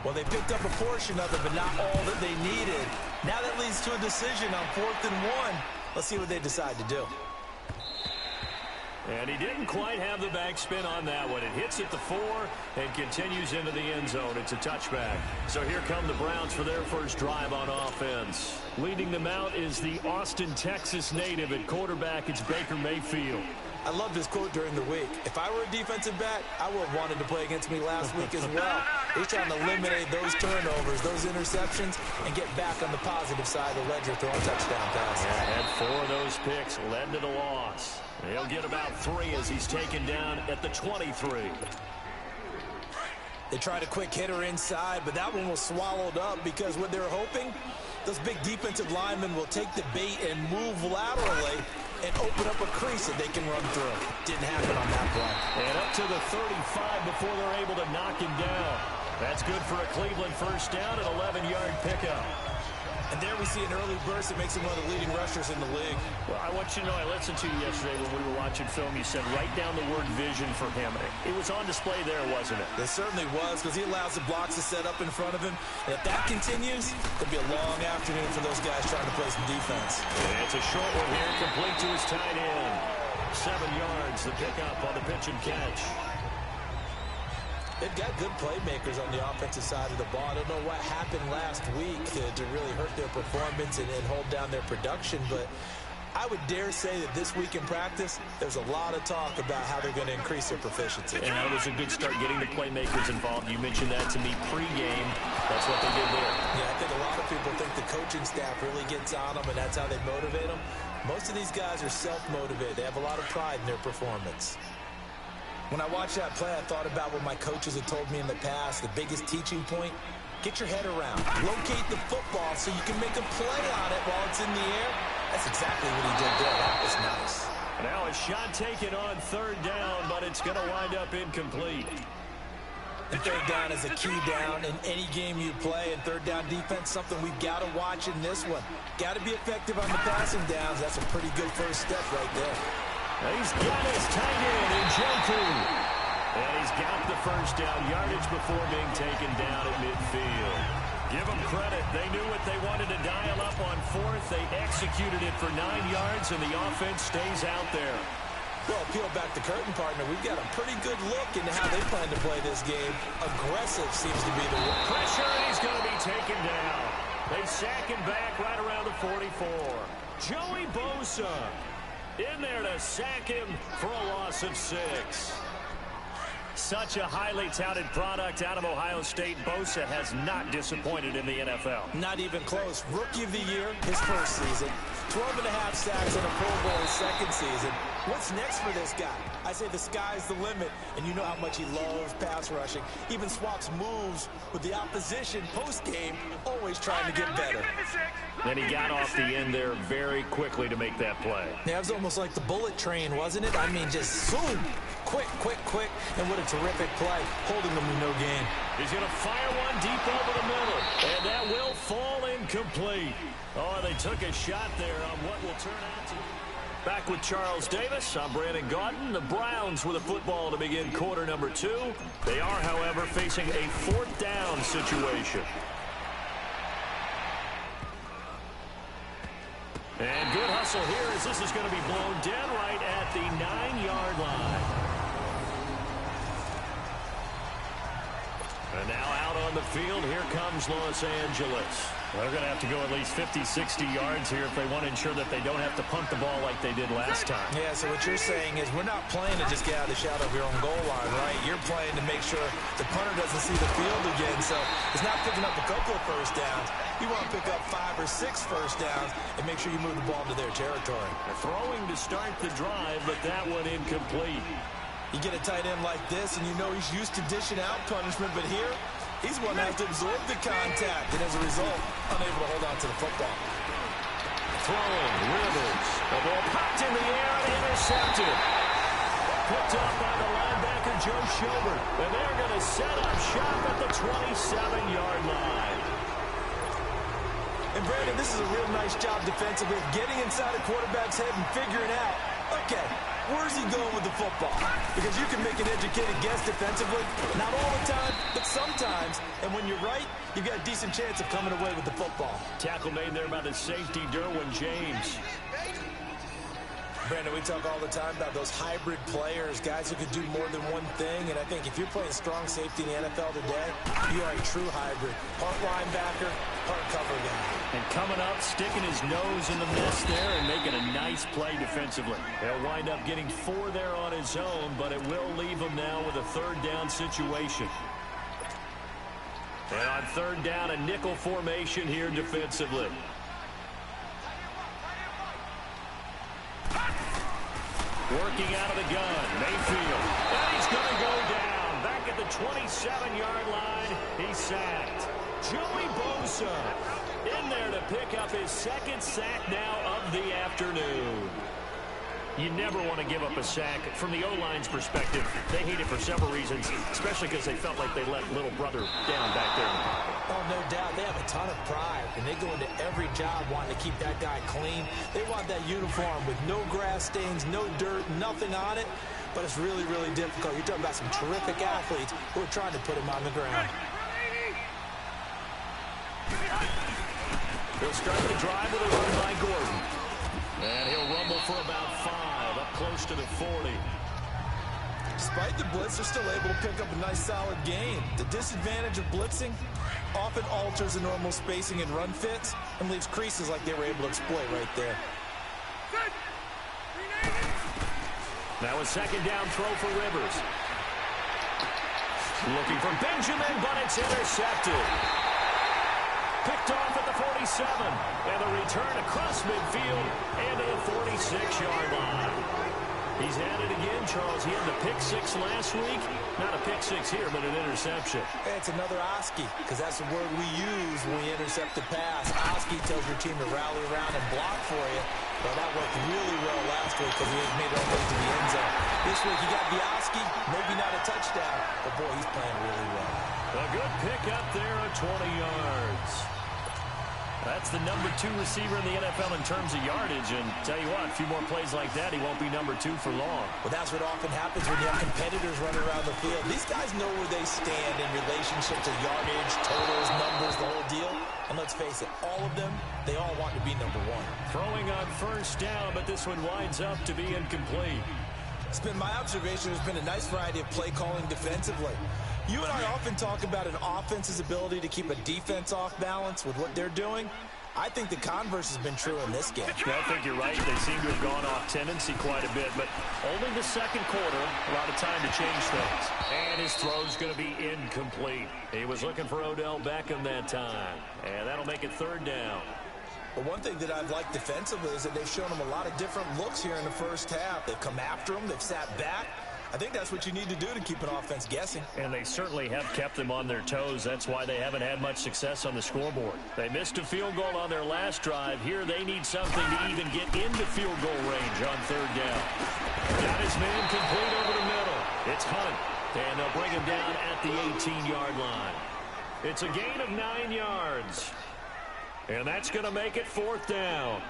C: Well, they picked up a portion of it, but not all that they needed. Now that leads to a decision on 4th and 1. Let's see what they decide to do.
B: And he didn't quite have the backspin on that one. It hits at the 4 and continues into the end zone. It's a touchback. So here come the Browns for their first drive on offense. Leading them out is the Austin, Texas native at quarterback. It's Baker Mayfield.
C: I loved his quote during the week. If I were a defensive back, I would have wanted to play against me last week as well. He's trying to eliminate those turnovers, those interceptions, and get back on the positive side of the ledger, throwing touchdown passes.
B: Yeah, had 4 of those picks, led to the loss. He'll get about 3 as he's taken down at the 23.
C: They tried a quick hitter inside, but that one was swallowed up because what they're hoping, those big defensive linemen will take the bait and move laterally and open up a crease that they can run through. Didn't happen on that play.
B: And up to the 35 before they're able to knock him down. That's good for a Cleveland first down, an 11-yard pickup.
C: And there we see an early burst that makes him one of the leading rushers in the league.
B: Well, I want you to know, I listened to you yesterday when we were watching film. You said write down the word vision for him. It was on display there, wasn't it?
C: It certainly was, because he allows the blocks to set up in front of him. And if that continues, it'll be a long afternoon for those guys trying to play some defense.
B: And it's a short one here, complete to his tight end. 7 yards, the pickup on the pitch and catch.
C: They've got good playmakers on the offensive side of the ball. I don't know what happened last week to really hurt their performance and hold down their production, but I would dare say that this week in practice, there's a lot of talk about how they're going to increase their proficiency.
B: And that was a good start getting the playmakers involved. You mentioned that to me pregame. That's what they did there.
C: Yeah, I think a lot of people think the coaching staff really gets on them, and that's how they motivate them. Most of these guys are self-motivated. They have a lot of pride in their performance. When I watched that play, I thought about what my coaches had told me in the past. The biggest teaching point, get your head around. Locate the football so you can make a play on it while it's in the air. That's exactly what he did there. That was nice.
B: Now a shot taken on 3rd down, but it's going to wind up incomplete.
C: And 3rd down is a key down in any game you play. And 3rd down defense, something we've got to watch in this one. Got to be effective on the passing downs. That's a pretty good first step right there.
B: He's got his tight end in Joku. And he's got the first down yardage before being taken down at midfield. Give them credit. They knew what that they wanted to dial up on fourth. They executed it for 9 yards, and the offense stays out there.
C: Well, peel back the curtain, partner. We've got a pretty good look into how they plan to play this game. Aggressive seems to be the word.
B: Pressure, and he's going to be taken down. They sack him back right around the 44. Joey Bosa in there to sack him for a loss of 6. Such a highly touted product out of Ohio State. Bosa has not disappointed in the NFL.
C: Not even close. Rookie of the year, his first season. 12.5 sacks in a Pro Bowl his second season. What's next for this guy? I say the sky's the limit, and you know how much he loves pass rushing. Even swaps moves with the opposition post-game, always trying to get better.
B: Then he got off the end there very quickly to make that play.
C: Yeah, it was almost like the bullet train, wasn't it? I mean, just zoom. Quick, quick, quick, and what a terrific play, holding them to no gain.
B: He's going to fire one deep over the middle, and that will fall incomplete. Oh, they took a shot there on what will turn out to be. Back with Charles Davis, I'm Brandon Gaudin. The Browns with a football to begin quarter number 2. They are, however, facing a 4th down situation. And good hustle here as this is going to be blown dead right at the 9-yard line. And now out on the field, here comes Los Angeles. They're going to have to go at least 50, 60 yards here if they want to ensure that they don't have to punt the ball like they did last time.
C: Yeah, so what you're saying is we're not playing to just get out of the shadow of your own goal line, right? You're playing to make sure the punter doesn't see the field again. So it's not picking up a couple of first downs. You want to pick up 5 or 6 first downs and make sure you move the ball into their territory.
B: They're throwing to start the drive, but that one incomplete.
C: You get a tight end like this, and you know he's used to dishing out punishment, but here, he's one that has to absorb the contact, and as a result, unable to hold on to the football.
B: Throwing, Rivers. The ball popped in the air and intercepted. Picked up by the linebacker, Joe Schobert. And they're going to set up shop at the 27-yard line.
C: And Brandon, this is a real nice job defensively, getting inside a quarterback's head and figuring out, okay, where's he going with the football? Because you can make an educated guess defensively. Not all the time, but sometimes. And when you're right, you've got a decent chance of coming away with the football.
B: Tackle made there by the safety, Derwin James.
C: Brandon, we talk all the time about those hybrid players, guys who can do more than one thing. And I think if you're playing strong safety in the NFL today, you are a true hybrid. Part linebacker, part cover guy.
B: And coming up, sticking his nose in the mess there and making a nice play defensively. He'll wind up getting 4 there on his own, but it will leave him now with a 3rd down situation. And on 3rd down, a nickel formation here defensively. Working out of the gun, Mayfield. And he's going to go down. Back at the 27-yard line, he's sacked. Joey Bosa in there to pick up his 2nd sack now of the afternoon. You never want to give up a sack. From the O-line's perspective, they hate it for several reasons, especially because they felt like they let little brother down back there.
C: Oh, no doubt. They have a ton of pride, and they go into every job wanting to keep that guy clean. They want that uniform with no grass stains, no dirt, nothing on it, but it's really, really difficult. You're talking about some terrific athletes who are trying to put him on the ground.
B: He'll start the drive with a run by Gordon. And he'll rumble for about 5, up close to the 40.
C: Despite the blitz, they're still able to pick up a nice solid gain. The disadvantage of blitzing often alters the normal spacing and run fits and leaves creases like they were able to exploit right there.
B: Now a 2nd down throw for Rivers. Looking for Benjamin, but it's intercepted. Picked off at the 47. And the return across midfield and to the 46-yard line. He's at it again, Charles. He had the pick 6 last week. Not a pick 6 here, but an interception.
C: Hey, it's another Oski, because that's the word we use when we intercept the pass. Oski tells your team to rally around and block for you. Well, that worked really well last week because he made it all the way to the end zone. This week, he got the Oski, maybe not a touchdown, but boy, he's playing really well.
B: A good pick up there at 20 yards. That's the number 2 receiver in the NFL in terms of yardage. And tell you what, a few more plays like that, he won't be number 2 for long.
C: Well, that's what often happens when you have competitors running around the field. These guys know where they stand in relationship to yardage, totals, numbers, the whole deal. And let's let's face it, all of them, they all want to be number one.
B: Throwing on first down, but this one winds up to be incomplete.
C: It's been my observation, there's been a nice variety of play calling defensively. You and I often talk about an offense's ability to keep a defense off balance with what they're doing. I think the converse has been true in this game.
B: I think you're right. They seem to have gone off tendency quite a bit, but only the second quarter, a lot of time to change things. And his throw's going to be incomplete. He was looking for Odell Beckham that time, and that'll make it third down.
C: But one thing that I've liked defensively is that they've shown him a lot of different looks here in the first half. They've come after him. They've sat back. I think that's what you need to do to keep an offense guessing.
B: And they certainly have kept them on their toes. That's why they haven't had much success on the scoreboard. They missed a field goal on their last drive. Here they need something to even get into field goal range on third down. Got his man complete over the middle. It's Hunt. And they'll bring him down at the 18-yard line. It's a gain of 9 yards. And that's going to make it fourth down.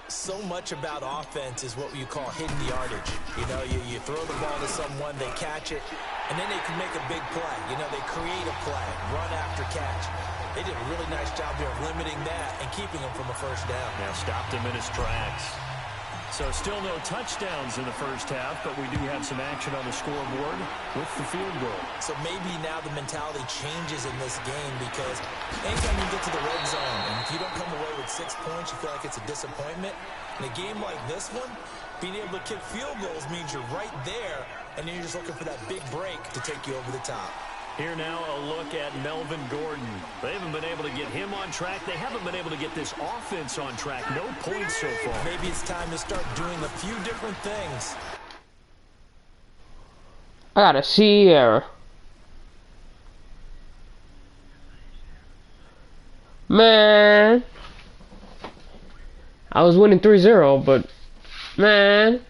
C: So much about offense is what you call hidden yardage. You know, you throw the ball to someone, they catch it, and then they can make a big play. You know, they create a play, run after catch. They did a really nice job there of limiting that and keeping him from a first down.
B: Now stopped him in his tracks. So still no touchdowns in the first half, but we do have some action on the scoreboard with the field goal.
C: So maybe now the mentality changes in this game because anytime you get to the red zone and if you don't come away with 6 points, you feel like it's a disappointment. In a game like this one, being able to kick field goals means you're right there, and then you're just looking for that big break to take you over the top.
B: Here now a look at Melvin Gordon. They haven't been able to get him on track. They haven't been able to get this offense on track. No points so far.
C: Maybe it's time to start doing a few different things.
A: I got a C error. Man. I was winning 3-0, but man.